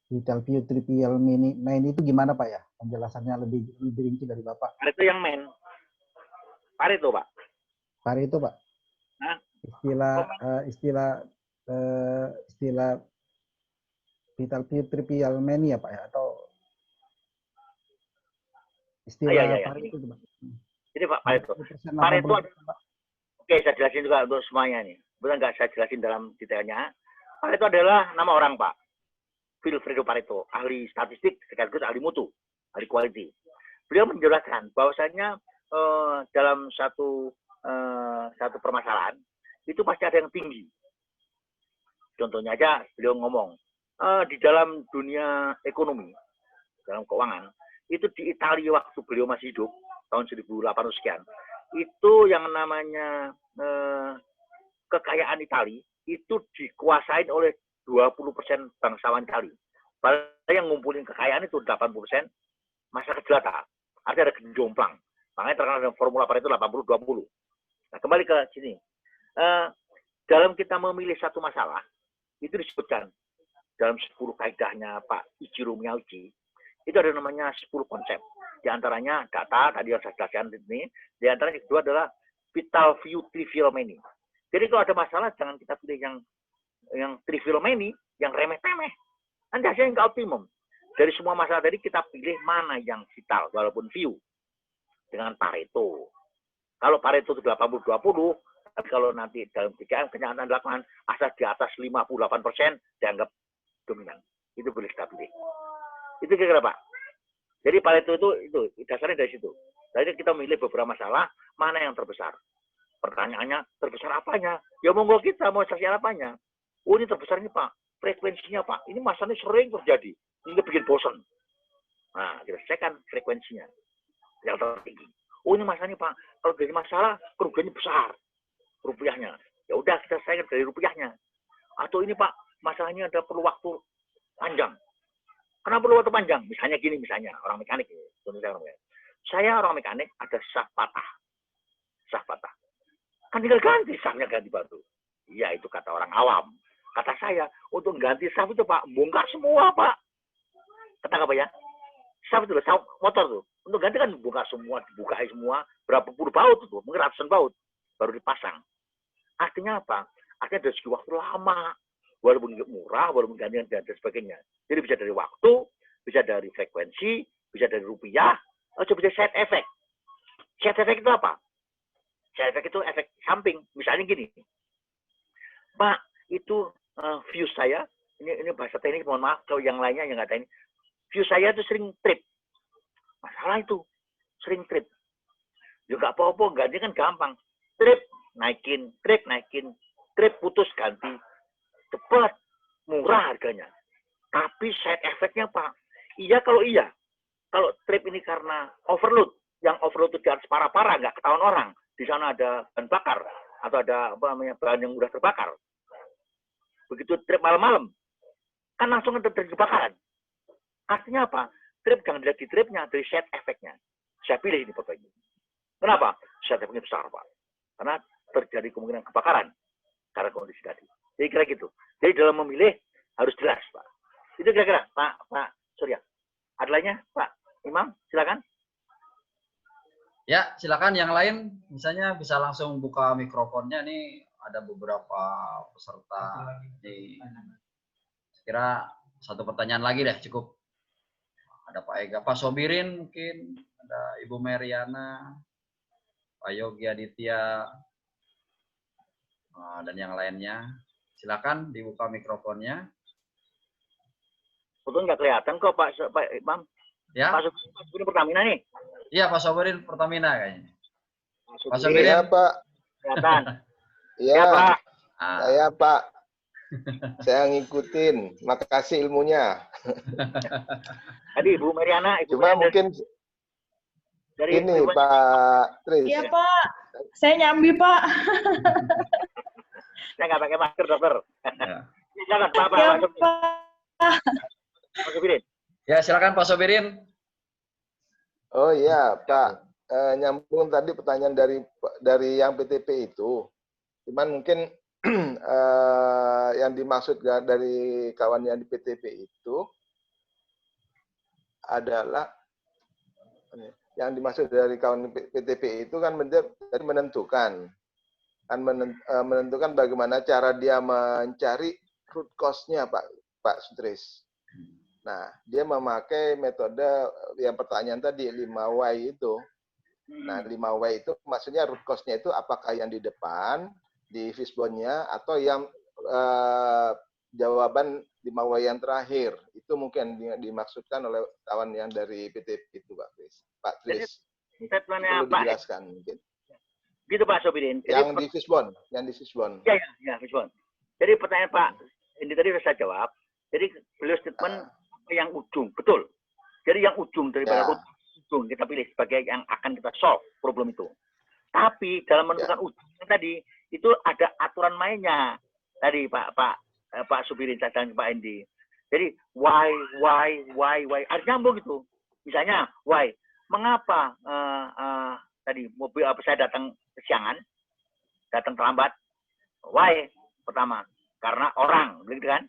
detail view trivial main itu gimana Pak ya? Penjelasannya lebih rinci dari Bapak. Pareto yang main. Pareto Pak. Pareto, Pak. Hah? Istilah trivial mania, Pak ya, atau Iya, istilah iya. Pareto itu, Pak. Ini Pak Pareto. 80%, Pareto, 80%, Pak. oke, saya jelasin juga untuk semuanya nih. Benar nggak saya jelasin dalam detailnya. Pareto adalah nama orang, Pak. Vilfredo Pareto, ahli statistik sekaligus ahli mutu, ahli quality. Beliau menjelaskan bahwasanya dalam satu permasalahan itu pasti ada yang tinggi. Contohnya aja beliau ngomong di dalam dunia ekonomi, dalam keuangan, itu di Italia waktu beliau masih hidup tahun 1800 sekian, itu yang namanya kekayaan Italia itu dikuasain oleh 20% bangsawan Italia. Padahal yang ngumpulin kekayaan itu 80% masyarakat jelata. Artinya ada jomplang. Makanya terkenal dengan formula Pareto 80-20. Nah, kembali ke sini. Dalam kita memilih satu masalah, itu disebutkan dalam 10 kaidahnya Pak Ichiro Miyauchi, itu ada namanya 10 konsep. Di antaranya data, tadi yang saya jelaskan ini. Di antaranya kedua adalah vital view trivial many. Jadi kalau ada masalah, jangan kita pilih yang trivial many, yang remeh-temeh. Nanti hasilnya nggak optimum. Dari semua masalah tadi kita pilih mana yang vital, walaupun view. Dengan Pareto. Kalau Pareto itu 80-20, tapi kalau nanti dalam 3M kenyataan dilakukan, asal di atas 58% dianggap dominan. Itu boleh kita pilih. Itu kira-kira Pak. Jadi Pareto itu dasarnya dari situ. Jadi kita memilih beberapa masalah, mana yang terbesar. Pertanyaannya, terbesar apanya? Ya monggo kita mau saksikan apanya. Oh ini terbesar ini Pak, frekuensinya Pak. Ini masalahnya sering terjadi. Ini bikin bosan. Nah, kita selesaikan frekuensinya. Yang tertinggi. Oh ini masalahnya Pak, kalau jadi masalah, kerugiannya besar. Rupiahnya. Ya udah kita selesaikan dari rupiahnya. Atau ini Pak, masalahnya ada perlu waktu panjang. Kenapa perlu waktu panjang? Misalnya gini, orang mekanik. Saya orang mekanik, ada sah patah. Sah patah. Kan tinggal ganti sahnya, ganti batu. Iya, itu kata orang awam. Kata saya, untuk ganti sah itu Pak, bongkar semua Pak. Kata apa ya? Sah itu loh, sah motor tuh. Untuk ganti kan bongkar semua, dibukai semua. Berapa puluh baut tuh, mungkin ratusan baut. Baru dipasang. Artinya apa? Artinya dari segi waktu lama. Walaupun murah, walaupun gantian dan sebagainya. Jadi bisa dari waktu, bisa dari frekuensi, bisa dari rupiah, atau bisa side effect. Side effect itu apa? Side effect itu efek samping. Misalnya gini, Pak, itu view saya, ini bahasa teknik, mohon maaf, kalau yang lainnya yang nggak teknik, view saya itu sering trip. Masalah itu, sering trip. Ya nggak apa-apa, ganti kan gampang. Trip, naikin, trip putus, ganti. Cepat, murah harganya. Tapi side effect-nya Pak, iya. Kalau trip ini karena overload, yang overload itu di atas parah-parah, nggak ketahuan orang. Di sana ada bahan bakar, atau ada bahan yang mudah terbakar. Begitu trip malam-malam, kan langsung ada terjadi kebakaran. Artinya apa? Trip jangan dilihat di tripnya, dari side effect-nya. Saya pilih ini Bapak Ibu. Kenapa? Side effect-nya besar Pak. Karena terjadi kemungkinan kebakaran karena kondisi tadi. Jadi kira gitu. Jadi dalam memilih harus jelas, Pak. Itu kira-kira, Pak Surya. Ada lainnya, Pak Imam? Silakan. Ya, silakan yang lain. Misalnya bisa langsung buka mikrofonnya. Nih ada beberapa peserta. Nih, kira satu pertanyaan lagi deh, cukup. Ada Pak Ega, Pak Sobirin mungkin, ada Ibu Meriana, Pak Yogi Aditya, dan yang lainnya. Silakan dibuka mikrofonnya. Betul nggak kelihatan kok Pak Imam. Ya. Pak Sobirin Pertamina nih. Iya Pak Sobirin Pertamina kayaknya. Pak Sobirin. Iya Pak. Kelihatan. Iya Pak. Saya Pak. Saya ngikutin. Makasih ilmunya. Tadi Ibu Meriana. Cuma mungkin dari ini Pak Tris. Iya Pak. Saya nyambi Pak. Saya nggak pakai masker dokter. Ya. Silakan Pak. Ya, Pak. Pak Sobirin. Ya silakan Pak Sobirin. Oh iya Pak. Nyambung tadi pertanyaan dari yang PTP itu. Cuman mungkin yang dimaksud dari kawan yang di PTP itu adalah yang dimaksud dari kawan PTP itu kan menentukan menentukan bagaimana cara dia mencari root cause-nya, Pak Sutris. Nah, dia memakai metode yang pertanyaan tadi 5Y itu. Nah, 5Y itu maksudnya root cause-nya itu apakah yang di depan, di fishbone-nya, atau yang jawaban 5Y yang terakhir. Itu mungkin dimaksudkan oleh kawan yang dari PTP itu, Pak Tris. Statementnya Perlu Pak. dijelaskan mungkin. Gitu Pak Sobirin. Yang di fishbone. Ya, fishbone. Jadi pertanyaan Pak, ini tadi sudah saya jawab. Jadi beliau statement yang ujung, betul. Jadi yang ujung daripada ujung kita pilih sebagai yang akan kita solve problem itu. Tapi dalam menentukan ujung tadi itu ada aturan mainnya. Tadi Pak Subirin dan Pak Endi. Jadi why harus nyambung gitu. Misalnya why, mengapa tadi mobil saya datang kesiangan, datang terlambat. Why? Pertama, karena orang, begitu kan?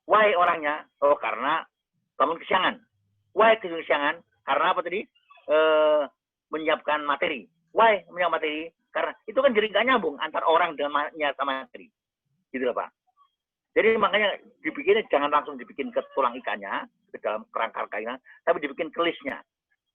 Why orangnya? Oh, karena bangun kesiangan. Why kesiangan? Karena apa tadi? Menyiapkan materi. Why menyiapkan materi? Karena itu kan jadi nggak nyambung antar orang dengan menyiapkan materi. Gitu loh, Pak. Jadi makanya dibikinnya jangan langsung dibikin ke tulang ikannya, ke dalam kerangka ikan, tapi dibikin ke listnya.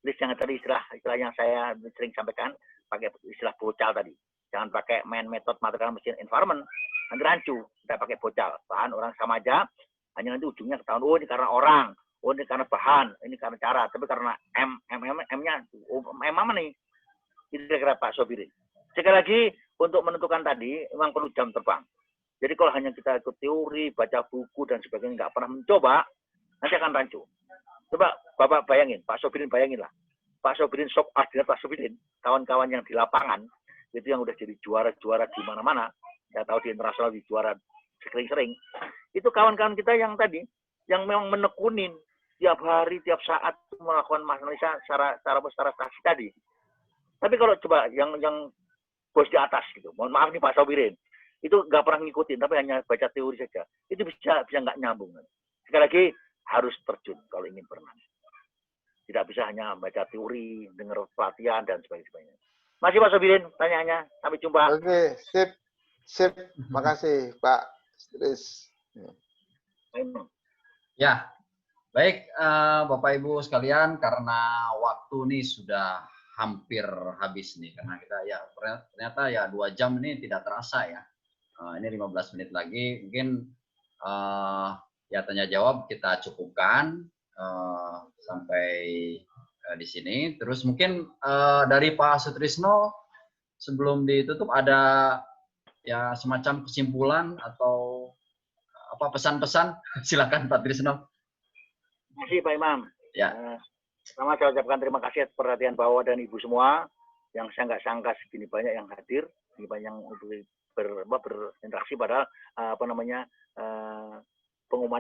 List yang tadi istilah yang saya sering sampaikan, pakai istilah bocal tadi. Jangan pakai main method material mesin environment, nanti rancu. Kita pakai bocal, bahan orang sama aja, hanya nanti ujungnya ketahuan, oh ini karena orang, oh ini karena bahan, ini karena cara, tapi karena M-nya, M apa nih? Itu kira-kira Pak Sobirin. Sekali lagi, untuk menentukan tadi, memang perlu jam terbang. Jadi kalau hanya kita ikut teori, baca buku, dan sebagainya, nggak pernah mencoba, nanti akan rancu. Coba Bapak bayangin, Pak Sobirin bayangin lah. Pak Sobirin, Pak Sobirin, kawan-kawan yang di lapangan, itu yang udah jadi juara-juara di mana-mana, saya tahu di internasional di juara sering-sering, itu kawan-kawan kita yang tadi, yang memang menekunin tiap hari, tiap saat melakukan analisa secara saksi tadi. Tapi kalau coba yang bos di atas gitu, mohon maaf nih Pak Sobirin, itu nggak pernah ngikutin, tapi hanya baca teori saja, itu bisa nggak nyambung. Sekali lagi harus terjun kalau ingin berenang. Tidak bisa hanya baca teori, dengar pelatihan dan sebagainya. Masih Pak Sobirin, tanyaannya. Sampai jumpa. Oke, sip. Makasih Pak Tris. Ya, baik Bapak Ibu sekalian, karena waktu ini sudah hampir habis nih, karena kita ya ternyata ya 2 jam ini tidak terasa ya. Ini 15 menit lagi, mungkin ya tanya jawab kita cukupkan sampai di sini. Terus mungkin dari Pak Sutrisno sebelum ditutup ada ya semacam kesimpulan atau apa pesan-pesan? Silakan Pak Trisno. Terima kasih Pak Imam. Ya. Pertama saya ucapkan terima kasih atas perhatian Bapak dan Ibu semua yang saya nggak sangka segini banyak yang hadir, segini banyak yang berinteraksi, padahal pengumuman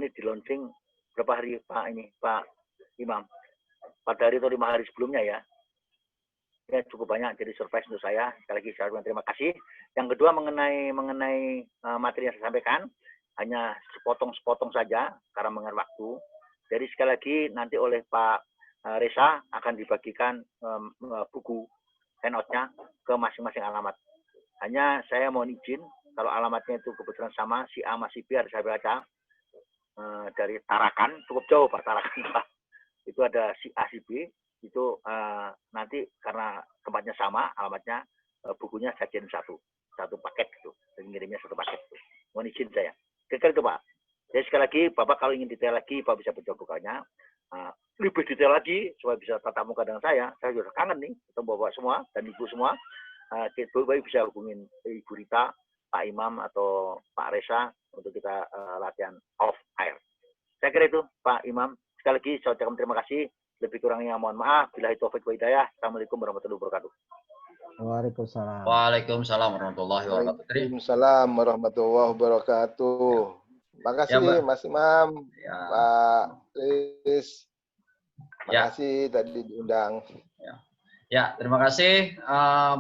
ini di launching berapa hari Pak Imam? 4 hari atau 5 hari sebelumnya ya. Ya cukup banyak, jadi surprise untuk saya. Sekali lagi saya ucapkan terima kasih. Yang kedua mengenai materi yang saya sampaikan, hanya sepotong-sepotong saja karena mengenai waktu. Jadi sekali lagi nanti oleh Pak Reza akan dibagikan buku handout-nya ke masing-masing alamat. Hanya saya mohon izin kalau alamatnya itu kebetulan sama, si A masih B harus saya baca dari Tarakan, cukup jauh Pak Tarakan Pak. Itu ada si A si B, itu nanti karena tempatnya sama alamatnya, bukunya sajian satu paket gitu, jadi ngirimnya 1 paket gitu. Mohon izin saya. Kira-kira itu Pak. Jadi sekali lagi Bapak kalau ingin detail lagi Bapak bisa baca bukunya. Lebih detail lagi supaya bisa tatap muka dengan saya juga kangen nih ketemu Bapak semua dan Ibu semua. Bapak bisa hubungin Ibu Rita, Pak Imam atau Pak Reza untuk kita latihan off air. Saya kira itu Pak Imam. Sekali lagi saya ucapkan terima kasih. Lebih kurangnya mohon maaf. Billahi taufiq wa hidayah. Assalamualaikum warahmatullahi wabarakatuh. Waalaikumsalam. Waalaikumsalam warahmatullahi wabarakatuh. Waalaikumsalam warahmatullahi wabarakatuh. Makasih ya, Mas Imam, ya. Pak Tris. Makasih tadi diundang. Ya, terima kasih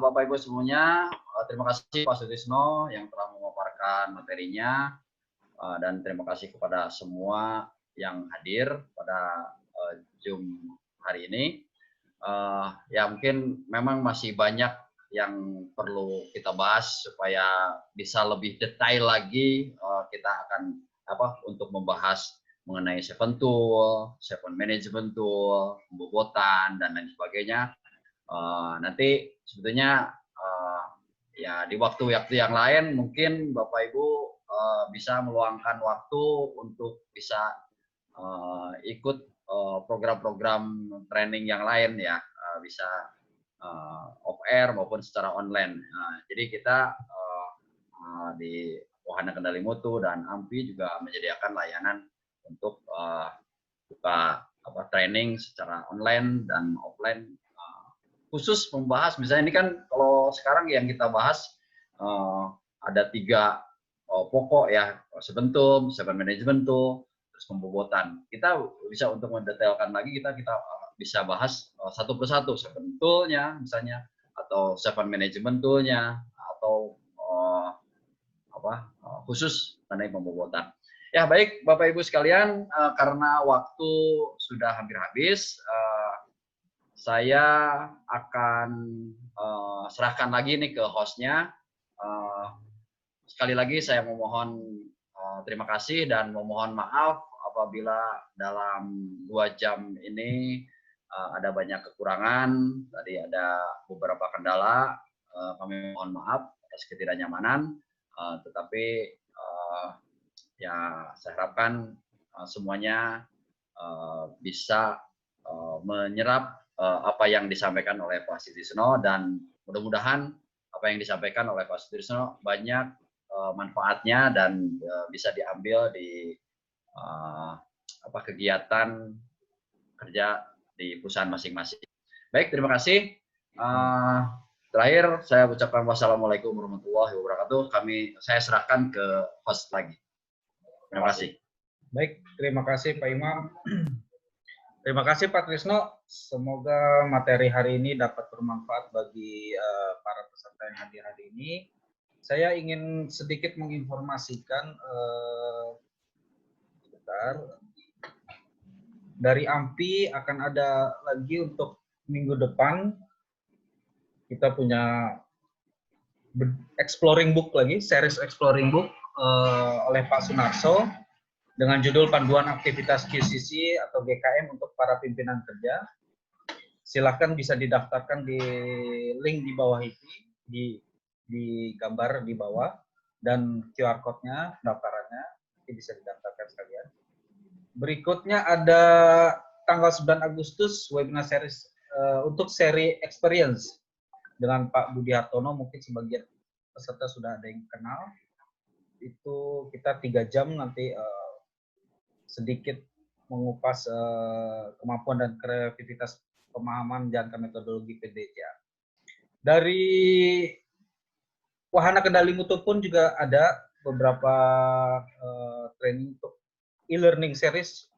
Bapak Ibu semuanya. Terima kasih Pak Sutrisno yang telah memaparkan materinya. Dan terima kasih kepada semua yang hadir pada Zoom hari ini. Ya mungkin memang masih banyak yang perlu kita bahas supaya bisa lebih detail lagi. Kita akan untuk membahas mengenai seven tool, seven management tool, pembobotan dan lain sebagainya. Nanti sebetulnya ya di waktu-waktu yang lain mungkin Bapak Ibu bisa meluangkan waktu untuk bisa ikut program-program training yang lain ya, bisa off air maupun secara online. Jadi kita di Wahana Kendali Mutu dan AMPI juga menyediakan layanan untuk buka training secara online dan offline, khusus membahas misalnya ini kan kalau sekarang yang kita bahas ada 3 pokok ya, seven tool, seven management tool, terus pembobotan. Kita bisa untuk mendetailkan lagi, kita bisa bahas satu persatu, seven tool-nya misalnya, atau seven management tool-nya, atau khusus mengenai pembobotan. Ya baik Bapak Ibu sekalian, karena waktu sudah hampir habis, saya akan serahkan lagi nih ke hostnya. Sekali lagi saya memohon terima kasih dan memohon maaf apabila dalam 2 jam ini ada banyak kekurangan, tadi ada beberapa kendala, kami mohon maaf atas ketidaknyamanan, tetapi ya saya harapkan semuanya bisa menyerap apa yang disampaikan oleh Pak Sutrisno, dan mudah-mudahan apa yang disampaikan oleh Pak Sutrisno banyak manfaatnya dan bisa diambil di kegiatan kerja di perusahaan masing-masing. Baik, terima kasih. Terakhir saya ucapkan wassalamualaikum warahmatullahi wabarakatuh. Saya serahkan ke host lagi. Terima kasih. Baik, terima kasih Pak Imam. Terima kasih Pak Trisno. Semoga materi hari ini dapat bermanfaat bagi para peserta yang hadir hari ini. Saya ingin sedikit menginformasikan dari AMPI akan ada lagi untuk minggu depan. Kita punya exploring book lagi, series exploring book oleh Pak Sunarso dengan judul Panduan Aktivitas QCC atau GKM untuk para pimpinan kerja. Silahkan bisa didaftarkan di link di bawah ini, di gambar di bawah, dan QR code-nya, pendaftarannya, nanti bisa didaftarkan sekalian. Berikutnya ada tanggal 9 Agustus, webinar series untuk seri experience dengan Pak Budi Hartono, mungkin sebagian peserta sudah ada yang kenal. Itu kita 3 jam nanti sedikit mengupas kemampuan dan kreativitas pemahaman jangka metodologi PDCA. Dari Wahana Kendali Mutu pun juga ada beberapa training untuk e-learning series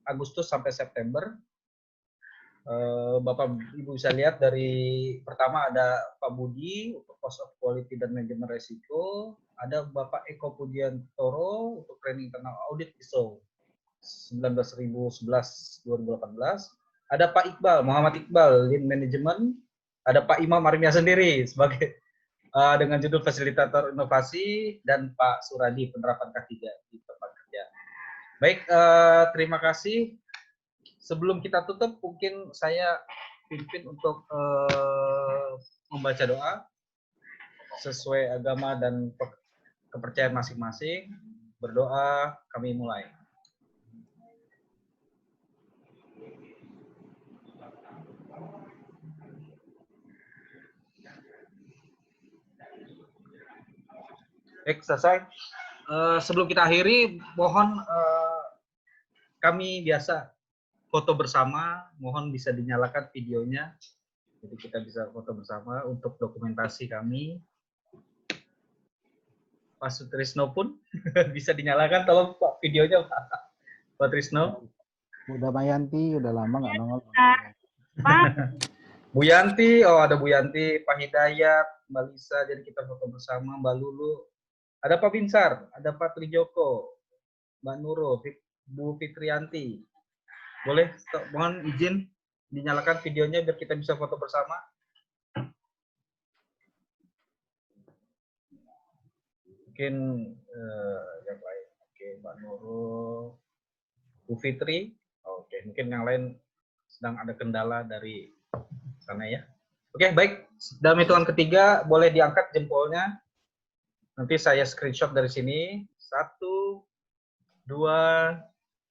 Agustus sampai September. Bapak Ibu bisa lihat dari pertama ada Pak Budi untuk cost of quality dan manajemen resiko, ada Bapak Eko Pujiantoro untuk training internal audit ISO 19011 2018, ada Pak Iqbal, Muhammad Iqbal, Lean Management, ada Pak Imam Armia sendiri sebagai dengan judul Fasilitator Inovasi, dan Pak Suradi penerapan K3 di tempat kerja. Baik, terima kasih. Sebelum kita tutup, mungkin saya pimpin untuk membaca doa sesuai agama dan kepercayaan masing-masing. Berdoa, kami mulai. Baik, selesai. Sebelum kita akhiri, mohon kami biasa foto bersama, mohon bisa dinyalakan videonya. Jadi kita bisa foto bersama untuk dokumentasi kami. Pak Sutrisno pun bisa dinyalakan, tolong Pak videonya Pak Trisno. Udah Mayanti, udah lama nggak nongol. Pak. Bu Yanti, oh ada Bu Yanti, Pak Hidayat, Mbak Lisa, jadi kita foto bersama, Mbak Lulu. Ada Pak Binsar, ada Pak Trijoko, Mbak Nurul, Bu Fitrianti. Boleh, mohon izin dinyalakan videonya biar kita bisa foto bersama. Mungkin yang lain. Oke, Mbak Nurul, Bu Fitri. Oke, mungkin yang lain sedang ada kendala dari sana ya. Oke, baik. Dalam hitungan ketiga, boleh diangkat jempolnya. Nanti saya screenshot dari sini. 1, 2,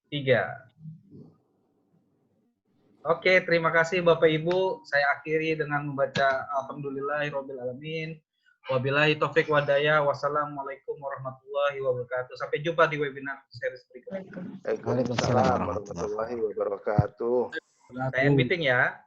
3. Oke, terima kasih Bapak Ibu. Saya akhiri dengan membaca Alhamdulillahirabbil alamin. Wabillahi taufik wadaya. Wassalamualaikum warahmatullahi wabarakatuh. Sampai jumpa di webinar series berikutnya. Waalaikumsalam warahmatullahi wabarakatuh. Saya meeting ya.